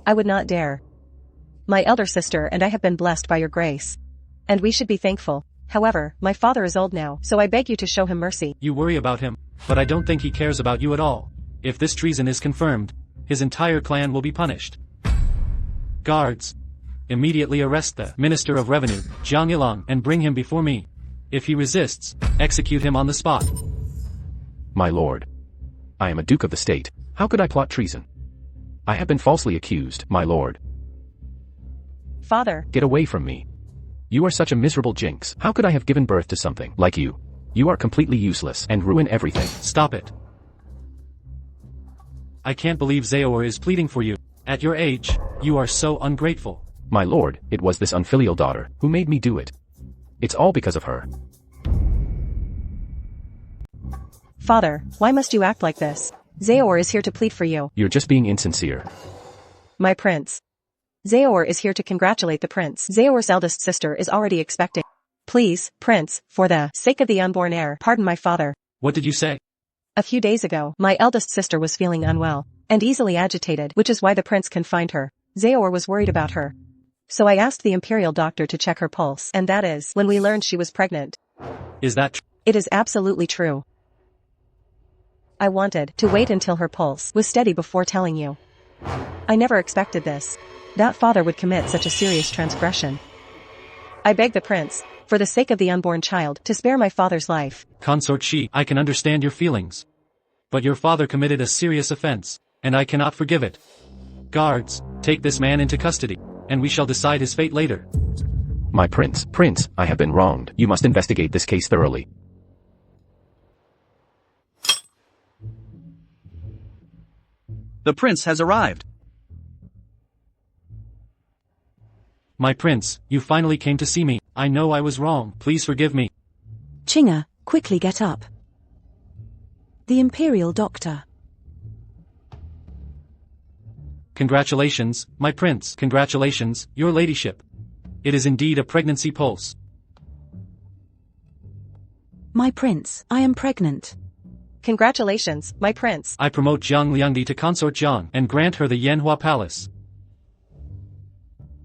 I would not dare. My elder sister and I have been blessed by your grace, and we should be thankful. However, my father is old now, so I beg you to show him mercy. You worry about him, but I don't think he cares about you at all. If this treason is confirmed, his entire clan will be punished. Guards, immediately arrest the Minister of Revenue, Jiang Ilang, and bring him before me. If he resists, execute him on the spot. My lord, I am a duke of the state. How could I plot treason? I have been falsely accused, my lord. Father. Get away from me. You are such a miserable jinx. How could I have given birth to something like you? You are completely useless and ruin everything. Stop it. I can't believe Zao is pleading for you. At your age, you are so ungrateful. My lord, it was this unfilial daughter who made me do it. It's all because of her. Father, why must you act like this? Zaor is here to plead for you. You're just being insincere. My prince. Zaor is here to congratulate the prince. Zaor's eldest sister is already expecting. Please, prince, for the sake of the unborn heir, pardon my father. What did you say? A few days ago, my eldest sister was feeling unwell and easily agitated, which is why the prince confined her. Zaor was worried about her. So I asked the imperial doctor to check her pulse, and that is when we learned she was pregnant. Is that true? It is absolutely true. I wanted to wait until her pulse was steady before telling you. I never expected this. That father would commit such a serious transgression. I beg the prince, for the sake of the unborn child, to spare my father's life. Consort Shi, I can understand your feelings. But your father committed a serious offense, and I cannot forgive it. Guards, take this man into custody, and we shall decide his fate later. My prince, I have been wronged. You must investigate this case thoroughly. The prince has arrived. My prince, you finally came to see me. I know I was wrong. Please forgive me. Chinga, quickly get up. The imperial doctor. Congratulations, my prince. Congratulations, your ladyship. It is indeed a pregnancy pulse. My prince, I am pregnant. Congratulations, my prince. I promote Jiang Liangdi to Consort Jiang and grant her the Yanhua Palace.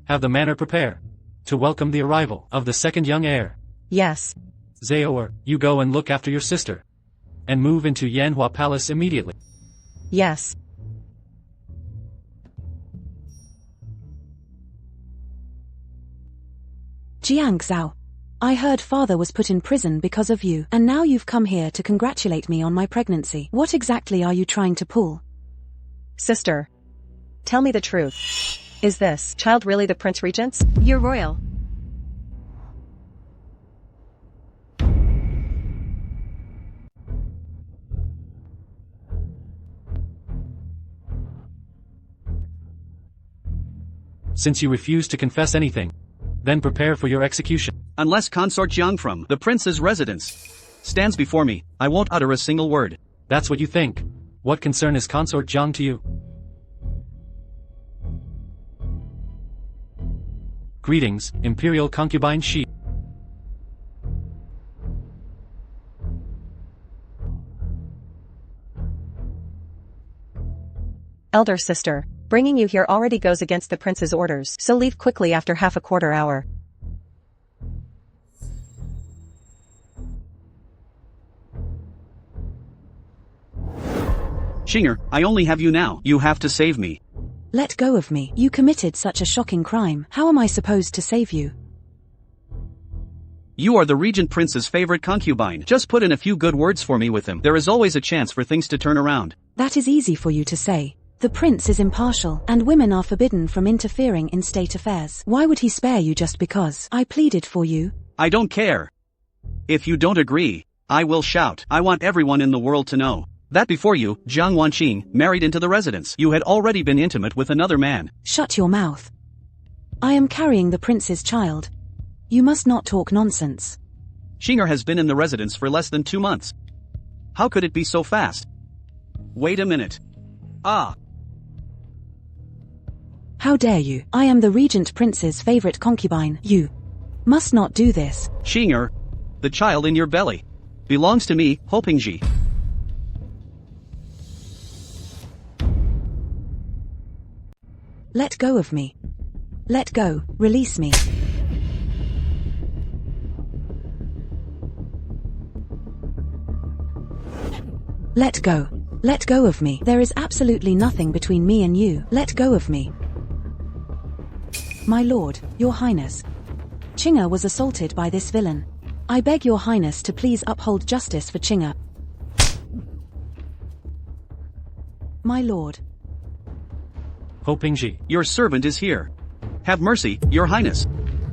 Have the manor prepare to welcome the arrival of the second young heir. Yes. Zaor, you go and look after your sister. And move into Yanhua Palace immediately. Yes. Jiang Zao. I heard father was put in prison because of you, and now you've come here to congratulate me on my pregnancy. What exactly are you trying to pull? Sister. Tell me the truth. Is this child really the Prince Regent's? You're royal. Since you refuse to confess anything, then prepare for your execution. Unless Consort Jiang from the prince's residence stands before me, I won't utter a single word. That's what you think. What concern is Consort Jiang to you? Greetings, Imperial Concubine Shi. Elder sister, bringing you here already goes against the prince's orders, so leave quickly after half a quarter hour. Shinger, I only have you now. You have to save me. Let go of me. You committed such a shocking crime. How am I supposed to save you? You are the Regent Prince's favorite concubine. Just put in a few good words for me with him. There is always a chance for things to turn around. That is easy for you to say. The prince is impartial, and women are forbidden from interfering in state affairs. Why would he spare you just because I pleaded for you? I don't care. If you don't agree, I will shout. I want everyone in the world to know that before you, Jiang Wanqing, married into the residence, you had already been intimate with another man. Shut your mouth. I am carrying the prince's child. You must not talk nonsense. Shinger has been in the residence for less than 2 months. How could it be so fast? Wait a minute. Ah. How dare you? I am the Regent Prince's favorite concubine. You must not do this. Shinger, the child in your belly belongs to me, Hopingji. Let go of me. Let go. Release me. Let go. Let go of me. There is absolutely nothing between me and you. Let go of me. My lord, your highness. Chinga was assaulted by this villain. I beg your highness to please uphold justice for Chinga. My lord. Hopingji. Your servant is here. Have mercy, your highness.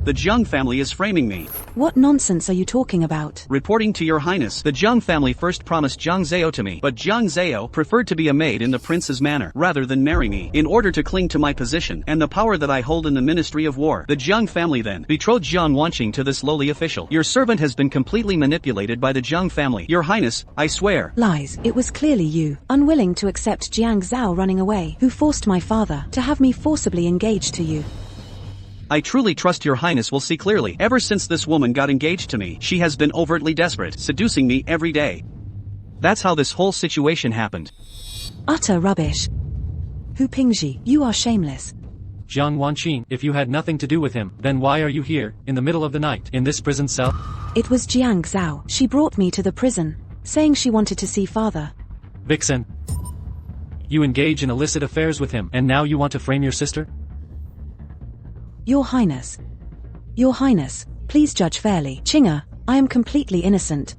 The Jiang family is framing me. What nonsense are you talking about? Reporting to your highness, the Jiang family first promised Jiang Zao to me, but Jiang Zao preferred to be a maid in the prince's manor, rather than marry me, in order to cling to my position, and the power that I hold in the Ministry of War. The Jiang family then betrothed Jiang Wanqing to this lowly official. Your servant has been completely manipulated by the Jiang family. Your highness, I swear. Lies. It was clearly you, unwilling to accept Jiang Zao running away, who forced my father to have me forcibly engaged to you. I truly trust your highness will see clearly. Ever since this woman got engaged to me, she has been overtly desperate, seducing me every day. That's how this whole situation happened. Utter rubbish. Hu Pingji, you are shameless. Jiang Wanqing, if you had nothing to do with him, then why are you here, in the middle of the night, in this prison cell? It was Jiang Zao. She brought me to the prison, saying she wanted to see father. Vixen. You engage in illicit affairs with him, and now you want to frame your sister? Your Highness. Your Highness, please judge fairly. Chinga, I am completely innocent.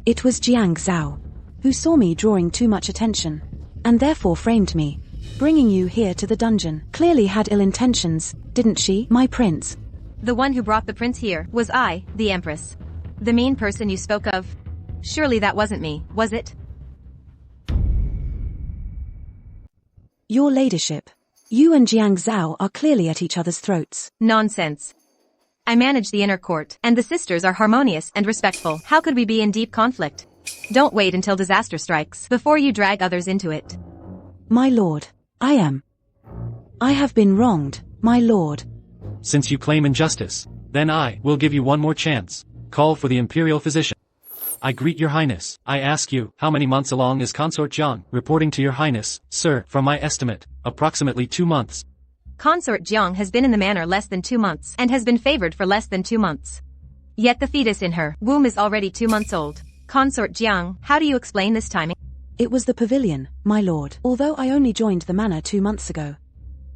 It was Jiang Zao, who saw me drawing too much attention, and therefore framed me, bringing you here to the dungeon. Clearly had ill intentions, didn't she, my prince? The one who brought the prince here was I, the Empress. The mean person you spoke of. Surely that wasn't me, was it? Your ladyship. You and Jiang Zao are clearly at each other's throats. Nonsense. I manage the inner court, and the sisters are harmonious and respectful. How could we be in deep conflict? Don't wait until disaster strikes before you drag others into it. My lord, I have been wronged, my lord. Since you claim injustice, then I will give you one more chance. Call for the imperial physician. I greet your highness. I ask you, how many months along is Consort Jiang? Reporting to your highness, sir, from my estimate, approximately 2 months. Consort Jiang has been in the manor less than 2 months, and has been favored for less than 2 months. Yet the fetus in her womb is already 2 months old. Consort Jiang, how do you explain this timing? It was the pavilion, my lord. Although I only joined the manor 2 months ago,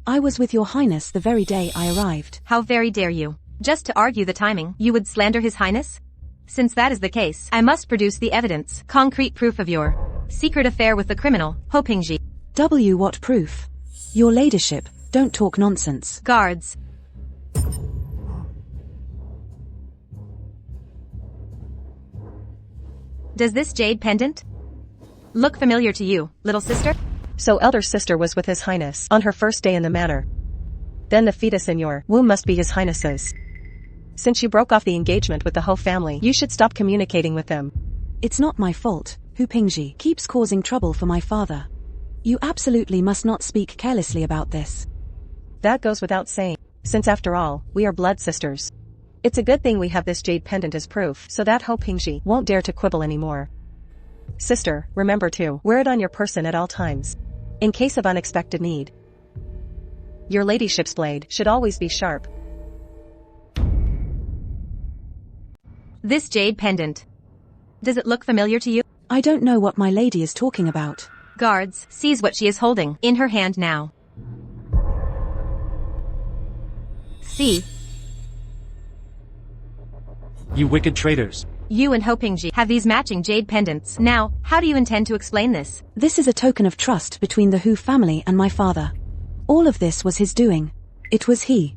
I was with your highness the very day I arrived. How very dare you? Just to argue the timing, you would slander his highness? Since that is the case, I must produce the evidence, concrete proof of your secret affair with the criminal, Ho Pingji. What proof? Your ladyship, don't talk nonsense. Guards. Does this jade pendant look familiar to you, little sister? So elder sister was with his highness on her first day in the manor. Then the fetus in your womb must be his highness's. Since you broke off the engagement with the Ho family, you should stop communicating with them. It's not my fault. Hu Pingji keeps causing trouble for my father. You absolutely must not speak carelessly about this. That goes without saying, since after all, we are blood sisters. It's a good thing we have this jade pendant as proof, so that Ho Pingji won't dare to quibble anymore. Sister, remember to wear it on your person at all times, in case of unexpected need. Your ladyship's blade should always be sharp. This jade pendant. Does it look familiar to you? I don't know what my lady is talking about. Guards, seize what she is holding in her hand now. See? You wicked traitors. You and Ho Pingji have these matching jade pendants. Now, how do you intend to explain this? This is a token of trust between the Hu family and my father. All of this was his doing. It was he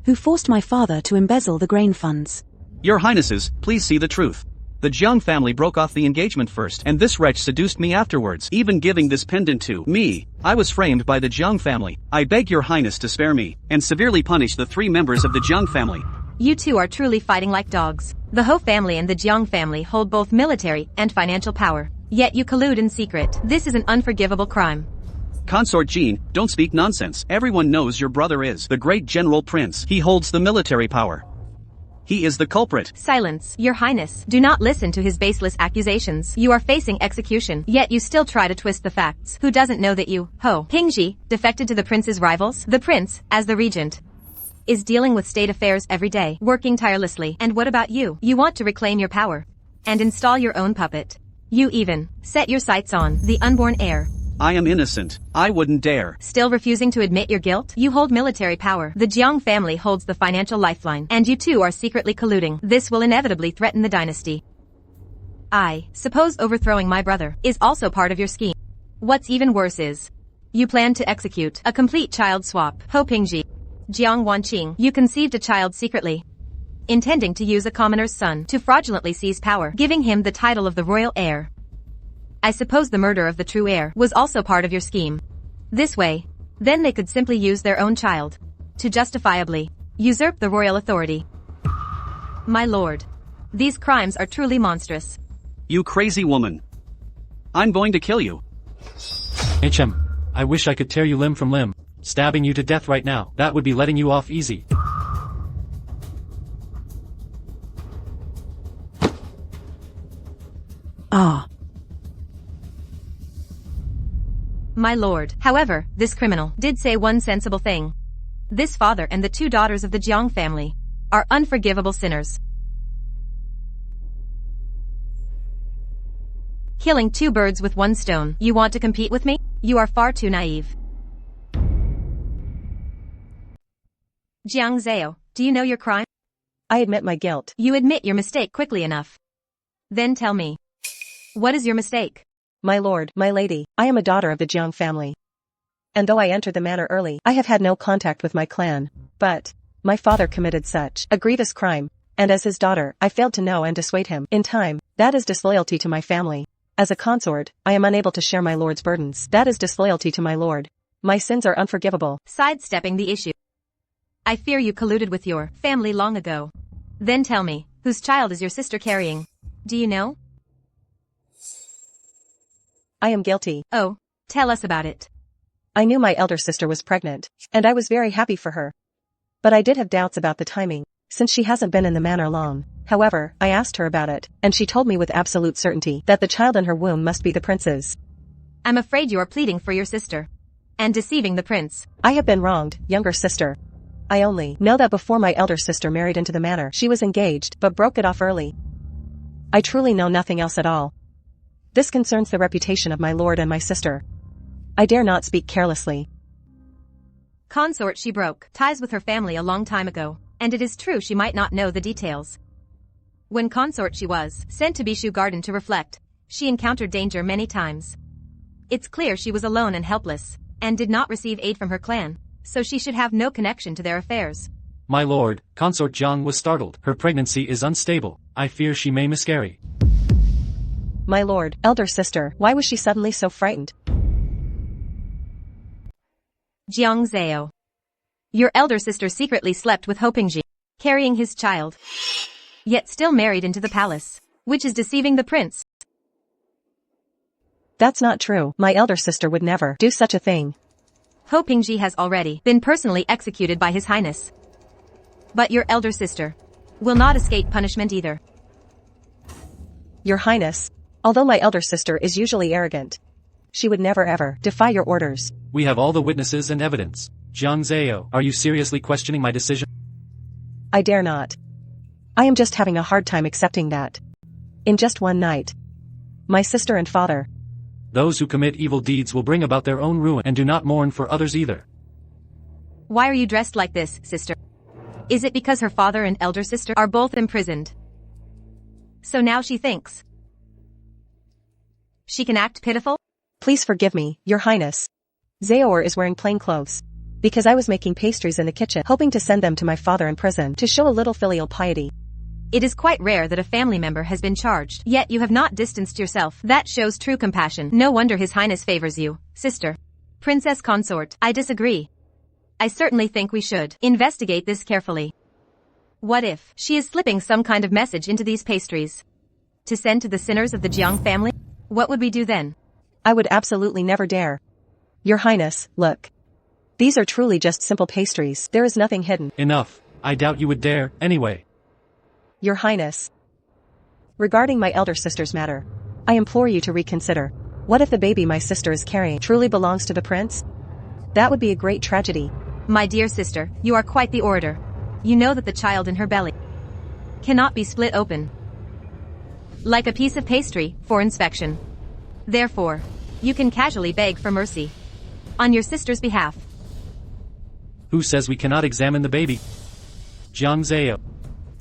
who forced my father to embezzle the grain funds. Your highnesses, please see the truth. The Jiang family broke off the engagement first, and this wretch seduced me afterwards, even giving this pendant to me. I was framed by the Jiang family. I beg your highness to spare me, and severely punish the 3 members of the Jiang family. You two are truly fighting like dogs. The Ho family and the Jiang family hold both military and financial power. Yet you collude in secret. This is an unforgivable crime. Consort Jean, don't speak nonsense. Everyone knows your brother is the great general prince. He holds the military power. He is the culprit. Silence, your highness. Do not listen to his baseless accusations. You are facing execution, yet you still try to twist the facts. Who doesn't know that you, Ho Pingji, defected to the prince's rivals? The prince, as the regent, is dealing with state affairs every day, working tirelessly. And what about you? You want to reclaim your power and install your own puppet. You even set your sights on the unborn heir. I am innocent. I wouldn't dare. Still refusing to admit your guilt? You hold military power. The Jiang family holds the financial lifeline, and you two are secretly colluding. This will inevitably threaten the dynasty. I suppose overthrowing my brother is also part of your scheme. What's even worse is, you plan to execute a complete child swap. Ho Pingji, Jiang Wanqing, you conceived a child secretly, intending to use a commoner's son to fraudulently seize power, giving him the title of the royal heir. I suppose the murder of the true heir was also part of your scheme. This way, then they could simply use their own child to justifiably usurp the royal authority. My lord, these crimes are truly monstrous. You crazy woman. I'm going to kill you. I wish I could tear you limb from limb. Stabbing you to death right now, that would be letting you off easy. Ah. My lord, however, this criminal did say one sensible thing. This father and the 2 daughters of the Jiang family are unforgivable sinners. Killing 2 birds with 1 stone. You want to compete with me? You are far too naive. Jiang Zao, do you know your crime? I admit my guilt. You admit your mistake quickly enough. Then tell me, what is your mistake? My lord, my lady, I am a daughter of the Jiang family. And though I entered the manor early, I have had no contact with my clan. But my father committed such a grievous crime, and as his daughter, I failed to know and dissuade him in time. That is disloyalty to my family. As a consort, I am unable to share my lord's burdens. That is disloyalty to my lord. My sins are unforgivable. Sidestepping the issue. I fear you colluded with your family long ago. Then tell me, whose child is your sister carrying? Do you know? I am guilty. Oh, tell us about it. I knew my elder sister was pregnant, and I was very happy for her. But I did have doubts about the timing, since she hasn't been in the manor long. However, I asked her about it, and she told me with absolute certainty that the child in her womb must be the prince's. I'm afraid you are pleading for your sister and deceiving the prince. I have been wronged, younger sister. I only know that before my elder sister married into the manor, she was engaged, but broke it off early. I truly know nothing else at all. This concerns the reputation of my lord and my sister. I dare not speak carelessly. Consort, she broke ties with her family a long time ago, and it is true she might not know the details. When consort she was sent to Bishu Garden to reflect, she encountered danger many times. It's clear she was alone and helpless, and did not receive aid from her clan, so she should have no connection to their affairs. My lord, Consort Jiang was startled. Her pregnancy is unstable. I fear she may miscarry. My lord, elder sister, why was she suddenly so frightened? Jiang Zao. Your elder sister secretly slept with Hopingji, carrying his child, yet still married into the palace, which is deceiving the prince. That's not true. My elder sister would never do such a thing. Hopingji has already been personally executed by His Highness. But your elder sister will not escape punishment either. Your Highness, although my elder sister is usually arrogant, she would never ever defy your orders. We have all the witnesses and evidence. Jiang Zao, are you seriously questioning my decision? I dare not. I am just having a hard time accepting that. In just one night, my sister and father. Those who commit evil deeds will bring about their own ruin and do not mourn for others either. Why are you dressed like this, sister? Is it because her father and elder sister are both imprisoned? So now she thinks she can act pitiful? Please forgive me, your highness. Zaor is wearing plain clothes. Because I was making pastries in the kitchen, hoping to send them to my father in prison to show a little filial piety. It is quite rare that a family member has been charged, yet you have not distanced yourself. That shows true compassion. No wonder His Highness favors you, sister. Princess Consort, I disagree. I certainly think we should investigate this carefully. What if she is slipping some kind of message into these pastries to send to the sinners of the Jiang family? What would we do then? I would absolutely never dare. Your Highness, look. These are truly just simple pastries. There is nothing hidden. Enough. I doubt you would dare, anyway. Your Highness. Regarding my elder sister's matter, I implore you to reconsider. What if the baby my sister is carrying truly belongs to the prince? That would be a great tragedy. My dear sister, you are quite the orator. You know that the child in her belly cannot be split open like a piece of pastry for inspection. Therefore, you can casually beg for mercy on your sister's behalf. Who says we cannot examine the baby? Jiang Zao.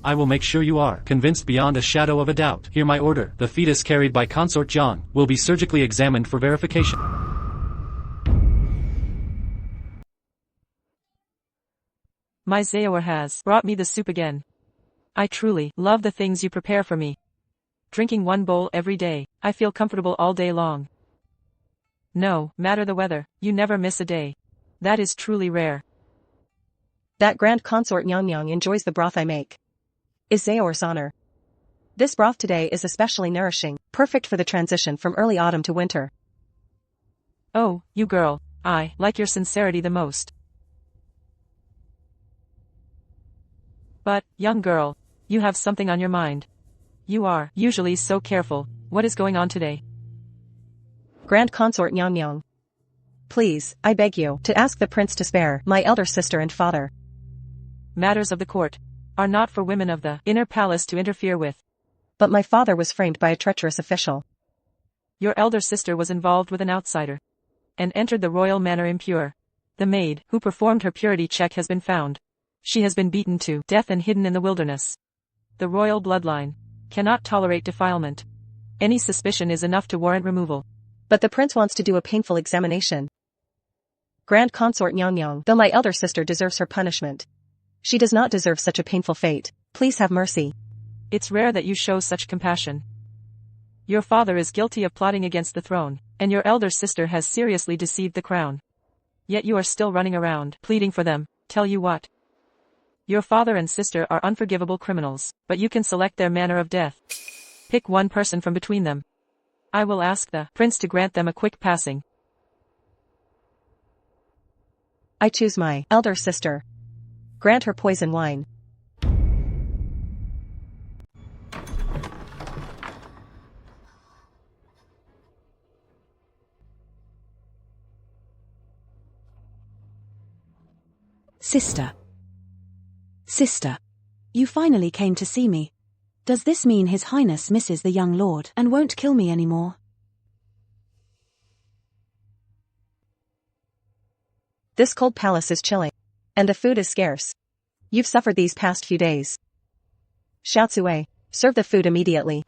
I will make sure you are convinced beyond a shadow of a doubt. Hear my order. The fetus carried by Consort Jiang will be surgically examined for verification. My Zao has brought me the soup again. I truly love the things you prepare for me. Drinking one bowl every day, I feel comfortable all day long. No matter the weather, you never miss a day. That is truly rare. That grand consort Yang enjoys the broth I make. Is Zaor's honor. This broth today is especially nourishing, perfect for the transition from early autumn to winter. Oh, you girl, I like your sincerity the most. But, young girl, you have something on your mind. You are usually so careful. What is going on today? Grand consort Yang. Please, I beg you, to ask the prince to spare my elder sister and father. Matters of the court are not for women of the inner palace to interfere with. But my father was framed by a treacherous official. Your elder sister was involved with an outsider and entered the royal manor impure. The maid who performed her purity check has been found. She has been beaten to death and hidden in the wilderness. The royal bloodline cannot tolerate defilement. Any suspicion is enough to warrant removal. But the prince wants to do a painful examination. Grand consort Yang, though my elder sister deserves her punishment. She does not deserve such a painful fate. Please have mercy. It's rare that you show such compassion. Your father is guilty of plotting against the throne, and your elder sister has seriously deceived the crown. Yet you are still running around, pleading for them. Tell you what. Your father and sister are unforgivable criminals, but you can select their manner of death. Pick one person from between them. I will ask the prince to grant them a quick passing. I choose my elder sister. Grant her poison wine. Sister. Sister. You finally came to see me. Does this mean His Highness misses the young lord and won't kill me anymore? This cold palace is chilling. And the food is scarce. You've suffered these past few days. Xiaotsue, serve the food immediately.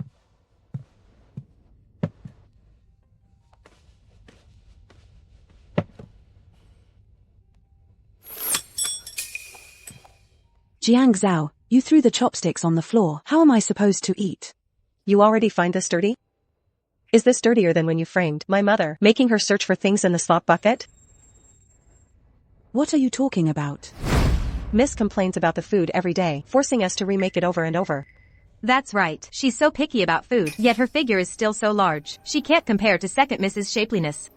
Jiang Zao, you threw the chopsticks on the floor. How am I supposed to eat? You already find this dirty? Is this dirtier than when you framed my mother, making her search for things in the slop bucket? What are you talking about? Miss complains about the food every day, forcing us to remake it over and over. That's right. She's so picky about food, yet her figure is still so large. She can't compare to second Mrs. Shapeliness.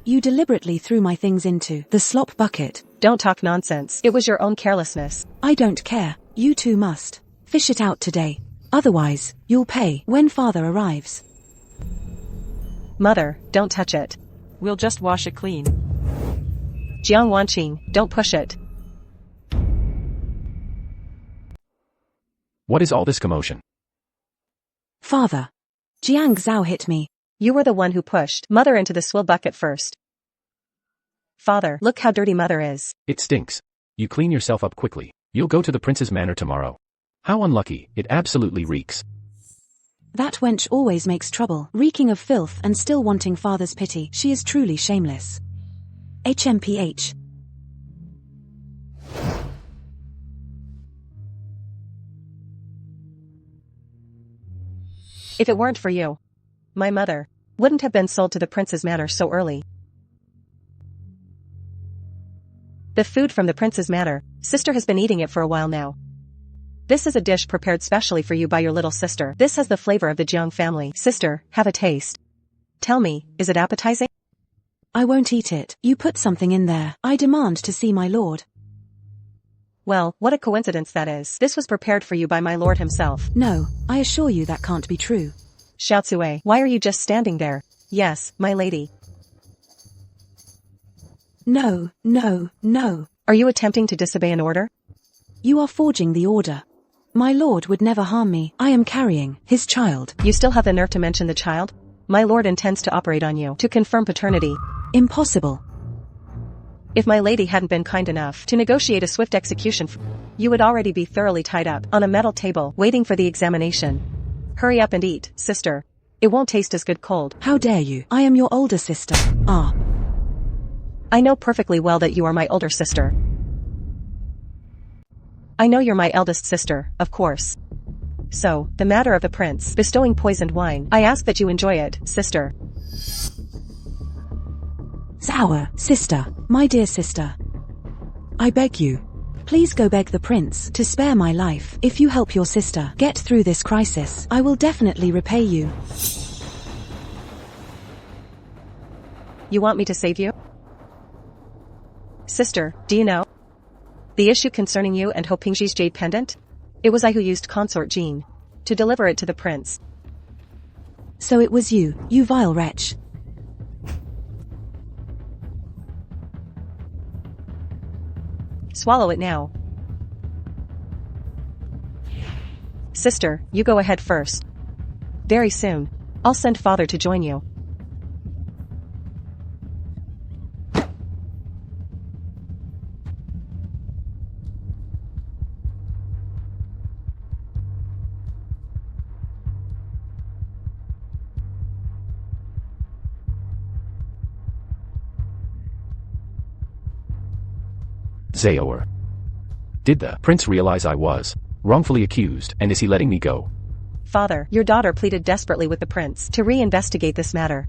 You deliberately threw my things into the slop bucket. Don't talk nonsense. It was your own carelessness. I don't care. You two must fish it out today. Otherwise, you'll pay when father arrives. Mother, don't touch it. We'll just wash it clean. Jiang Wanqing, don't push it. What is all this commotion? Father. Jiang Zao hit me. You were the one who pushed Mother into the swill bucket first. Father, look how dirty Mother is. It stinks. You clean yourself up quickly. You'll go to the prince's manor tomorrow. How unlucky, it absolutely reeks. That wench always makes trouble, reeking of filth and still wanting father's pity. She is truly shameless. HMPH. If it weren't for you, my mother wouldn't have been sold to the prince's manor so early. The food from the prince's manor, sister has been eating it for a while now. This is a dish prepared specially for you by your little sister. This has the flavor of the Jiang family. Sister, have a taste. Tell me, is it appetizing? I won't eat it. You put something in there. I demand to see my lord. Well, what a coincidence that is. This was prepared for you by my lord himself. No, I assure you that can't be true. Xiaotsue, why are you just standing there? Yes, my lady. No, no, no. Are you attempting to disobey an order? You are forging the order. My lord would never harm me. I am carrying his child. You still have the nerve to mention the child? My lord intends to operate on you to confirm paternity. Impossible. If my lady hadn't been kind enough to negotiate a swift execution, you would already be thoroughly tied up on a metal table waiting for the examination. Hurry up and eat, sister. It won't taste as good cold. How dare you? I am your older sister. Ah. I know perfectly well that you are my older sister. I know you're my eldest sister, of course. So, the matter of the prince bestowing poisoned wine, I ask that you enjoy it, sister. Zao, sister, my dear sister. I beg you. Please go beg the prince to spare my life. If you help your sister get through this crisis, I will definitely repay you. You want me to save you? Sister, do you know? The issue concerning you and Ho Pingxi's jade pendant? It was I who used consort Jean to deliver it to the prince. So it was you, you vile wretch. Swallow it now. Sister, you go ahead first. Very soon, I'll send father to join you. Zao. Did the prince realize I was wrongfully accused, and is he letting me go? Father, your daughter pleaded desperately with the prince to re-investigate this matter.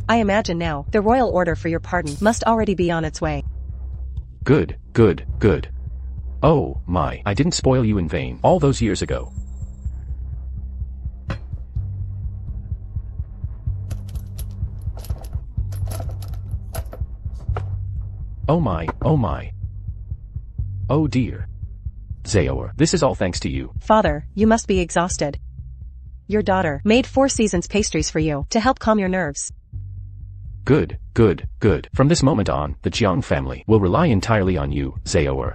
I imagine now, the royal order for your pardon must already be on its way. Good, good, good. Oh, my, I didn't spoil you in vain all those years ago. Oh my, oh my. Oh dear. Zao, this is all thanks to you. Father, you must be exhausted. Your daughter made 4 seasons pastries for you to help calm your nerves. Good, good, good. From this moment on, the Jiang family will rely entirely on you, Zao.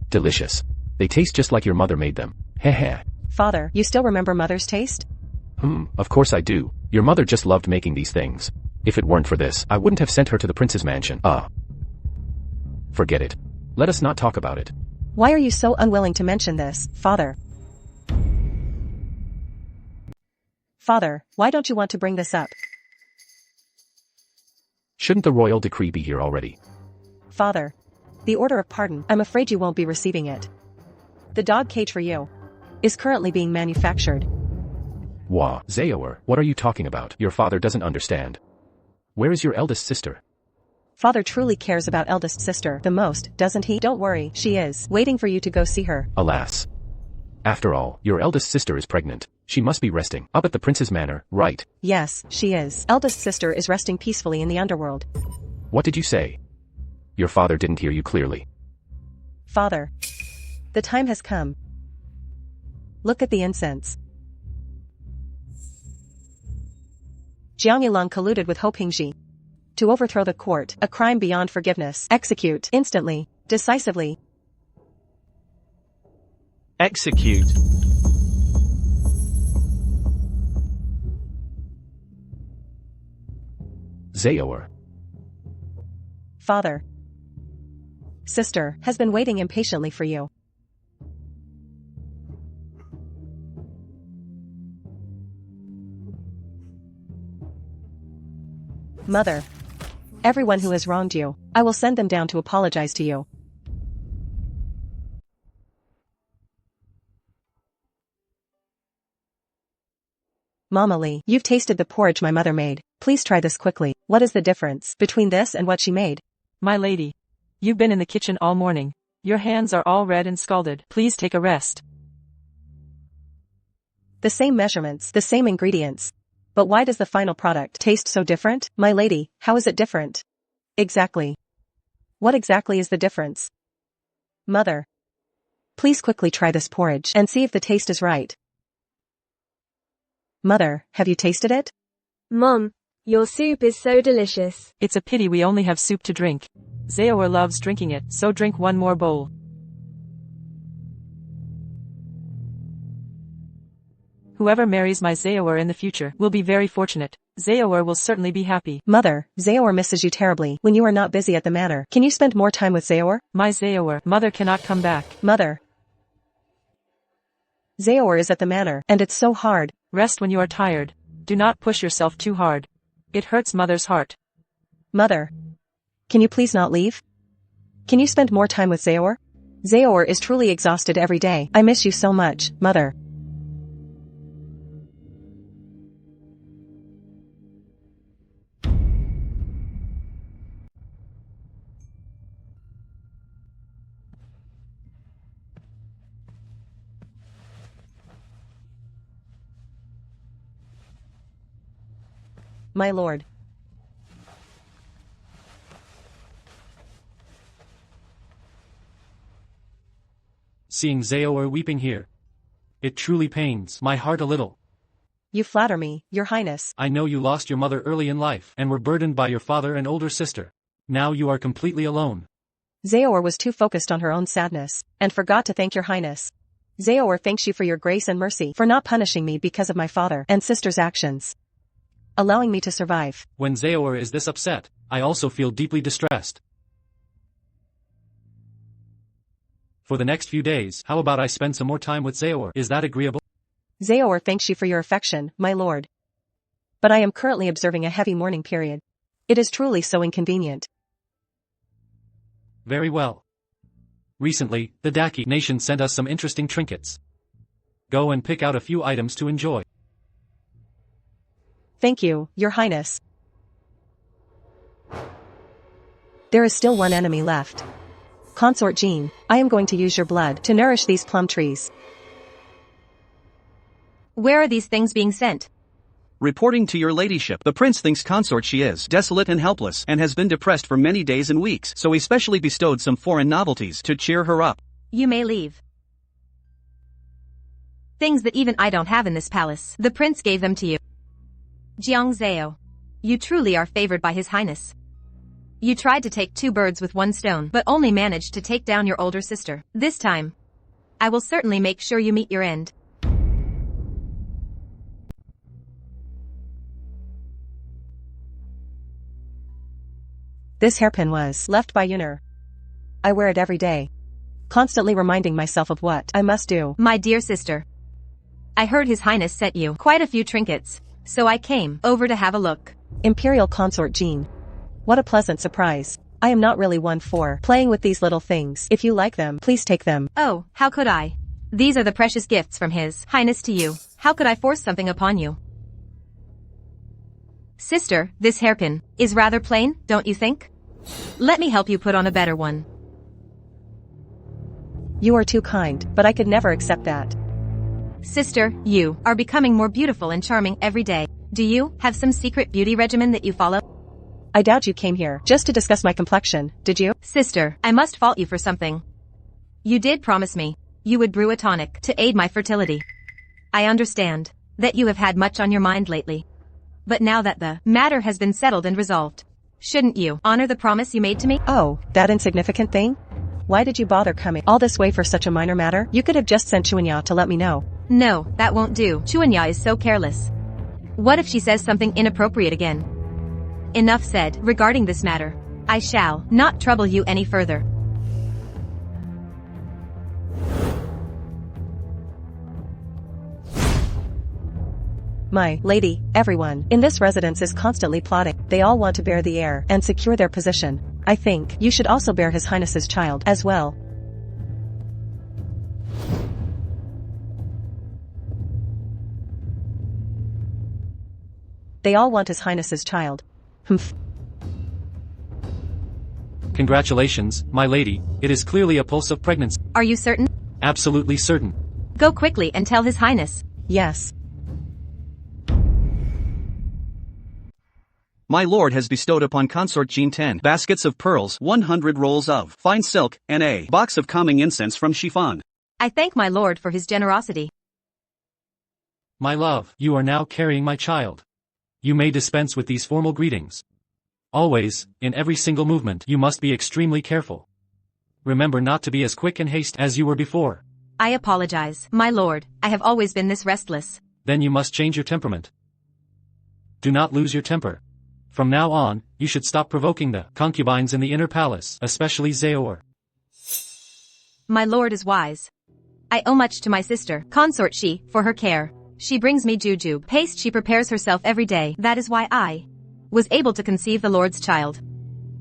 Delicious. They taste just like your mother made them. Heh. Father, you still remember mother's taste? Of course I do. Your mother just loved making these things. If it weren't for this, I wouldn't have sent her to the prince's mansion. Forget it. Let us not talk about it. Why are you so unwilling to mention this, Father? Father, why don't you want to bring this up? Shouldn't the royal decree be here already? Father, the order of pardon, I'm afraid you won't be receiving it. The dog cage for you is currently being manufactured. Wah, Zao, what are you talking about? Your father doesn't understand. Where is your eldest sister? Father truly cares about eldest sister the most, doesn't he? Don't worry, she is waiting for you to go see her. Alas. After all, your eldest sister is pregnant. She must be resting up at the prince's manor, right? Yes, she is. Eldest sister is resting peacefully in the underworld. What did you say? Your father didn't hear you clearly. Father, the time has come. Look at the incense. Jiang Yilang colluded with Ho Pingxi to overthrow the court, a crime beyond forgiveness. Execute, instantly, decisively. Execute. Zao. Father. Sister has been waiting impatiently for you. Mother. Everyone who has wronged you, I will send them down to apologize to you. Mama Lee, you've tasted the porridge my mother made. Please try this quickly. What is the difference between this and what she made? My lady. You've been in the kitchen all morning. Your hands are all red and scalded. Please take a rest. The same measurements, the same ingredients. But why does the final product taste so different? My lady, how is it different? Exactly. What exactly is the difference? Mother. Please quickly try this porridge and see if the taste is right. Mother, have you tasted it? Mom, your soup is so delicious. It's a pity we only have soup to drink. Zao loves drinking it, so drink one more bowl. Whoever marries my Zao in the future will be very fortunate. Zao will certainly be happy. Mother, Zao misses you terribly when you are not busy at the manor. Can you spend more time with Zao? My Zao, mother cannot come back. Mother. Zao is at the manor, and it's so hard. Rest when you are tired. Do not push yourself too hard. It hurts mother's heart. Mother. Can you please not leave? Can you spend more time with Zaor? Zaor is truly exhausted every day. I miss you so much, mother. My lord. Seeing Zaor weeping here. It truly pains my heart a little. You flatter me, your highness. I know you lost your mother early in life and were burdened by your father and older sister. Now you are completely alone. Zaor was too focused on her own sadness, and forgot to thank your highness. Zaor thanks you for your grace and mercy for not punishing me because of my father and sister's actions, allowing me to survive. When Zaor is this upset, I also feel deeply distressed. For the next few days, how about I spend some more time with Zaor? Is that agreeable? Zaor thanks you for your affection, my lord. But I am currently observing a heavy mourning period. It is truly so inconvenient. Very well. Recently, the Daki nation sent us some interesting trinkets. Go and pick out a few items to enjoy. Thank you, your highness. There is still one enemy left. Consort Jean, I am going to use your blood to nourish these plum trees. Where are these things being sent? Reporting to your ladyship, the prince thinks consort she is desolate and helpless and has been depressed for many days and weeks, so he specially bestowed some foreign novelties to cheer her up. You may leave. Things that even I don't have in this palace. The prince gave them to you. Jiang Zao. You truly are favored by his highness. You tried to take 2 birds with 1 stone, but only managed to take down your older sister. This time, I will certainly make sure you meet your end. This hairpin was left by Yuner. I wear it every day, constantly reminding myself of what I must do. My dear sister, I heard his highness sent you quite a few trinkets, so I came over to have a look. Imperial Consort Jean. What a pleasant surprise. I am not really one for playing with these little things. If you like them, please take them. Oh, how could I? These are the precious gifts from his highness to you. How could I force something upon you? Sister, this hairpin is rather plain, don't you think? Let me help you put on a better one. You are too kind, but I could never accept that. Sister, you are becoming more beautiful and charming every day. Do you have some secret beauty regimen that you follow? I doubt you came here just to discuss my complexion, did you? Sister, I must fault you for something. You did promise me you would brew a tonic to aid my fertility. I understand that you have had much on your mind lately. But now that the matter has been settled and resolved, shouldn't you honor the promise you made to me? Oh, that insignificant thing? Why did you bother coming all this way for such a minor matter? You could have just sent Chuanya to let me know. No, that won't do. Chuanya is so careless. What if she says something inappropriate again? Enough said regarding this matter. I shall not trouble you any further. My lady, everyone in this residence is constantly plotting. They all want to bear the heir and secure their position. I think you should also bear his highness's child as well. They all want his highness's child. Humph. Congratulations, my lady, it is clearly a pulse of pregnancy. Are you certain? Absolutely certain. Go quickly and tell his highness. Yes. My lord has bestowed upon consort Jean 10 baskets of pearls, 100 rolls of fine silk, and a box of calming incense from chiffon. I thank my lord for his generosity. My love, you are now carrying my child. You may dispense with these formal greetings. Always, in every single movement, you must be extremely careful. Remember not to be as quick and hasty as you were before. I apologize, my lord. I have always been this restless. Then you must change your temperament. Do not lose your temper. From now on, you should stop provoking the concubines in the inner palace, especially Zaor. My lord is wise. I owe much to my sister, consort she, for her care. She brings me jujube paste she prepares herself every day. That is why I was able to conceive the Lord's child.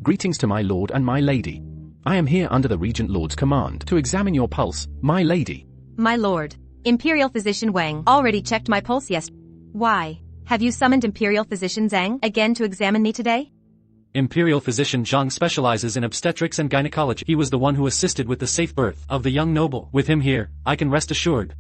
Greetings to my lord and my lady. I am here under the Regent Lord's command to examine your pulse, my lady. My lord, Imperial Physician Wang already checked my pulse yesterday. Why? Have you summoned Imperial Physician Zhang again to examine me today? Imperial Physician Jiang specializes in obstetrics and gynecology. He was the one who assisted with the safe birth of the young noble. With him here, I can rest assured.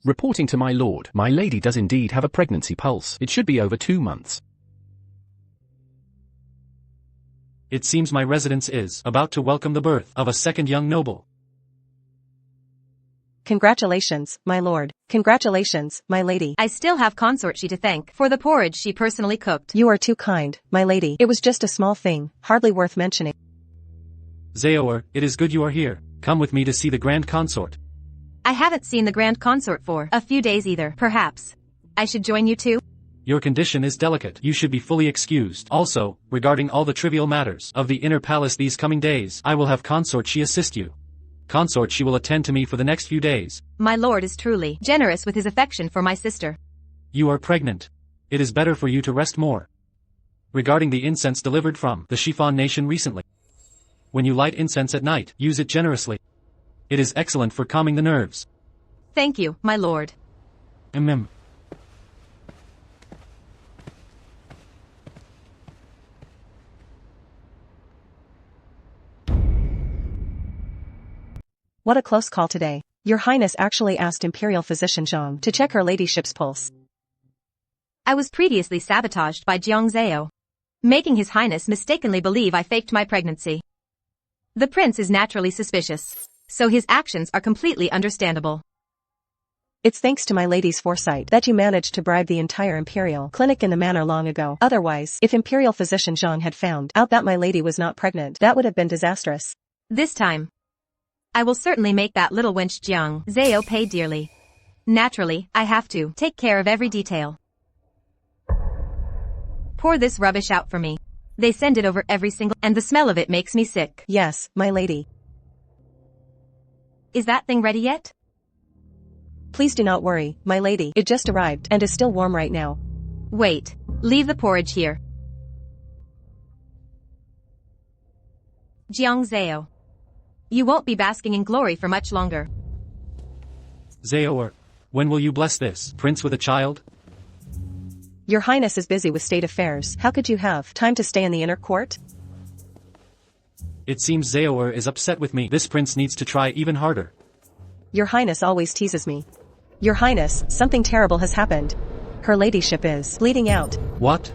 Reporting to my lord, my lady does indeed have a pregnancy pulse. It should be over 2 months. It seems my residence is about to welcome the birth of a second young noble. Congratulations, my lord. Congratulations, my lady. I still have Consort Shi to thank for the porridge she personally cooked. You are too kind, my lady. It was just a small thing, hardly worth mentioning. Zao, it is good you are here. Come with me to see the Grand Consort. I haven't seen the Grand Consort for a few days either. Perhaps I should join you too? Your condition is delicate. You should be fully excused. Also, regarding all the trivial matters of the inner palace these coming days, I will have Consort Shi assist you. Consort Shi will attend to me for the next few days. My lord is truly generous with his affection for my sister. You are pregnant. It is better for you to rest more. Regarding the incense delivered from the Chiffon nation recently. When you light incense at night, use it generously. It is excellent for calming the nerves. Thank you, my lord. What a close call today. Your Highness actually asked Imperial Physician Zhang to check her ladyship's pulse. I was previously sabotaged by Jiang Zao, making His Highness mistakenly believe I faked my pregnancy. The prince is naturally suspicious, so his actions are completely understandable. It's thanks to my lady's foresight that you managed to bribe the entire Imperial clinic in the manor long ago. Otherwise, if Imperial Physician Zhang had found out that my lady was not pregnant, that would have been disastrous. This time, I will certainly make that little wench Jiang Zao pay dearly. Naturally, I have to take care of every detail. Pour this rubbish out for me. They send it over every single, and the smell of it makes me sick. Yes, my lady. Is that thing ready yet? Please do not worry, my lady. It just arrived and is still warm right now. Wait, leave the porridge here. Jiang Zao, you won't be basking in glory for much longer. Zao, when will you bless this prince with a child? Your Highness is busy with state affairs. How could you have time to stay in the inner court? It seems Zao is upset with me. This prince needs to try even harder. Your Highness always teases me. Your Highness, something terrible has happened. Her ladyship is bleeding out. What?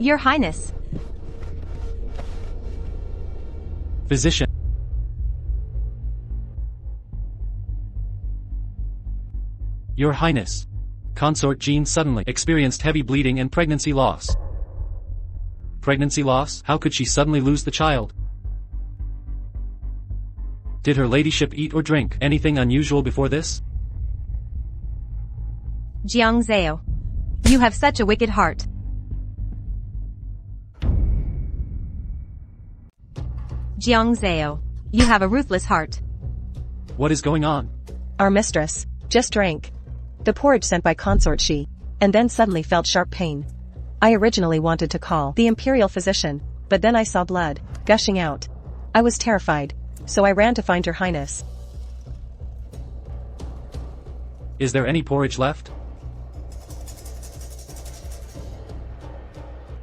Your Highness. Physician. Your Highness. Consort Jean suddenly experienced heavy bleeding and pregnancy loss. Pregnancy loss? How could she suddenly lose the child? Did her ladyship eat or drink anything unusual before this? Jiang Zao, you have such a wicked heart. Jiang Zao, you have a ruthless heart. What is going on? Our mistress just drank the porridge sent by Consort Shi, and then suddenly felt sharp pain. I originally wanted to call the Imperial Physician, but then I saw blood gushing out. I was terrified, so I ran to find Your Highness. Is there any porridge left?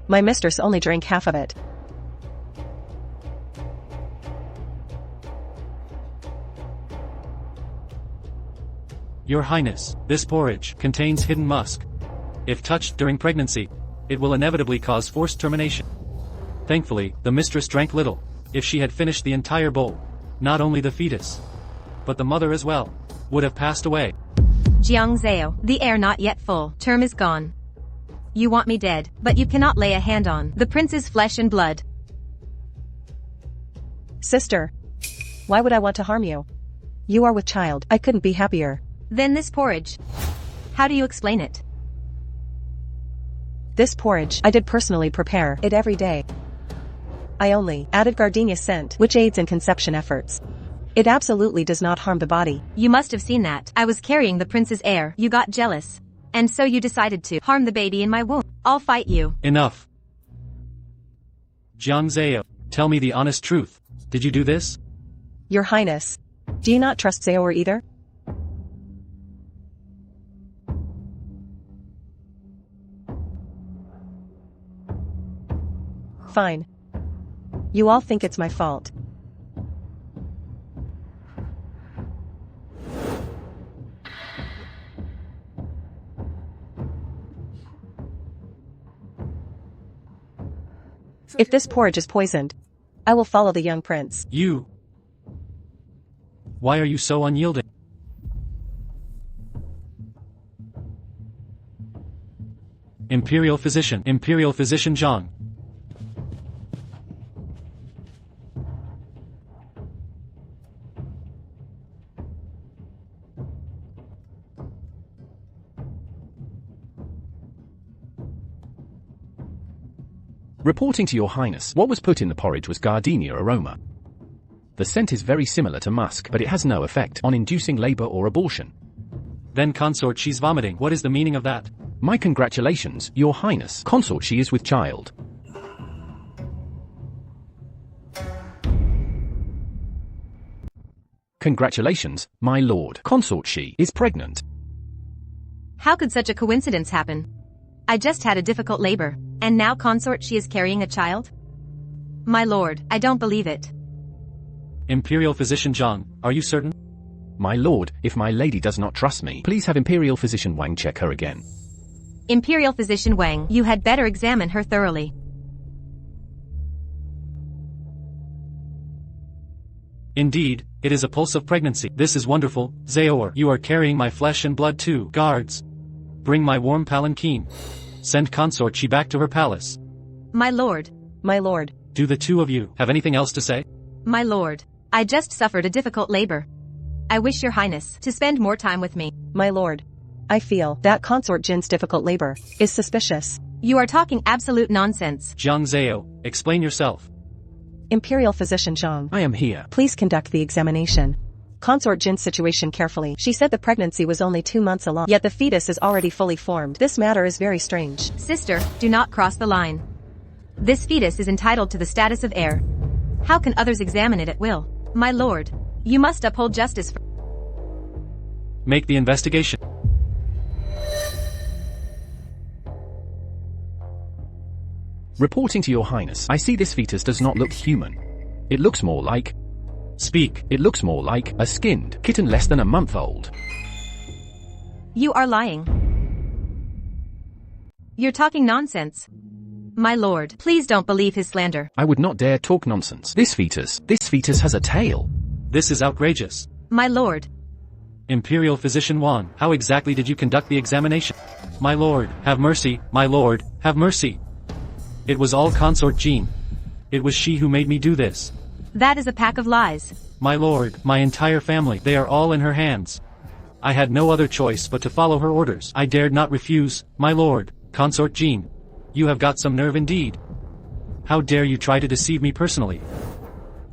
My mistress only drank half of it. Your Highness, this porridge contains hidden musk. If touched during pregnancy, it will inevitably cause forced termination. Thankfully, the mistress drank little. If she had finished the entire bowl, not only the fetus, but the mother as well, would have passed away. Jiang Zao, the heir not yet full, term is gone. You want me dead, but you cannot lay a hand on the prince's flesh and blood. Sister, why would I want to harm you? You are with child. I couldn't be happier. Then this porridge. How do you explain it? This porridge, I did personally prepare it every day. I only added gardenia scent, which aids in conception efforts. It absolutely does not harm the body. You must have seen that. I was carrying the prince's heir. You got jealous. And so you decided to harm the baby in my womb. I'll fight you. Enough. Jiang Zao, tell me the honest truth. Did you do this? Your Highness. Do you not trust Zao either? Fine. You all think it's my fault. If this porridge is poisoned, I will follow the young prince. You. Why are you so unyielding? Imperial Physician Jiang. Reporting to your highness, what was put in the porridge was gardenia aroma. The scent is very similar to musk, but it has no effect on inducing labor or abortion. Then consort she's vomiting. What is the meaning of that? My congratulations, your highness. Consort she is with child. Congratulations, my lord. Consort she is pregnant. How could such a coincidence happen? I just had a difficult labor, and now consort she is carrying a child? My lord, I don't believe it. Imperial Physician Jiang, are you certain? My lord, if my lady does not trust me, please have Imperial Physician Wang check her again. Imperial Physician Wang, you had better examine her thoroughly. Indeed, it is a pulse of pregnancy. This is wonderful, Zao. You are carrying my flesh and blood too. Guards, bring my warm palanquin. Send consort she back to her palace. My lord. My lord. Do the two of you have anything else to say? My lord. I just suffered a difficult labor. I wish your highness to spend more time with me. My lord. I feel that consort Jin's difficult labor is suspicious. You are talking absolute nonsense. Jiang Zao, explain yourself. Imperial Physician Jiang. I am here. Please conduct the examination. Consort Jin's situation carefully. She said the pregnancy was only 2 months along, yet the fetus is already fully formed. This matter is very strange. Sister, do not cross the line. This fetus is entitled to the status of heir. How can others examine it at will? My lord, you must uphold justice for... Make the investigation. Reporting to your highness, I see this fetus does not look human. It looks more like... Speak. It looks more like a skinned kitten less than a month old. You are lying. You're talking nonsense. My lord, please don't believe his slander. I would not dare talk nonsense. This fetus has a tail. This is outrageous. My lord. Imperial Physician Wan, how exactly did you conduct the examination? My lord, have mercy. My lord, have mercy. It was all consort Jean. It was she who made me do this. That is a pack of lies. My lord, my entire family, they are all in her hands. I had no other choice but to follow her orders. I dared not refuse. My lord, consort Jean. You have got some nerve indeed. How dare you try to deceive me personally?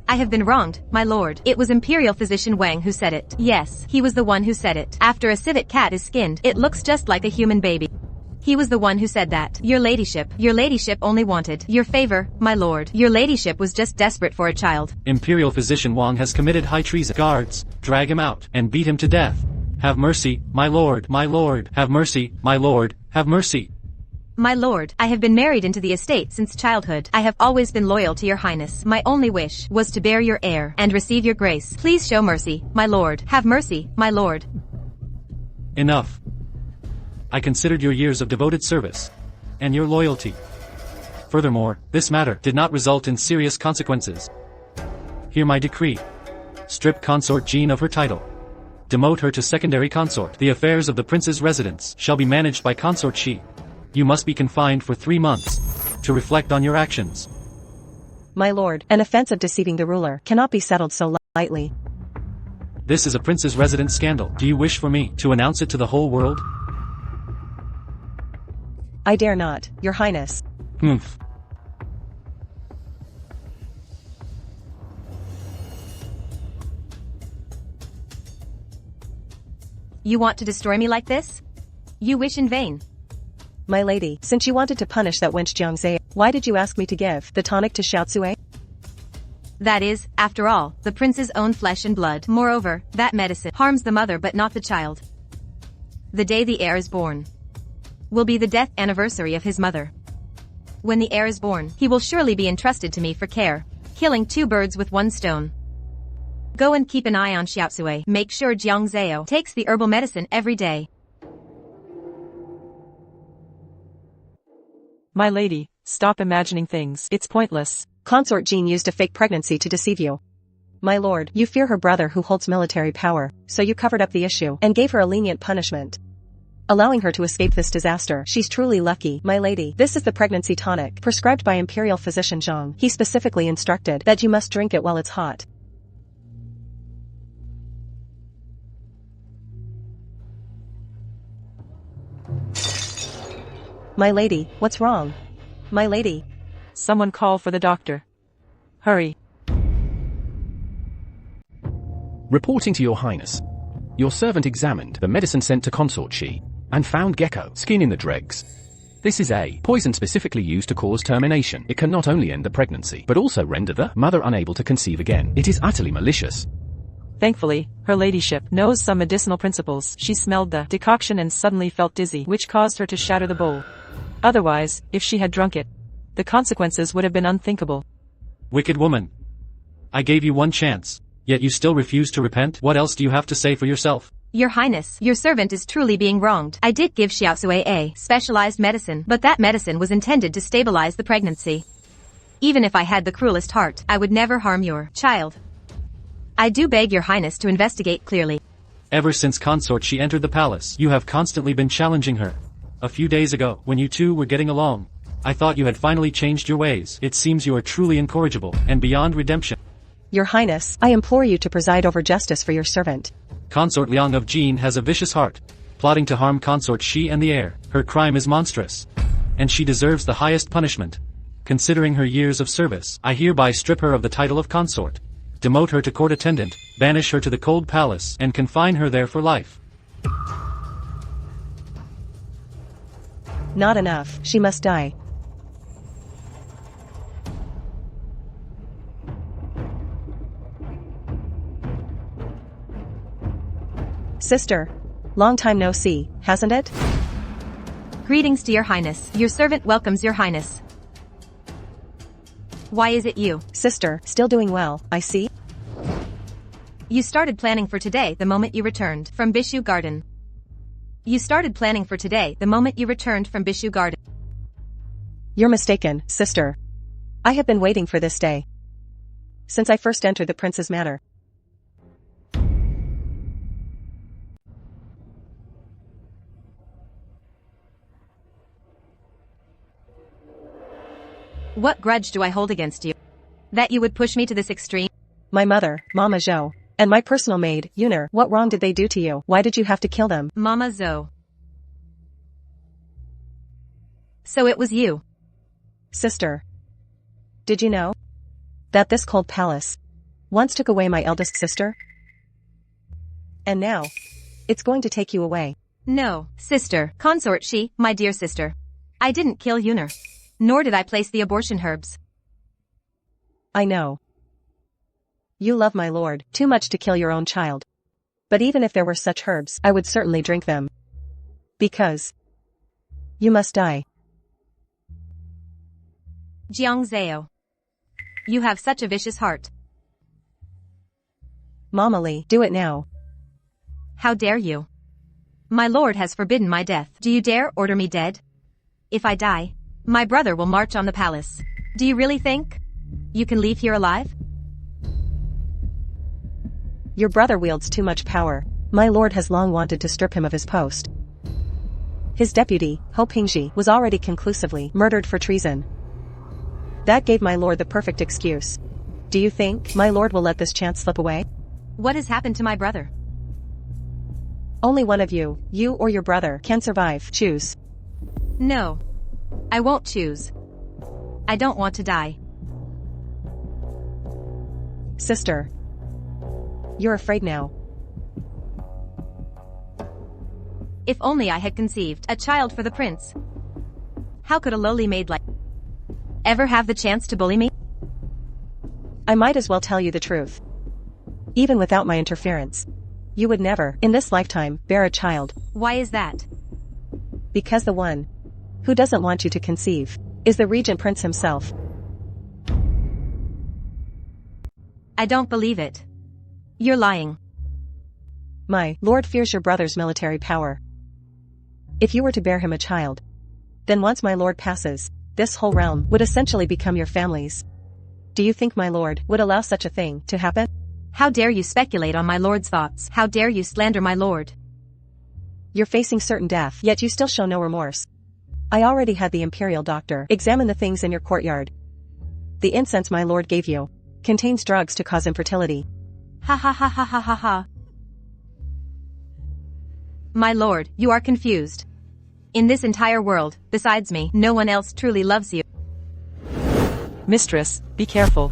I have been wronged, my lord. It was Imperial Physician Wang who said it. Yes, he was the one who said it. After a civet cat is skinned, it looks just like a human baby. He was the one who said that. Your ladyship only wanted your favor, my lord. Your ladyship was just desperate for a child. Imperial Physician Wang has committed high treason. Guards, drag him out and beat him to death. Have mercy, my lord, have mercy, my lord, have mercy. My lord, I have been married into the estate since childhood. I have always been loyal to your highness. My only wish was to bear your heir and receive your grace. Please show mercy, my lord. Have mercy, my lord. Enough. I considered your years of devoted service and your loyalty. Furthermore, this matter did not result in serious consequences. Hear my decree. Strip consort Jean of her title. Demote her to secondary consort. The affairs of the prince's residence shall be managed by consort she. You must be confined for 3 months to reflect on your actions. My lord, an offense of deceiving the ruler cannot be settled so lightly. This is a prince's residence scandal. Do you wish for me to announce it to the whole world? I dare not, your highness. Humph. You want to destroy me like this? You wish in vain. My lady, since you wanted to punish that wench Jiang Zao, why did you ask me to give the tonic to Xiaozue? That is, after all, the prince's own flesh and blood. Moreover, that medicine harms the mother but not the child. The day the heir is born will be the death anniversary of his mother. When the heir is born, he will surely be entrusted to me for care, killing two birds with one stone. Go and keep an eye on Xiaozue. Make sure Jiang Zao takes the herbal medicine every day. My lady, stop imagining things. It's pointless. Consort Jean used a fake pregnancy to deceive you. My lord, you fear her brother who holds military power, so you covered up the issue and gave her a lenient punishment, allowing her to escape this disaster. She's truly lucky. My lady, this is the pregnancy tonic, prescribed by Imperial Physician Zhang. He specifically instructed that you must drink it while it's hot. My lady, what's wrong? My lady. Someone call for the doctor. Hurry. Reporting to your highness. Your servant examined the medicine sent to Consort Shi and found gecko skin in the dregs. This is a poison specifically used to cause termination. It can not only end the pregnancy, but also render the mother unable to conceive again. It is utterly malicious. Thankfully, her ladyship knows some medicinal principles. She smelled the decoction and suddenly felt dizzy, which caused her to shatter the bowl. Otherwise, if she had drunk it, the consequences would have been unthinkable. Wicked woman. I gave you one chance, yet you still refuse to repent? What else do you have to say for yourself? Your Highness, your servant is truly being wronged. I did give Xiaozue a specialized medicine, but that medicine was intended to stabilize the pregnancy. Even if I had the cruelest heart, I would never harm your child. I do beg your Highness to investigate clearly. Ever since Consort Shi entered the palace, you have constantly been challenging her. A few days ago, when you two were getting along, I thought you had finally changed your ways. It seems you are truly incorrigible and beyond redemption. Your Highness, I implore you to preside over justice for your servant. Consort Liang of Jin has a vicious heart, plotting to harm Consort Shi and the heir. Her crime is monstrous, and she deserves the highest punishment. Considering her years of service, I hereby strip her of the title of consort, demote her to court attendant, banish her to the cold palace, and confine her there for life. Not enough. She must die. Sister. Long time no see, hasn't it? Greetings to your Highness. Your servant welcomes your Highness. Why is it you? Sister, still doing well, I see. You started planning for today the moment you returned from Bishu Garden. You started planning for today the moment you returned from Bishu Garden. You're mistaken, sister. I have been waiting for this day since I first entered the prince's manor. What grudge do I hold against you? That you would push me to this extreme? My mother, Mama Zhou, and my personal maid, Yuner, what wrong did they do to you? Why did you have to kill them? Mama Zhou. So it was you. Sister. Did you know that this cold palace once took away my eldest sister? And now, it's going to take you away. No, sister, Consort Shi, my dear sister. I didn't kill Yuner. Nor did I place the abortion herbs. I know. You love my lord too much to kill your own child. But even if there were such herbs, I would certainly drink them. Because you must die. Jiang Zao. You have such a vicious heart. Mama Li, do it now. How dare you? My lord has forbidden my death. Do you dare order me dead? If I die, my brother will march on the palace. Do you really think you can leave here alive? Your brother wields too much power. My lord has long wanted to strip him of his post. His deputy, Ho Pingji, was already conclusively murdered for treason. That gave my lord the perfect excuse. Do you think my lord will let this chance slip away? What has happened to my brother? Only one of you or your brother, can survive. Choose. No. I won't choose. I don't want to die. Sister. You're afraid now. If only I had conceived a child for the prince. How could a lowly maid like ever have the chance to bully me? I might as well tell you the truth. Even without my interference, you would never, in this lifetime, bear a child. Why is that? Because the one who doesn't want you to conceive is the regent prince himself. I don't believe it. You're lying. My lord fears your brother's military power. If you were to bear him a child, then once my lord passes, this whole realm would essentially become your family's. Do you think my lord would allow such a thing to happen? How dare you speculate on my lord's thoughts? How dare you slander my lord? You're facing certain death, yet you still show no remorse. I already had the imperial doctor examine the things in your courtyard. The incense my lord gave you contains drugs to cause infertility. Ha ha ha ha ha ha ha. My lord, you are confused. In this entire world, besides me, no one else truly loves you. Mistress, be careful.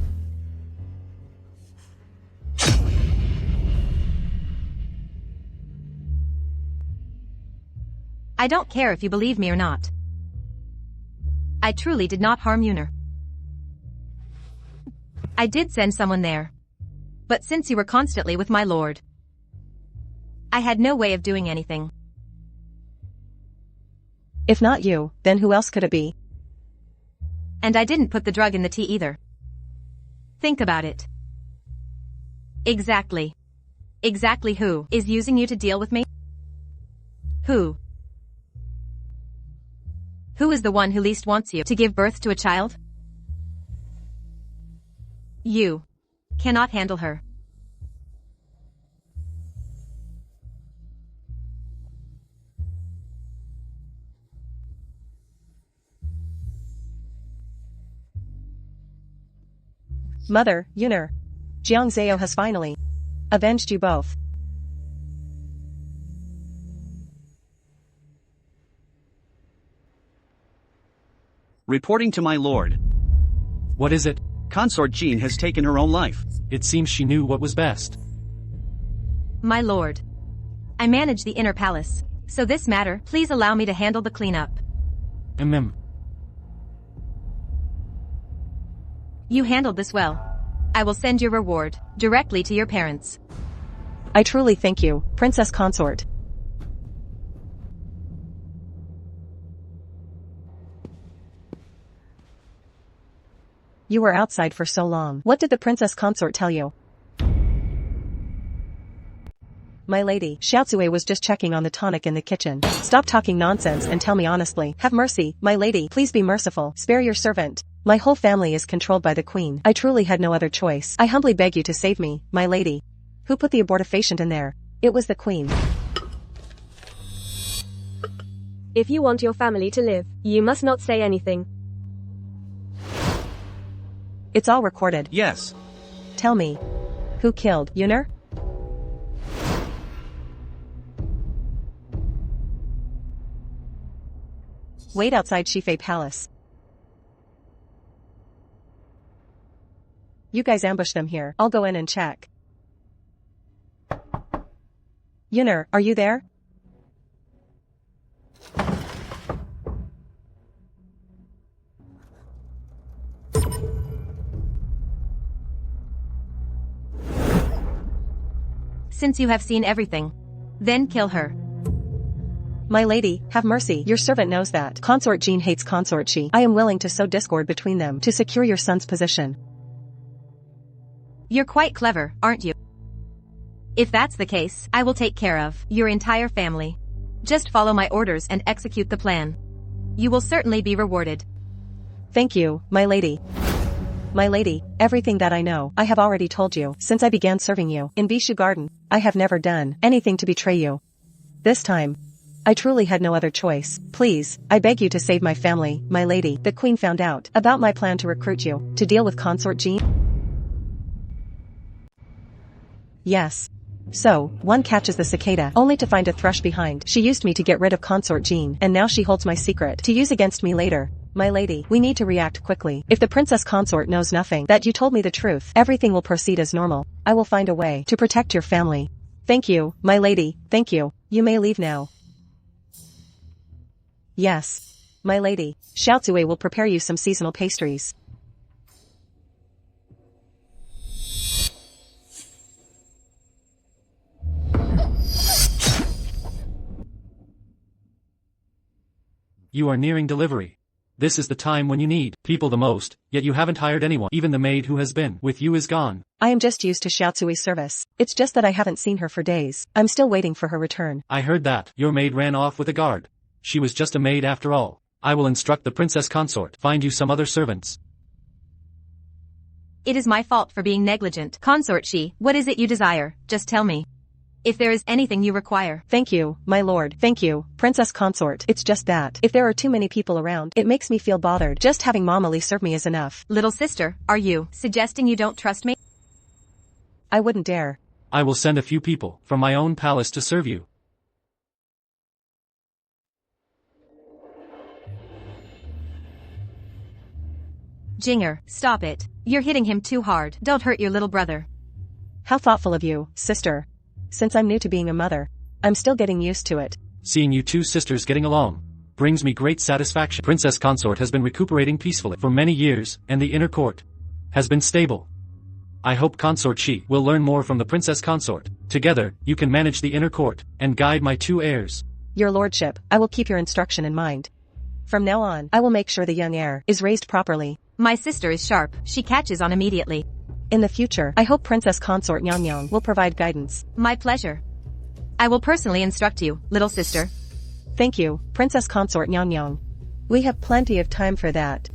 I don't care if you believe me or not. I truly did not harm Yuner. I did send someone there. But since you were constantly with my lord, I had no way of doing anything. If not you, then who else could it be? And I didn't put the drug in the tea either. Think about it. Exactly. Exactly who is using you to deal with me? Who? Who is the one who least wants you to give birth to a child? You cannot handle her. Mother, Yuner. Jiang Zao has finally avenged you both. Reporting to my lord. What is it? Consort Jean has taken her own life. It seems she knew what was best. My lord, I manage the inner palace, so this matter, please allow me to handle the cleanup. You handled this well. I will send your reward directly to your parents. I truly thank you, Princess Consort. You were outside for so long. What did the Princess Consort tell you? My lady, Xiaozue was just checking on the tonic in the kitchen. Stop talking nonsense and tell me honestly. Have mercy, my lady, please be merciful. Spare your servant. My whole family is controlled by the queen. I truly had no other choice. I humbly beg you to save me, my lady. Who put the abortifacient in there? It was the queen. If you want your family to live, you must not say anything. It's all recorded. Yes. Tell me. Who killed Yuner? Wait outside Shifei Palace. You guys ambush them here. I'll go in and check. Yuner, are you there? Since you have seen everything, then kill her. My lady, have mercy. Your servant knows that. Consort Jean hates Consort Shi. I am willing to sow discord between them to secure your son's position. You're quite clever, aren't you? If that's the case, I will take care of your entire family. Just follow my orders and execute the plan. You will certainly be rewarded. Thank you, my lady. My lady, everything that I know, I have already told you. Since I began serving you in Bishu Garden, I have never done anything to betray you. This time, I truly had no other choice. Please, I beg you to save my family, my lady. The queen found out about my plan to recruit you to deal with Consort Jean. Yes. So, one catches the cicada, only to find a thrush behind. She used me to get rid of Consort Jean, and now she holds my secret to use against me later. My lady, we need to react quickly. If the princess consort knows nothing, that you told me the truth, everything will proceed as normal. I will find a way to protect your family. Thank you, my lady, thank you. You may leave now. Yes. My lady, Xiaozui will prepare you some seasonal pastries. You are nearing delivery. This is the time when you need people the most, yet you haven't hired anyone. Even the maid who has been with you is gone. I am just used to Xiaozui's service. It's just that I haven't seen her for days. I'm still waiting for her return. I heard that. Your maid ran off with a guard. She was just a maid after all. I will instruct the princess consort. Find you some other servants. It is my fault for being negligent. Consort Shi, what is it you desire? Just tell me. If there is anything you require. Thank you, my lord. Thank you, princess consort. It's just that, if there are too many people around, it makes me feel bothered. Just having Mama Li serve me is enough. Little sister, are you suggesting you don't trust me? I wouldn't dare. I will send a few people from my own palace to serve you. Jinger, stop it. You're hitting him too hard. Don't hurt your little brother. How thoughtful of you, sister. Since I'm new to being a mother, I'm still getting used to it. Seeing you two sisters getting along brings me great satisfaction. Princess consort has been recuperating peacefully for many years, and the inner court has been stable. I hope Consort Shi will learn more from the princess consort. Together, you can manage the inner court and guide my two heirs. Your lordship, I will keep your instruction in mind. From now on, I will make sure the young heir is raised properly. My sister is sharp. She catches on immediately. In the future, I hope Princess Consort Nyang will provide guidance. My pleasure. I will personally instruct you, little sister. Thank you, Princess Consort Nyang. We have plenty of time for that.